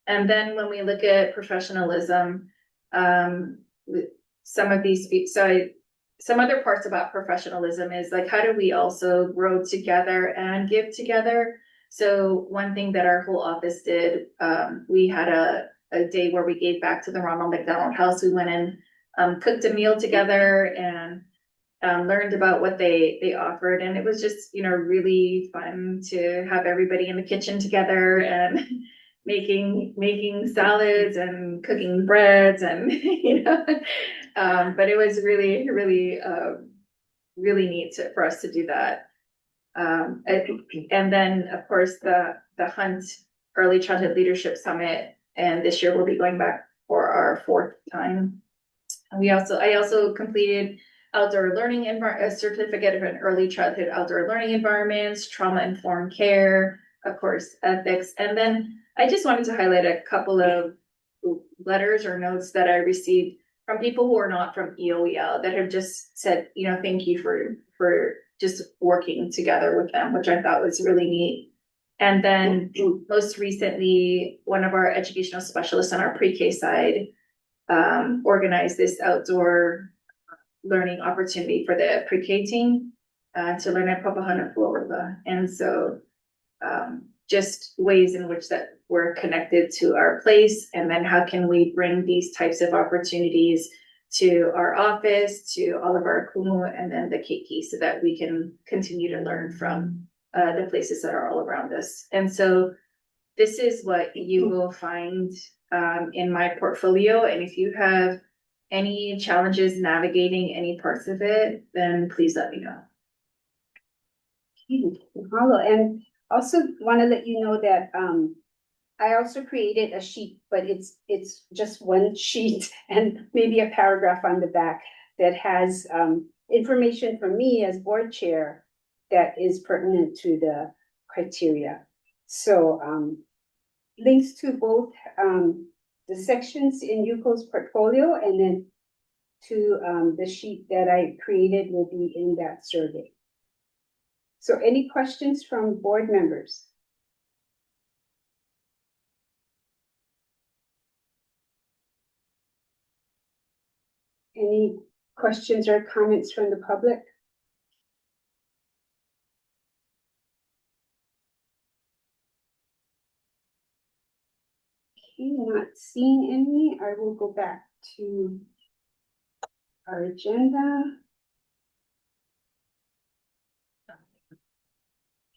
And then when we look at professionalism, some other parts about professionalism is like, how do we also grow together and give together? So one thing that our whole office did, we had a day where we gave back to the Ronald McDonald House. We went and cooked a meal together, and learned about what they offered, and it was just, you know, really fun to have everybody in the kitchen together and making salads and cooking breads and you know, but it was really really neat for us to do that. And then of course the Hunt Early Childhood Leadership Summit, and this year we'll be going back for our 4th time. I also completed outdoor learning a certificate of an early childhood outdoor learning environments, trauma-informed care, of course, ethics. And then I just wanted to highlight a couple of letters or notes that I received from people who are not from EOEL that have just said, you know, thank you for just working together with them, which I thought was really neat. And then most recently, one of our educational specialists on our pre-K side organized this outdoor learning opportunity for the pre-K team to learn at Papahana, Florida. And so just ways in which that we're connected to our place, and then how can we bring these types of opportunities to our office, to all of our kumu, and then the keiki, so that we can continue to learn from the places that are all around us. And so this is what you will find in my portfolio. And if you have any challenges navigating any parts of it, then please let me know. Mahalo. And also want to let you know that I also created a sheet, but it's just one sheet and maybe a paragraph on the back that has information from me as board chair that is pertinent to the criteria. So links to both the sections in Yuko's portfolio, and then to the sheet that I created will be in that survey. So any questions from board members? Any questions or comments from the public? Okay, not seeing any. I will go back to our agenda.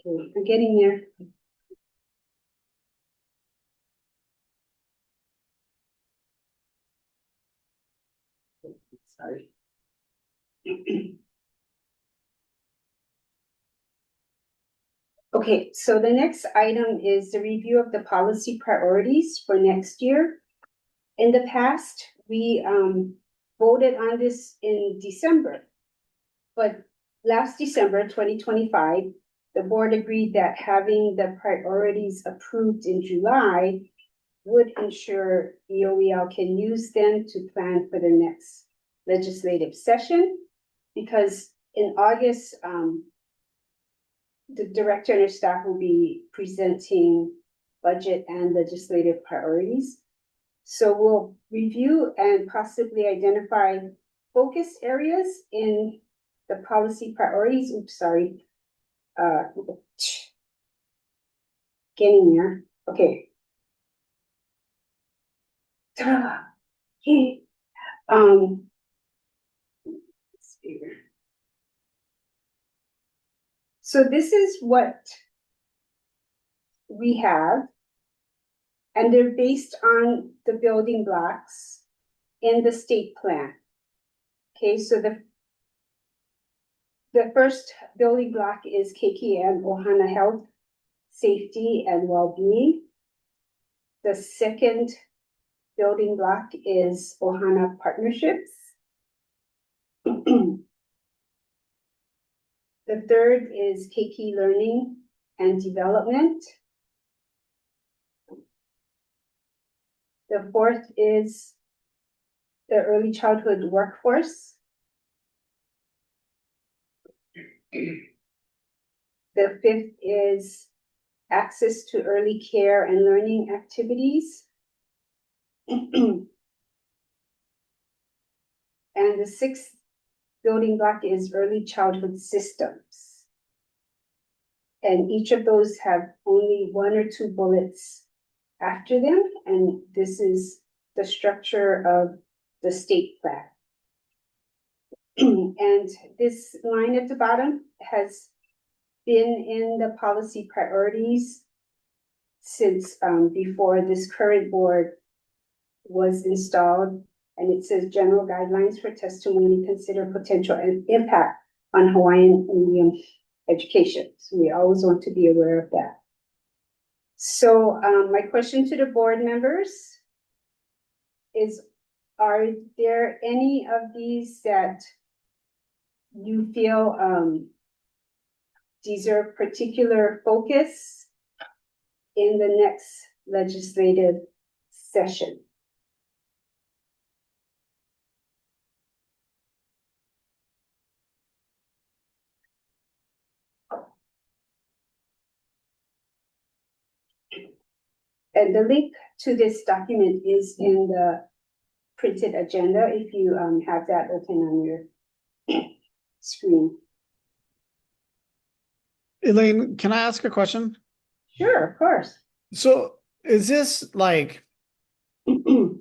Okay, I'm getting there. Sorry. Okay, so the next item is the review of the policy priorities for next year. In the past, we voted on this in December, but last December 2025, the board agreed that having the priorities approved in July would ensure EOEL can use them to plan for the next legislative session, because in August, the director and her staff will be presenting budget and legislative priorities. So we'll review and possibly identify focus areas in the policy priorities. Oops, sorry. Getting there. Okay. Okay. So this is what we have, and they're based on the building blocks in the state plan. Okay, so the first building block is KKM Ohana Health, Safety, and Well-being. The second building block is Ohana Partnerships. The third is KK Learning and Development. The fourth is the Early Childhood Workforce. The fifth is access to early care and learning activities. And the sixth building block is early childhood systems. And each of those have only one or two bullets after them, and this is the structure of the state plan. And this line at the bottom has been in the policy priorities since before this current board was installed. And it says general guidelines for testimony consider potential impact on Hawaiian Indian education. So we always want to be aware of that. So my question to the board members is, are there any of these that you feel deserve particular focus in the next legislative session? And the link to this document is in the printed agenda if you have that open on your screen. Elaine, can I ask a question? Sure, of course. So is this like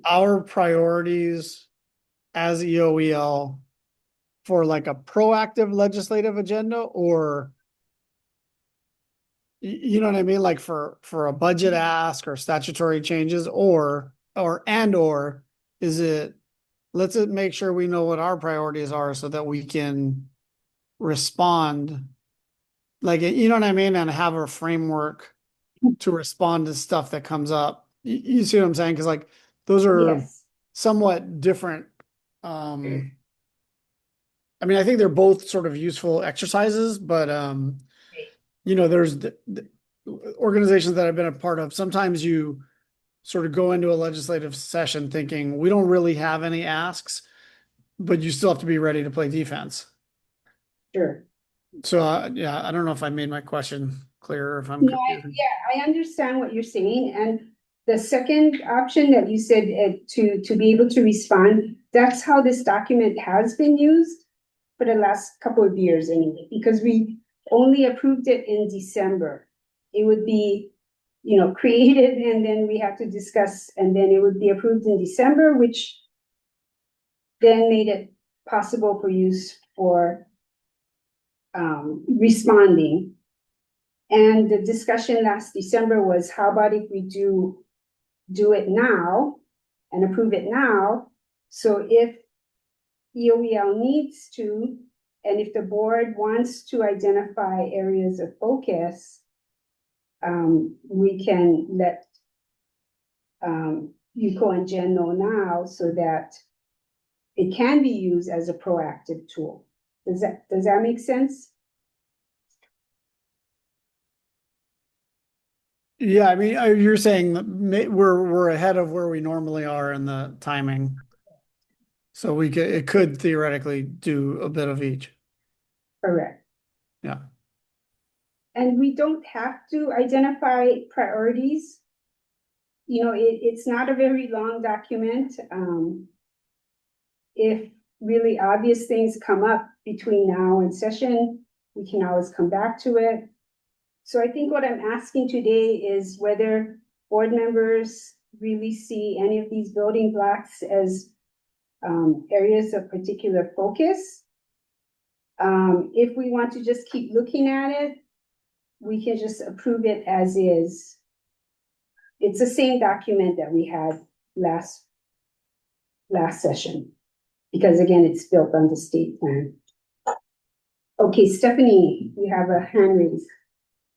our priorities as EOEL for like a proactive legislative agenda, or you know what I mean? Like for a budget ask or statutory changes, or is it, let's make sure we know what our priorities are so that we can respond, like, you know what I mean? And have a framework to respond to stuff that comes up. You see what I'm saying? Cause like those are somewhat different. I mean, I think they're both sort of useful exercises, but you know, there's the organizations that I've been a part of. Sometimes you sort of go into a legislative session thinking we don't really have any asks, but you still have to be ready to play defense. Sure. So yeah, I don't know if I made my question clear, if I'm No, confusing. I understand what you're saying. And the second option that you said to be able to respond, that's how this document has been used for the last couple of years anyway, because we only approved it in December. It would be, you know, created and then we have to discuss, and then it would be approved in December, which then made it possible for use for responding. And the discussion last December was, how about if we do it now and approve it now? So if EOEL needs to, and if the board wants to identify areas of focus, we can let Yuko and Jen know now so that it can be used as a proactive tool. Does that make sense? Yeah, I mean, you're saying that we're ahead of where we normally are in the timing. So it could theoretically do a bit of each. Correct. Yeah. And we don't have to identify priorities. You know, it's not a very long document. If really obvious things come up between now and session, we can always come back to it. So I think what I'm asking today is whether board members really see any of these building blocks as areas of particular focus. If we want to just keep looking at it, we can just approve it as is. It's the same document that we had last session, because again, it's built on the state plan. Okay, Stephanie, you have a hand raised.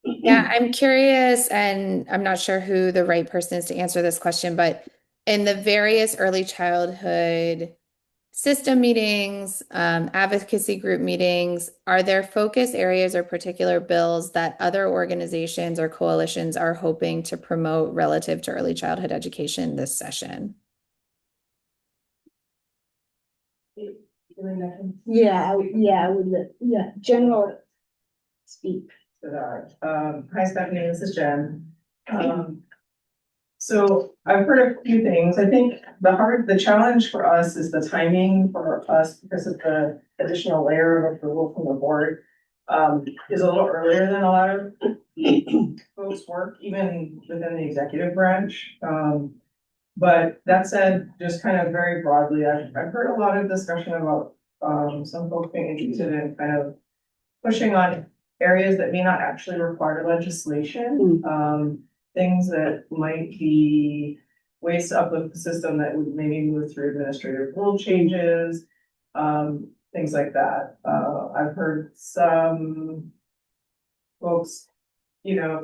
Yeah, I'm curious, and I'm not sure who the right person is to answer this question, but in the various early childhood system meetings, advocacy group meetings, are there focus areas or particular bills that other organizations or coalitions are hoping to promote relative to early childhood education this session? Yeah, I would general speak. Hi, Stephanie, this is Jen. So I've heard a few things. I think the challenge for us is the timing for us, because of the additional layer of approval from the board, is a little earlier than a lot of folks work, even within the executive branch. But that said, just kind of very broadly, I've heard a lot of discussion about some folks being interested in kind of pushing on areas that may not actually require legislation. Things that might be ways to uplift the system that would maybe move through administrative rule changes, things like that. I've heard some folks,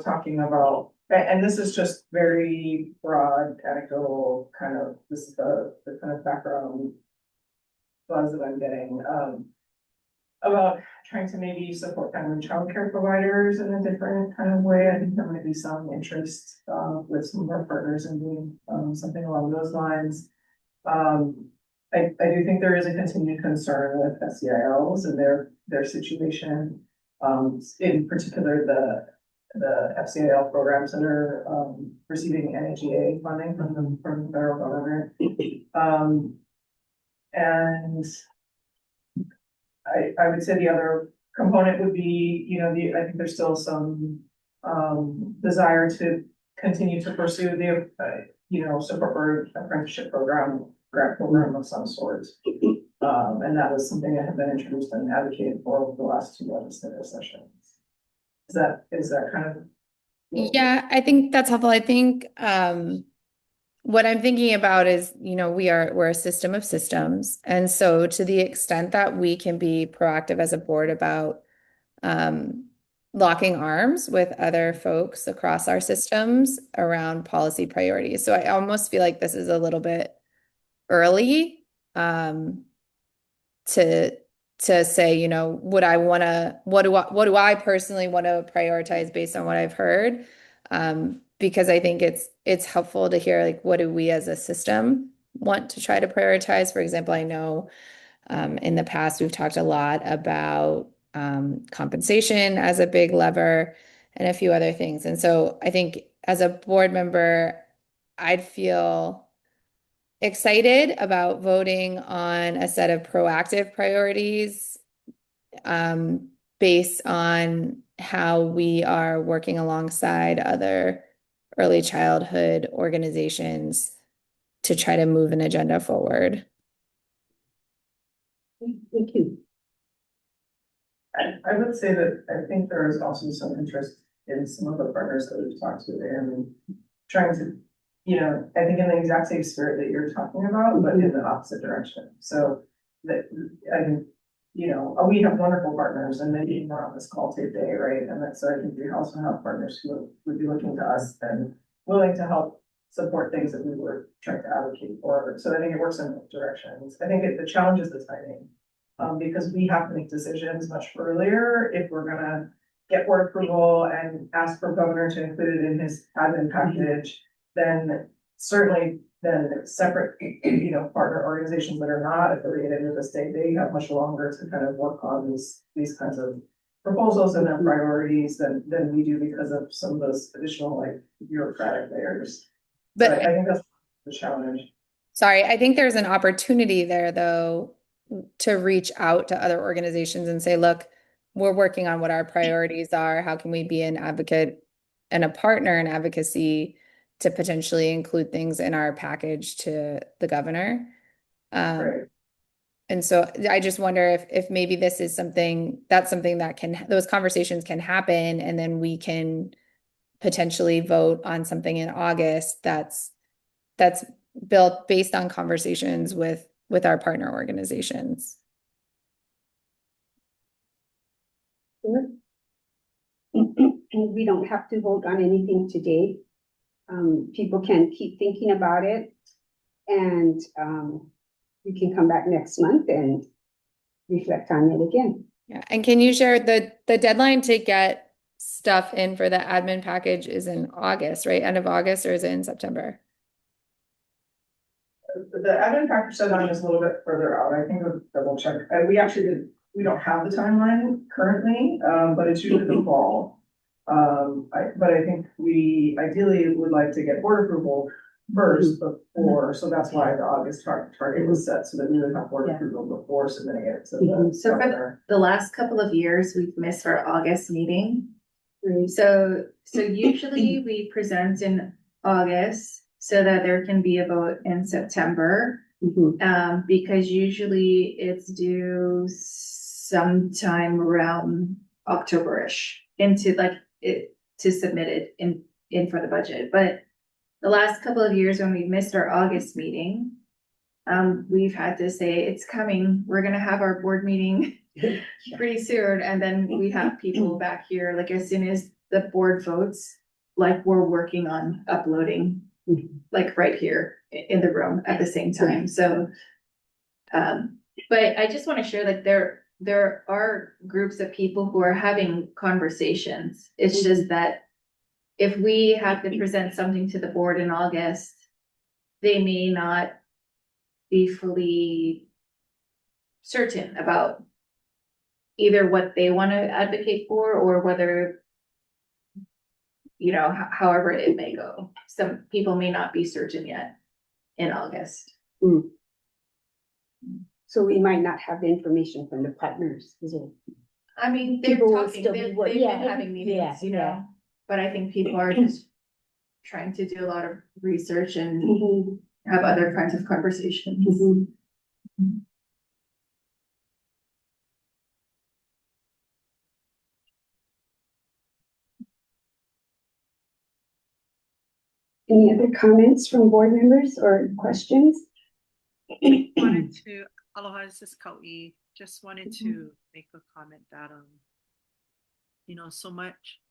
talking about, and this is just very broad, anecdotal kind of, this is the kind of background buzz that I'm getting, about trying to maybe support family and childcare providers in a different kind of way. I think there might be some interest with some of our partners in doing something along those lines. I do think there is a continued concern with SEILs and their situation. In particular, the FCIL programs that are receiving NHEA funding from the federal government. And I would say the other component would be, I think there's still some desire to continue to pursue the, support for apprenticeship program, grant program of some sort. And that was something that had been introduced and advocated for over the last 2 legislative sessions. Is that kind of? Yeah, I think that's helpful. I think what I'm thinking about is, we're a system of systems. And so to the extent that we can be proactive as a board about locking arms with other folks across our systems around policy priorities. So I almost feel like this is a little bit early to say, what do I personally want to prioritize based on what I've heard? Because I think it's helpful to hear, like, what do we as a system want to try to prioritize? For example, I know in the past we've talked a lot about compensation as a big lever and a few other things. And so I think as a board member, I'd feel excited about voting on a set of proactive priorities based on how we are working alongside other early childhood organizations to try to move an agenda forward. Thank you. I would say that I think there is also some interest in some of the partners that we've talked to and trying to, I think in the exact same spirit that you're talking about, but in the opposite direction. So that, I think, we have wonderful partners and many more on this call today, right? And so I think we also have partners who would be looking to us and willing to help support things that we were trying to advocate for. So I think it works in both directions. I think the challenge is the timing. Because we have to make decisions much earlier if we're gonna get board approval and ask for governor to include it in his admin package, then certainly separate, partner organizations that are not affiliated with the state, they have much longer to kind of work on these kinds of proposals and their priorities than we do because of some of those additional like bureaucratic layers. But I think that's the challenge. Sorry, I think there's an opportunity there though to reach out to other organizations and say, look, we're working on what our priorities are. How can we be an advocate and a partner in advocacy to potentially include things in our package to the governor? Right. And so I just wonder if maybe this is something that those conversations can happen, and then we can potentially vote on something in August that's built based on conversations with our partner organizations. We don't have to vote on anything today. People can keep thinking about it, and we can come back next month and reflect on it again. Yeah, and can you share the deadline to get stuff in for the admin package is in August, right? End of August, or is it in September? The admin package deadline is a little bit further out. I think we'll double check. We don't have the timeline currently, but it's usually the fall. But I think we ideally would like to get board approval first before, so that's why the August target was set, so that we would have board approval before submitting it to the So governor. for the last couple of years, we've missed our August meeting. So usually we present in August so that there can be a vote in September. Because usually it's due sometime around October-ish into like it to submit it in for the budget. But the last couple of years when we missed our August meeting, we've had to say it's coming. We're gonna have our board meeting pretty soon, and then we have people back here, like as soon as the board votes, like we're working on uploading, like right here in the room at the same time. So, but I just want to share, like there are groups of people who are having conversations. It's just that if we have to present something to the board in August, they may not be fully certain about either what they want to advocate for or whether, you know, however it may go. Some people may not be certain yet in August. So we might not have the information from the partners, is it? I mean, they're People will talking, still be they've working. been having meetings, you know, but I think people are just trying to do a lot of research and have other kinds of conversations. Any other comments from board members or questions? Wanted to, aloha, this is Kau'i. Just wanted to make a comment that, you know, so much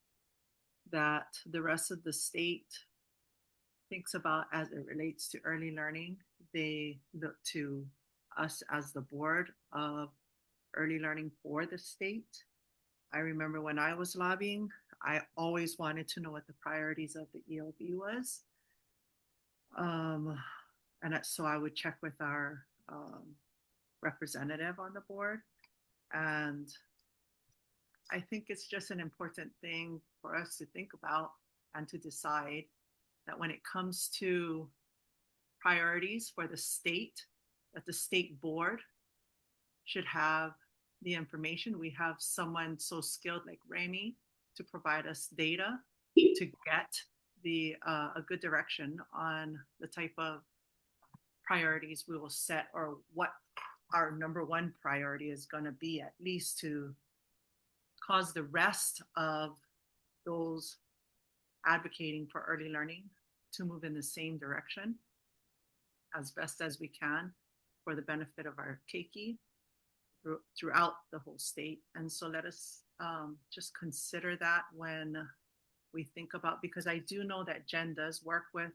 that the rest of the state thinks about as it relates to early learning, they look to us as the board of early learning for the state. I remember when I was lobbying, I always wanted to know what the priorities of the ELB was. So I would check with our representative on the board. And I think it's just an important thing for us to think about and to decide that when it comes to priorities for the state, that the state board should have the information. We have someone so skilled like Remy to provide us data to get a good direction on the type of priorities we will set or what our number one priority is going to be, at least to cause the rest of those advocating for early learning to move in the same direction as best as we can for the benefit of our keiki throughout the whole state. And so let us just consider that when we think about, because I do know that Jen does work with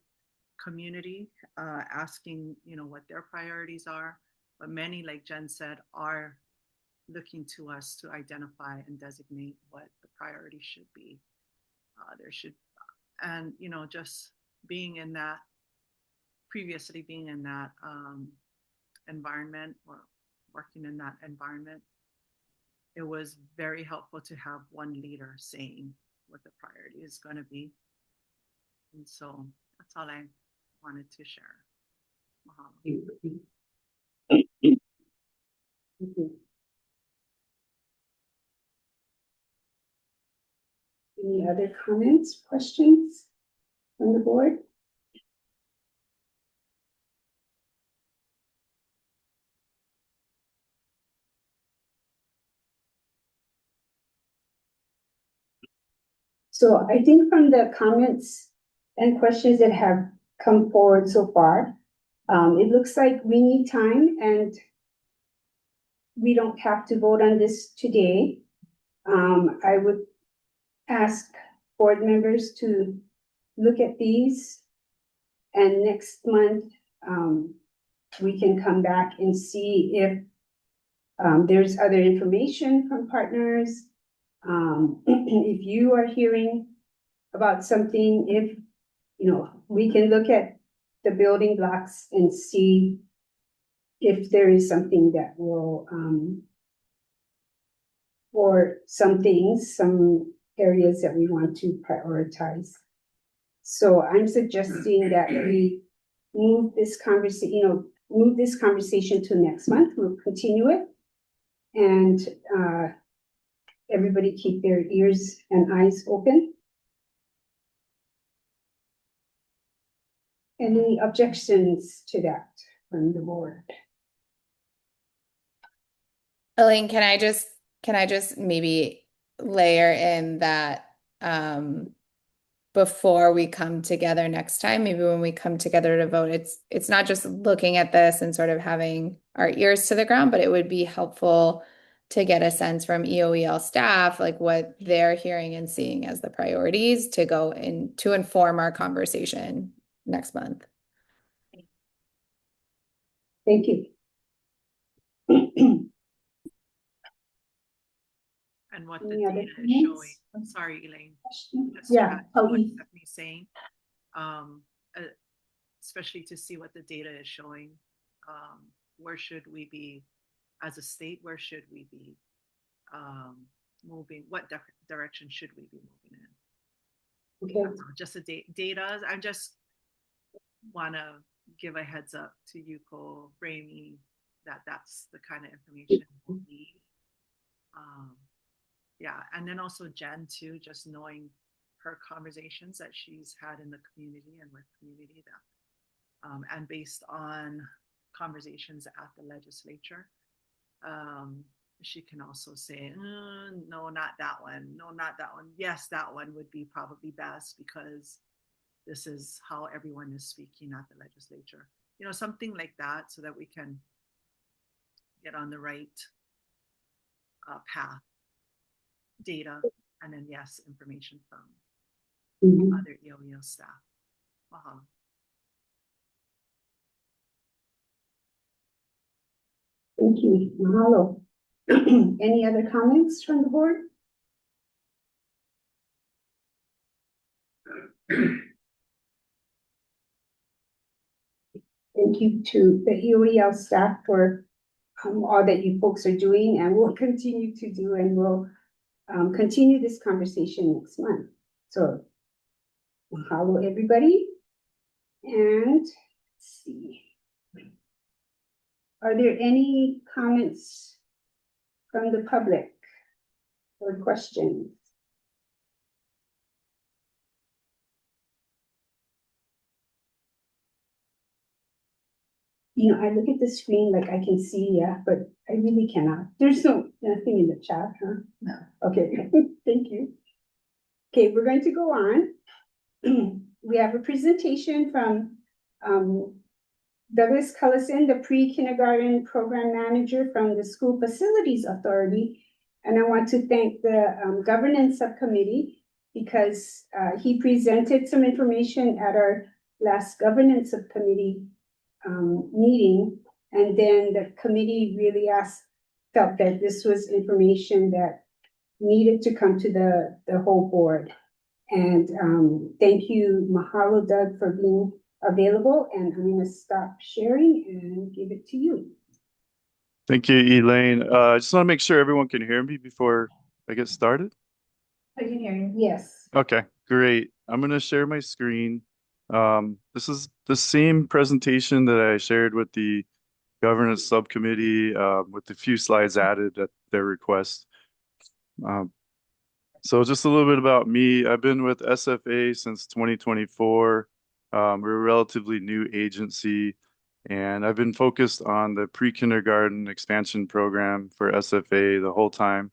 community, asking, you know, what their priorities are, but many, like Jen said, are looking to us to identify and designate what the priority should be. And, you know, just being in that, previously being in that environment or working in that environment, it was very helpful to have one leader saying what the priority is going to be. And so that's all I wanted to share. Any other comments, questions from the board? So I think from the comments and questions that have come forward so far, it looks like we need time and we don't have to vote on this today. I would ask board members to look at these, and next month we can come back and see if there's other information from partners. If you are hearing about something, if you know, we can look at the building blocks and see if there is something that will or some things, some areas that we want to prioritize. So I'm suggesting that we move this conversation, to next month. We'll continue it, and everybody keep their ears and eyes open. Any objections to that? from the board? Elaine, can I just maybe layer in that before we come together next time, maybe when we come together to vote, it's not just looking at this and sort of having our ears to the ground, but it would be helpful to get a sense from EOEL staff, like what they're hearing and seeing as the priorities to go in to inform our conversation next month. Thank you. And what Any the other data is showing. comments? I'm sorry, Elaine. Just to Yeah, add to what please. Stephanie's saying, uh, especially to see what the data is showing. Where should we be as a state? Where should we be moving? What direction should we be moving in? Okay. Just the data. I just want to give a heads up to Yuko, Raimi, that that's the kind of information we need. Yeah, and then also Jen too, just knowing her conversations that she's had in the community and with community that, and based on conversations at the legislature, she can also say, no, not that one. No, not that one. Yes, that one would be probably best because this is how everyone is speaking at the legislature. You know, something like that so that we can get on the right path, data, and then yes, information from other EOEL staff. Thank you. Mahalo. Any other comments from the board? Thank you to the EOEL staff for all that you folks are doing and will continue to do, and we'll continue this conversation next month. So, mahalo everybody. And let's see. Are there any comments from the public or questions? You know, I look at the screen like I can see, yeah, but I really cannot. There's nothing in the chat, huh? No. Okay, thank you. Okay, we're going to go on. We have a presentation from Douglas Cullison, the pre-kindergarten program manager from the School Facilities Authority. And I want to thank the governance subcommittee because he presented some information at our last governance subcommittee meeting. And then the committee really felt that this was information that needed to come to the whole board. And thank you, mahalo, Doug, for being available. And I'm going to stop sharing and give it to you. Thank you, Elaine. I just want to make sure everyone can hear me before I get started. I can hear you. Yes. Okay, great. I'm going to share my screen. This is the same presentation that I shared with the governance subcommittee with a few slides added at their request. So just a little bit about me. I've been with SFA since 2024. We're a relatively new agency, and I've been focused on the pre-kindergarten expansion program for SFA the whole time.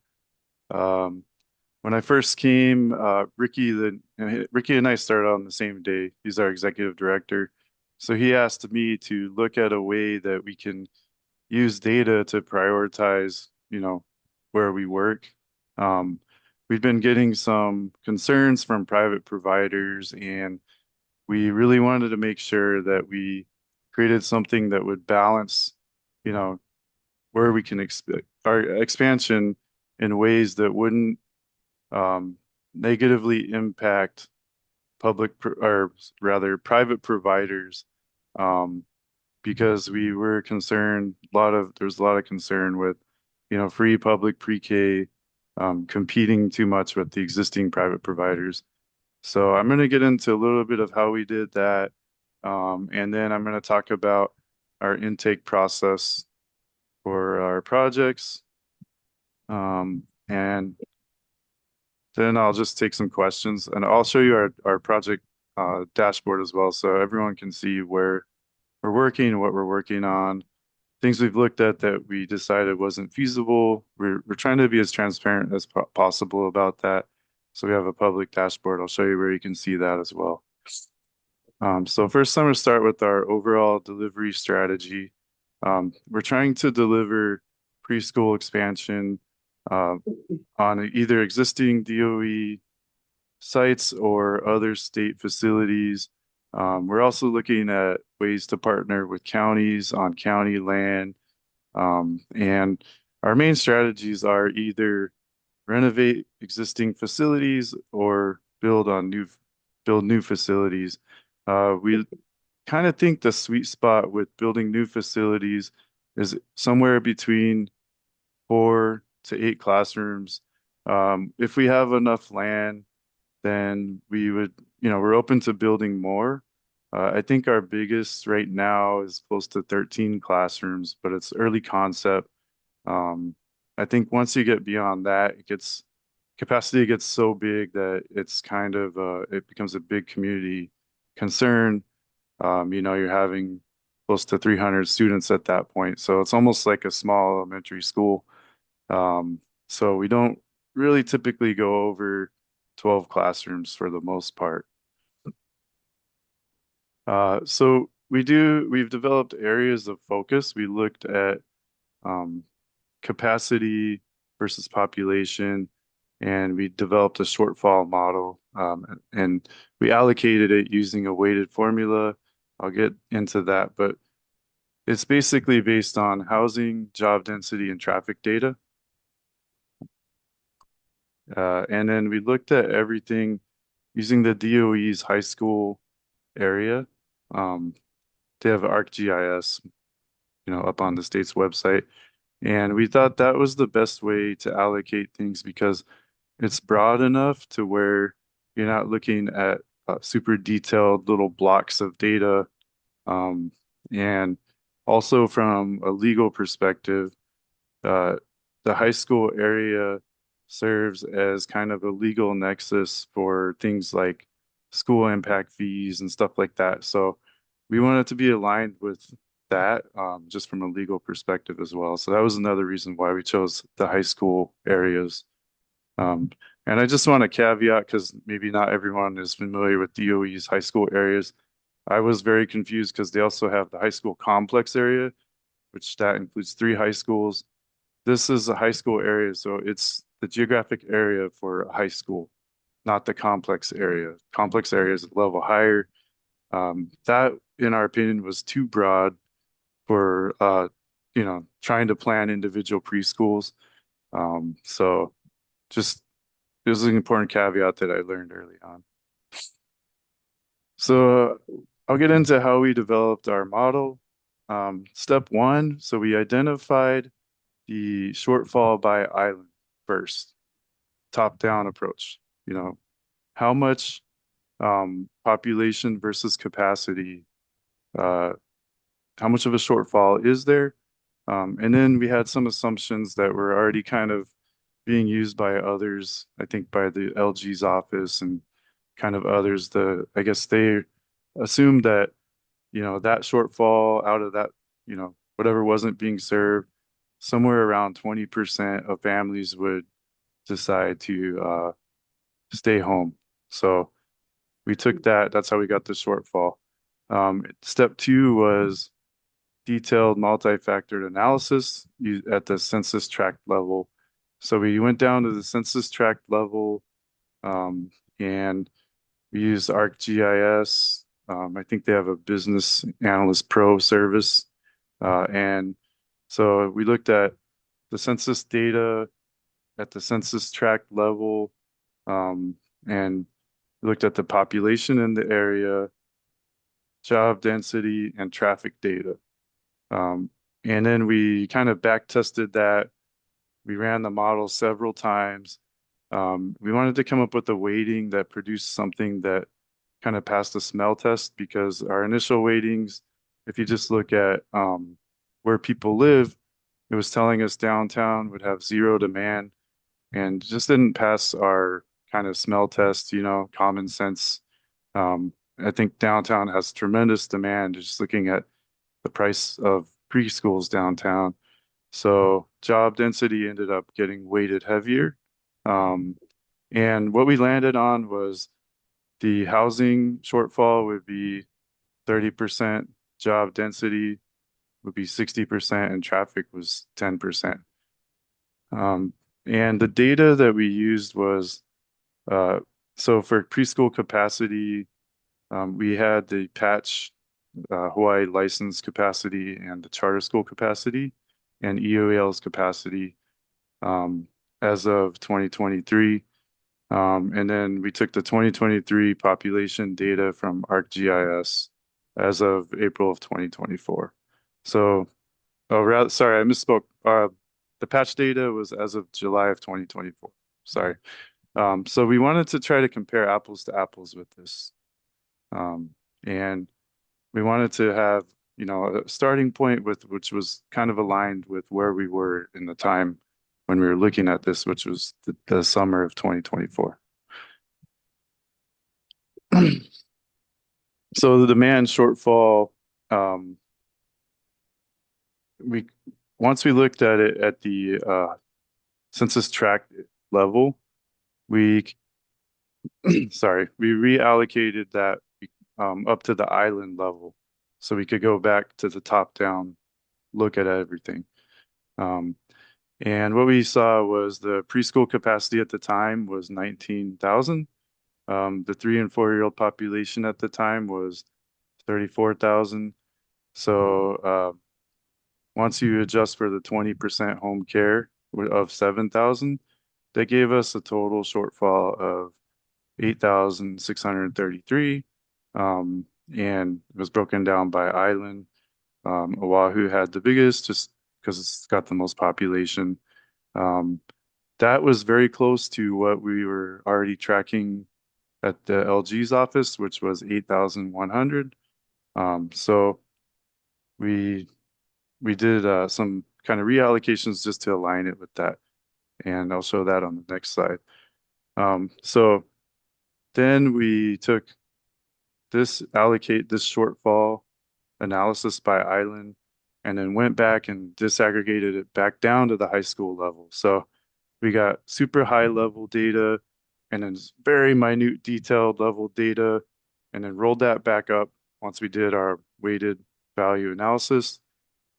When I first came, Ricky and I started on the same day. He's our executive director. So he asked me to look at a way that we can use data to prioritize, where we work. We've been getting some concerns from private providers, and we really wanted to make sure that we created something that would balance, where we can our expansion in ways that wouldn't negatively impact private providers, because we were concerned. There's a lot of concern with, free public pre-K competing too much with the existing private providers. So I'm going to get into a little bit of how we did that. And then I'm going to talk about our intake process for our projects. And then I'll just take some questions, and I'll show you our project dashboard as well, so everyone can see where we're working and what we're working on. Things we've looked at that we decided wasn't feasible. We're trying to be as transparent as possible about that. So we have a public dashboard. I'll show you where you can see that as well. So first I'm going to start with our overall delivery strategy. We're trying to deliver preschool expansion on either existing DOE sites or other state facilities. We're also looking at ways to partner with counties on county land. And our main strategies are either renovate existing facilities or build new facilities. We kind of think the sweet spot with building new facilities is somewhere between 4 to 8 classrooms. If we have enough land, then we would, we're open to building more. I think our biggest right now is close to 13 classrooms, but it's early concept. I think once you get beyond that, capacity gets so big that it's kind of it becomes a big community concern. You're having close to 300 students at that point, so it's almost like a small elementary school. So we don't really typically go over 12 classrooms for the most part. So we've developed areas of focus. We looked at capacity versus population, and we developed a shortfall model, and we allocated it using a weighted formula. I'll get into that, but it's basically based on housing, job density, and traffic data. And then we looked at everything using the DOE's high school area. They have ArcGIS, up on the state's website. And we thought that was the best way to allocate things because it's broad enough to where you're not looking at super detailed little blocks of data. And also from a legal perspective, the high school area serves as kind of a legal nexus for things like school impact fees and stuff like that. So we wanted to be aligned with that, just from a legal perspective as well. So that was another reason why we chose the high school areas. And I just want to caveat, because maybe not everyone is familiar with DOE's high school areas. I was very confused because they also have the high school complex area, which that includes 3 high schools. This is a high school area, so it's the geographic area for a high school, not the complex area. Complex area is a level higher. That, in our opinion, was too broad for trying to plan individual preschools. So just this is an important caveat that I learned early on. So I'll get into how we developed our model. Step 1, so we identified the shortfall by island first, top-down approach. How much population versus capacity, how much of a shortfall is there? And then we had some assumptions that were already kind of being used by others, I think by the LG's office and kind of others. I guess they assumed that, that shortfall out of that, whatever wasn't being served, somewhere around 20% of families would decide to stay home. So we took that's how we got the shortfall. Step 2 was detailed multi-factored analysis at the census tract level. So we went down to the census tract level, and we used ArcGIS. I think they have a Business Analyst Pro service. And so we looked at the census data at the census tract level, and looked at the population in the area, job density, and traffic data. And then we kind of back tested that. We ran the model several times. We wanted to come up with a weighting that produced something that kind of passed the smell test, because our initial weightings, if you just look at where people live, it was telling us downtown would have 0 demand, and just didn't pass our kind of smell test, common sense. I think downtown has tremendous demand, just looking at the price of preschools downtown. So job density ended up getting weighted heavier. And what we landed on was the housing shortfall would be 30%, job density would be 60%, and traffic was 10%. And the data that we used was, so for preschool capacity, we had the patch Hawaii license capacity and the charter school capacity and EOEL's capacity as of 2023. And then we took the 2023 population data from ArcGIS as of April of 2024. So, oh, rather, sorry, I misspoke. The patch data was as of July of 2024. Sorry. So we wanted to try to compare apples to apples with this. And we wanted to have, you know, a starting point which was kind of aligned with where we were in the time when we were looking at this, which was the summer of 2024. So the demand shortfall, once we looked at it at the census tract level, we reallocated that up to the island level, so we could go back to the top down look at everything. And what we saw was the preschool capacity at the time was 19,000. The 3 and 4-year-old population at the time was 34,000. So once you adjust for the 20% home care of 7,000, that gave us a total shortfall of 8,633. And it was broken down by island. Oahu had the biggest just because it's got the most population. That was very close to what we were already tracking at the LG's office, which was 8,100. So we did some kind of reallocations just to align it with that. And I'll show that on the next slide. So then we took this shortfall analysis by island and then went back and disaggregated it back down to the high school level. So we got super high level data and then very minute detailed level data and then rolled that back up once we did our weighted value analysis,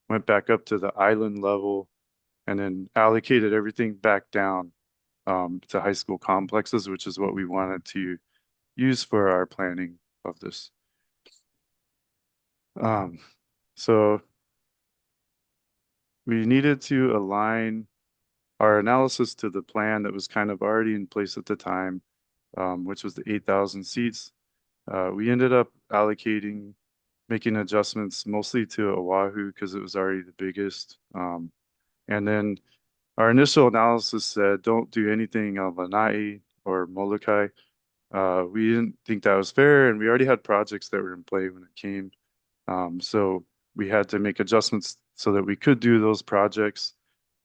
went back up to the island level and then allocated everything back down to high school complexes, which is what we wanted to use for our planning of this. So we needed to align our analysis to the plan that was kind of already in place at the time, which was the 8,000 seats. We ended up making adjustments mostly to Oahu because it was already the biggest. And then our initial analysis said, don't do anything on Lanai or Molokai. We didn't think that was fair, and we already had projects that were in play when it came. So we had to make adjustments so that we could do those projects.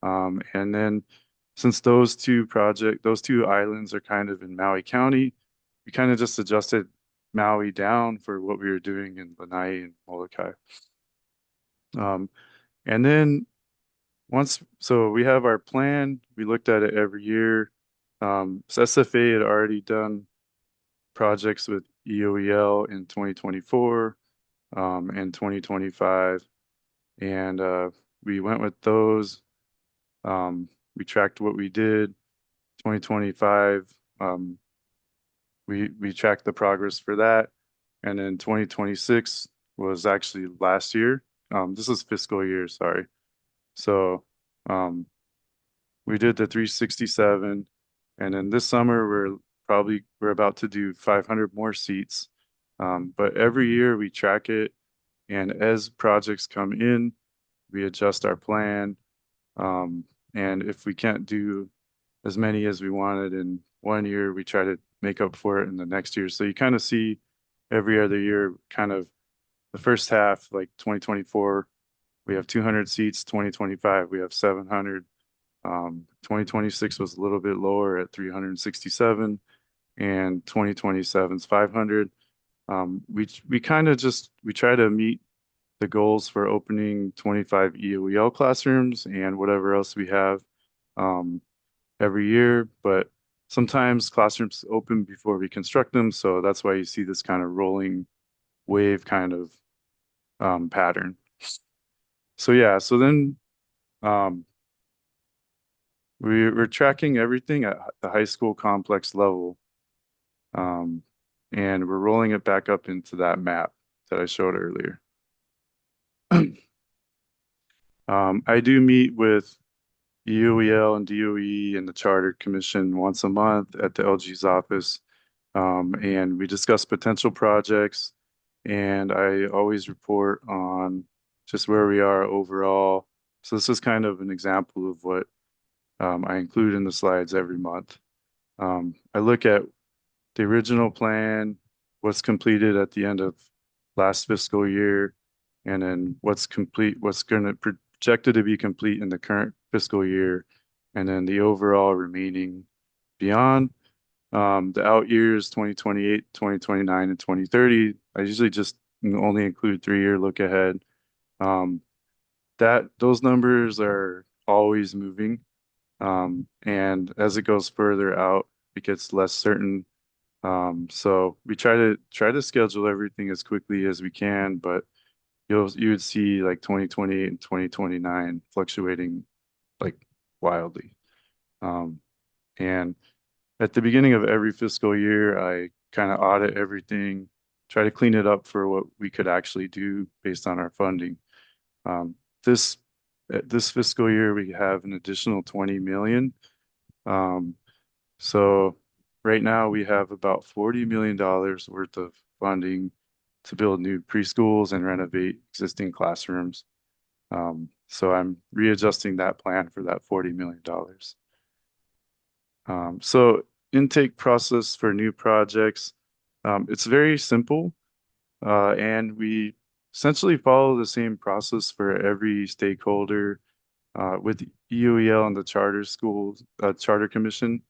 And then since those two islands are kind of in Maui County, we kind of just adjusted Maui down for what we were doing in Lanai and Molokai. And then so we have our plan, we looked at it every year. So SFA had already done projects with EOEL in 2024 and 2025. And we went with those. We tracked what we did. 2025, we tracked the progress for that. And then 2026 was actually last year. This is fiscal year, sorry. So we did the 367, and then this summer we're about to do 500 more seats. But every year we track it, and as projects come in, we adjust our plan. And if we can't do as many as we wanted in one year, we try to make up for it in the next year. So you kind of see every other year, kind of the first half, like 2024, we have 200 seats. 2025, we have 700. 2026 was a little bit lower at 367, and 2027 is 500. We try to meet the goals for opening 25 EOEL classrooms and whatever else we have um, every year. But sometimes classrooms open before we construct them, so that's why you see this kind of rolling wave kind of pattern. So yeah, so then um, we're tracking everything at the high school complex level, um, and we're rolling it back up into that map that I showed earlier. I do meet with UEL and DOE and the Charter Commission once a month at the LG's office, and we discuss potential projects. And I always report on just where we are overall. So this is kind of an example of what I include in the slides every month. I look at the original plan, what's completed at the end of last fiscal year, and then what's going to projected to be complete in the current fiscal year, and then the overall remaining beyond. The out years, 2028, 2029, and 2030, I usually just only include 3-year look ahead. Those numbers are always moving. And as it goes further out, it gets less certain. So we try to schedule everything as quickly as we can, but you would see like 2028 and 2029 fluctuating like wildly. And at the beginning of every fiscal year, I kind of audit everything, try to clean it up for what we could actually do based on our funding. Um, this this fiscal year, we have an additional 20 million. So right now we have about $40 million worth of funding to build new preschools and renovate existing classrooms. So I'm readjusting that plan for that $40 million. So intake process for new projects, it's very simple, and we essentially follow the same process for every stakeholder with EOEL and the charter commission.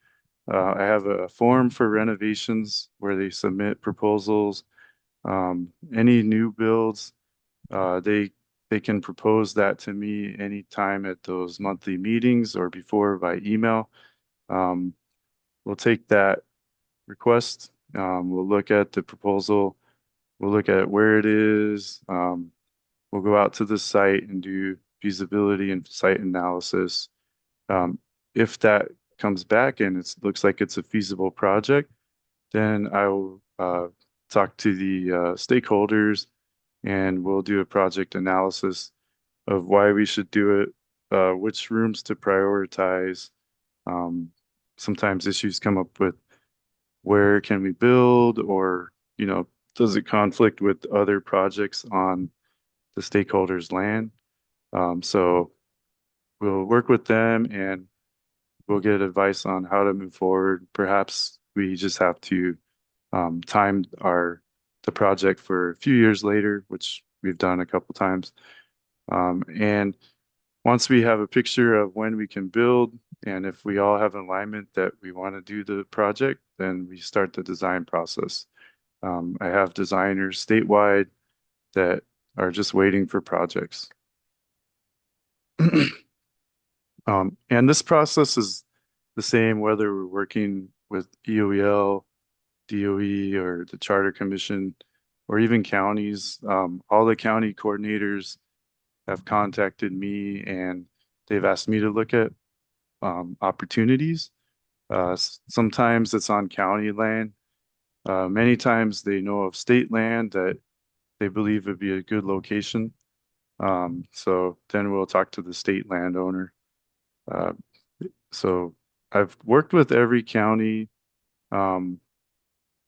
I have a form for renovations where they submit proposals. Any new builds, they can propose that to me anytime at those monthly meetings or before by email. We'll take that request. We'll look at the proposal. We'll look at where it is. We'll go out to the site and do feasibility and site analysis. If that comes back and it looks like it's a feasible project, then I will talk to the stakeholders and we'll do a project analysis of why we should do it, which rooms to prioritize. Sometimes issues come up with where can we build, or, does it conflict with other projects on the stakeholders' land? So we'll work with them and we'll get advice on how to move forward. Perhaps we just have to time the project for a few years later, which we've done a couple times. And once we have a picture of when we can build, and if we all have alignment that we want to do the project, then we start the design process. I have designers statewide that are just waiting for projects. And this process is the same whether we're working with EOEL, DOE, or the Charter Commission, or even counties. All the county coordinators have contacted me and they've asked me to look at opportunities. Sometimes it's on county land. Many times they know of state land that they believe would be a good location. So then we'll talk to the state landowner. So I've worked with every county.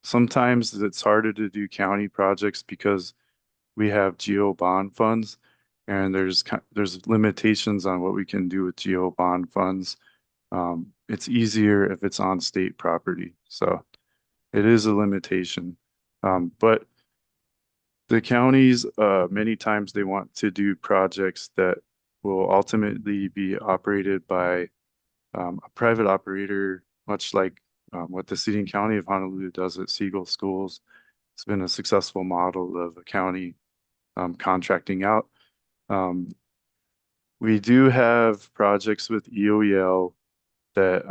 Sometimes it's harder to do county projects because we have geo bond funds, and there's limitations on what we can do with geo bond funds. It's easier if it's on state property, so it is a limitation. But the counties, many times they want to do projects that will ultimately be operated by a private operator, much like what the city and county of Honolulu does at Siegel Schools. It's been a successful model of a county contracting out. We do have projects with EOEL that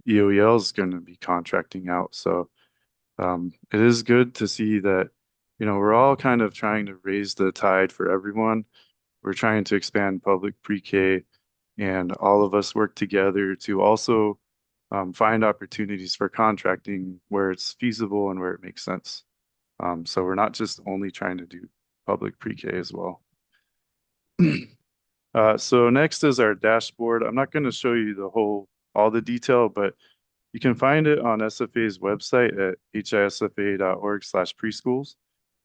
EOEL is going to be contracting out. So it is good to see that, we're all kind of trying to raise the tide for everyone. We're trying to expand public pre-K, and all of us work together to also find opportunities for contracting where it's feasible and where it makes sense. So we're not just only trying to do public pre-K as well. So next is our dashboard. I'm not going to show you all the detail, but you can find it on SFA's website at hisfa.org/preschools,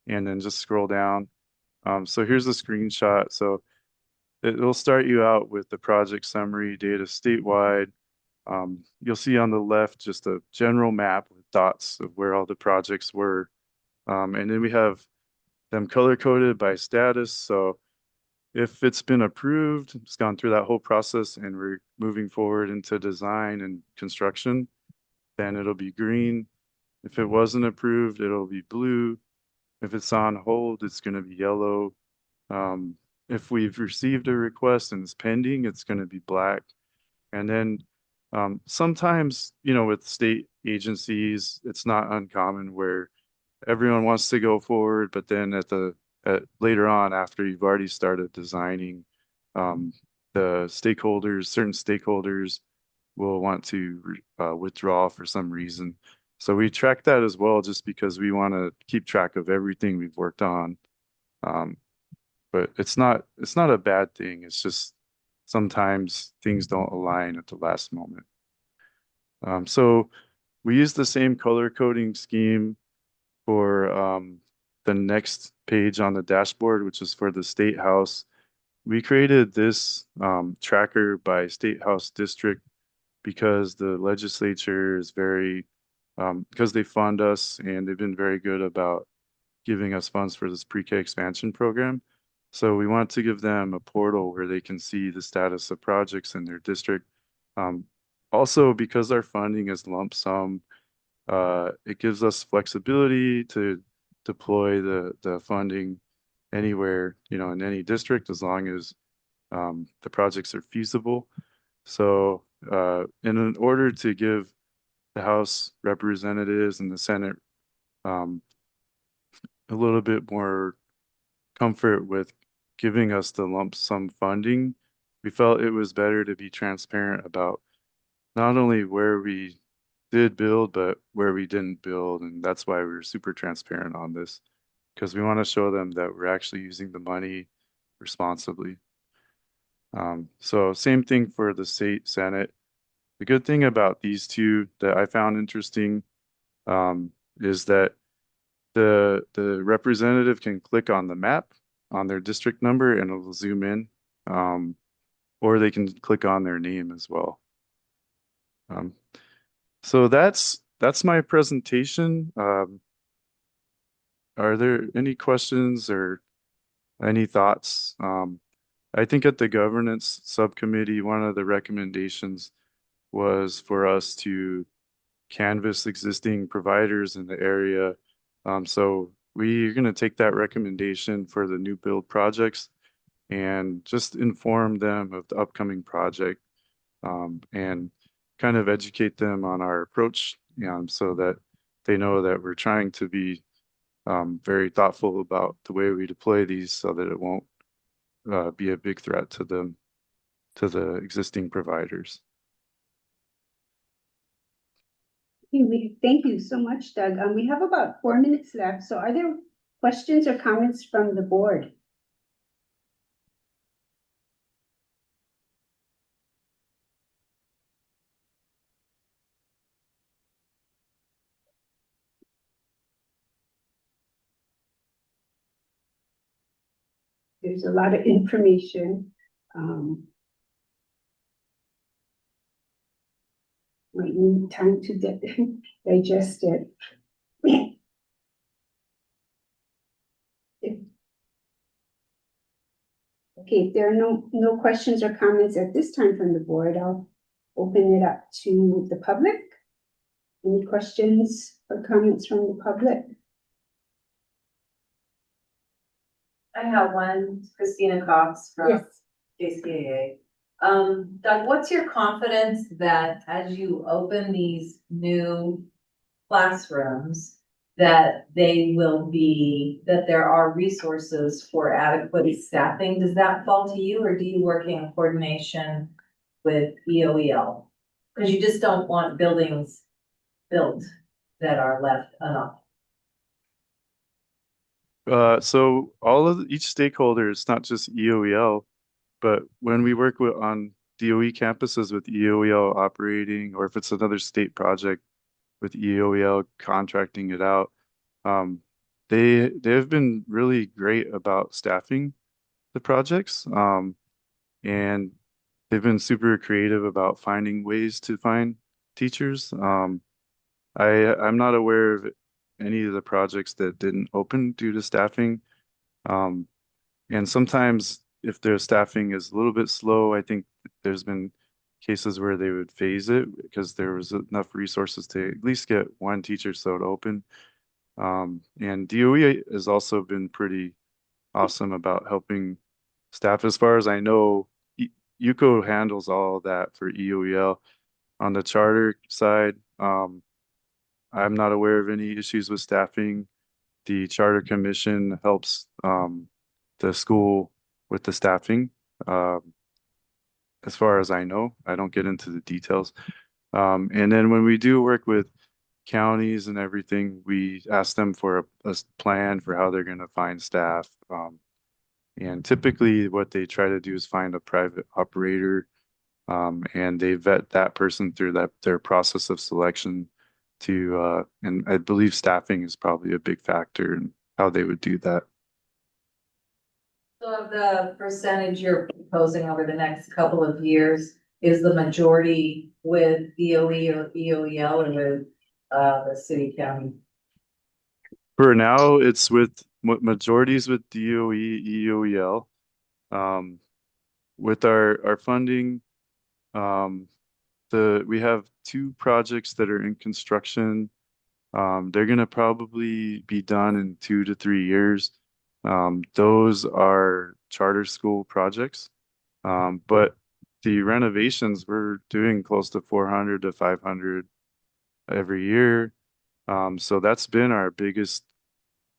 and then just scroll down. So here's a screenshot. So it'll start you out with the project summary data statewide. You'll see on the left just a general map with dots of where all the projects were. And then we have them color-coded by status. So if it's been approved, it's gone through that whole process and we're moving forward into design and construction, then it'll be green. If it wasn't approved, it'll be blue. If it's on hold, it's going to be yellow. If we've received a request and it's pending, it's going to be black. And then sometimes, with state agencies, it's not uncommon where everyone wants to go forward, but then later on, after you've already started designing, certain stakeholders will want to withdraw for some reason. So we track that as well, just because we want to keep track of everything we've worked on. But it's not a bad thing. It's just sometimes things don't align at the last moment. So we use the same color coding scheme for the next page on the dashboard, which is for the State House. We created this tracker by State House district because the legislature is because they fund us and they've been very good about giving us funds for this pre-K expansion program. So we want to give them a portal where they can see the status of projects in their district. Also, because our funding is lump sum, it gives us flexibility to deploy the funding anywhere, in any district, as long as the projects are feasible. So in order to give the House representatives and the Senate a little bit more comfort with giving us the lump sum funding, we felt it was better to be transparent about not only where we did build, but where we didn't build. And that's why we were super transparent on this, because we want to show them that we're actually using the money responsibly. So same thing for the state Senate. The good thing about these two that I found interesting is that the representative can click on the map on their district number and it'll zoom in, or they can click on their name as well. So that's my presentation. Are there any questions or any thoughts? I think at the governance subcommittee, one of the recommendations was for us to canvass existing providers in the area. So we're going to take that recommendation for the new build projects and just inform them of the upcoming project, and kind of educate them on our approach, so that they know that we're trying to be very thoughtful about the way we deploy these so that it won't be a big threat to the existing providers. Thank you so much, Doug. We have about 4 minutes left. So are there questions or comments from the board? There's a lot of information. Might need time to digest it. Okay, if there are no questions or comments at this time from the board, I'll open it up to the public. Any questions or comments from the public? I have one, Christina Cox from Yes. JCAA. Doug, what's your confidence that as you open these new classrooms, that that there are resources for adequate staffing? Does that fall to you, or do you work in coordination with EOEL? Because you just don't want buildings built that are left unoccupied. So each stakeholder, it's not just EOEL, but when we work on DOE campuses with EOEL operating, or if it's another state project with EOEL contracting it out, they have been really great about staffing the projects, and they've been super creative about finding ways to find teachers. I'm not aware of any of the projects that didn't open due to staffing. Um, and sometimes if their staffing is a little bit slow, I think there's been cases where they would phase it because there was enough resources to at least get one teacher so to open. And DOE has also been pretty awesome about helping staff. As far as I know, UCO handles all of that for EOEL. On the charter side, I'm not aware of any issues with staffing. The charter commission helps the school with the staffing. As far as I know, I don't get into the details. And then when we do work with counties and everything, we ask them for a plan for how they're going to find staff. And typically what they try to do is find a private operator, and they vet that person through their process of selection and I believe staffing is probably a big factor in how they would do that. So of the percentage you're proposing over the next couple of years, is the majority with DOE or EOEL or with the city county? For now, it's with majorities with DOE, EOEL. With our funding, we have 2 projects that are in construction. They're going to probably be done in 2 to 3 years. Those are charter school projects. But the renovations, we're doing close to 400 to 500 every year. So that's been our biggest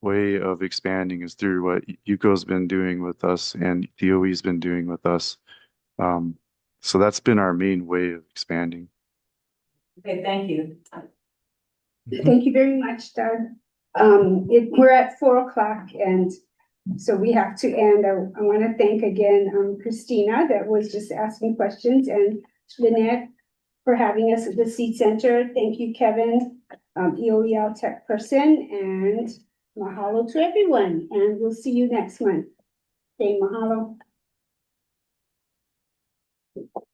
way of expanding is through what UCO's been doing with us and DOE's been doing with us. So that's been our main way of expanding. Okay, thank you. Thank you very much, Doug. We're at 4:00 and so we have to end. I want to thank again Christina that was just asking questions, and Lynette for having us at the Seed Center. Thank you, Kevin, EOEL tech person, and mahalo to everyone. And we'll see you next month. Okay, mahalo.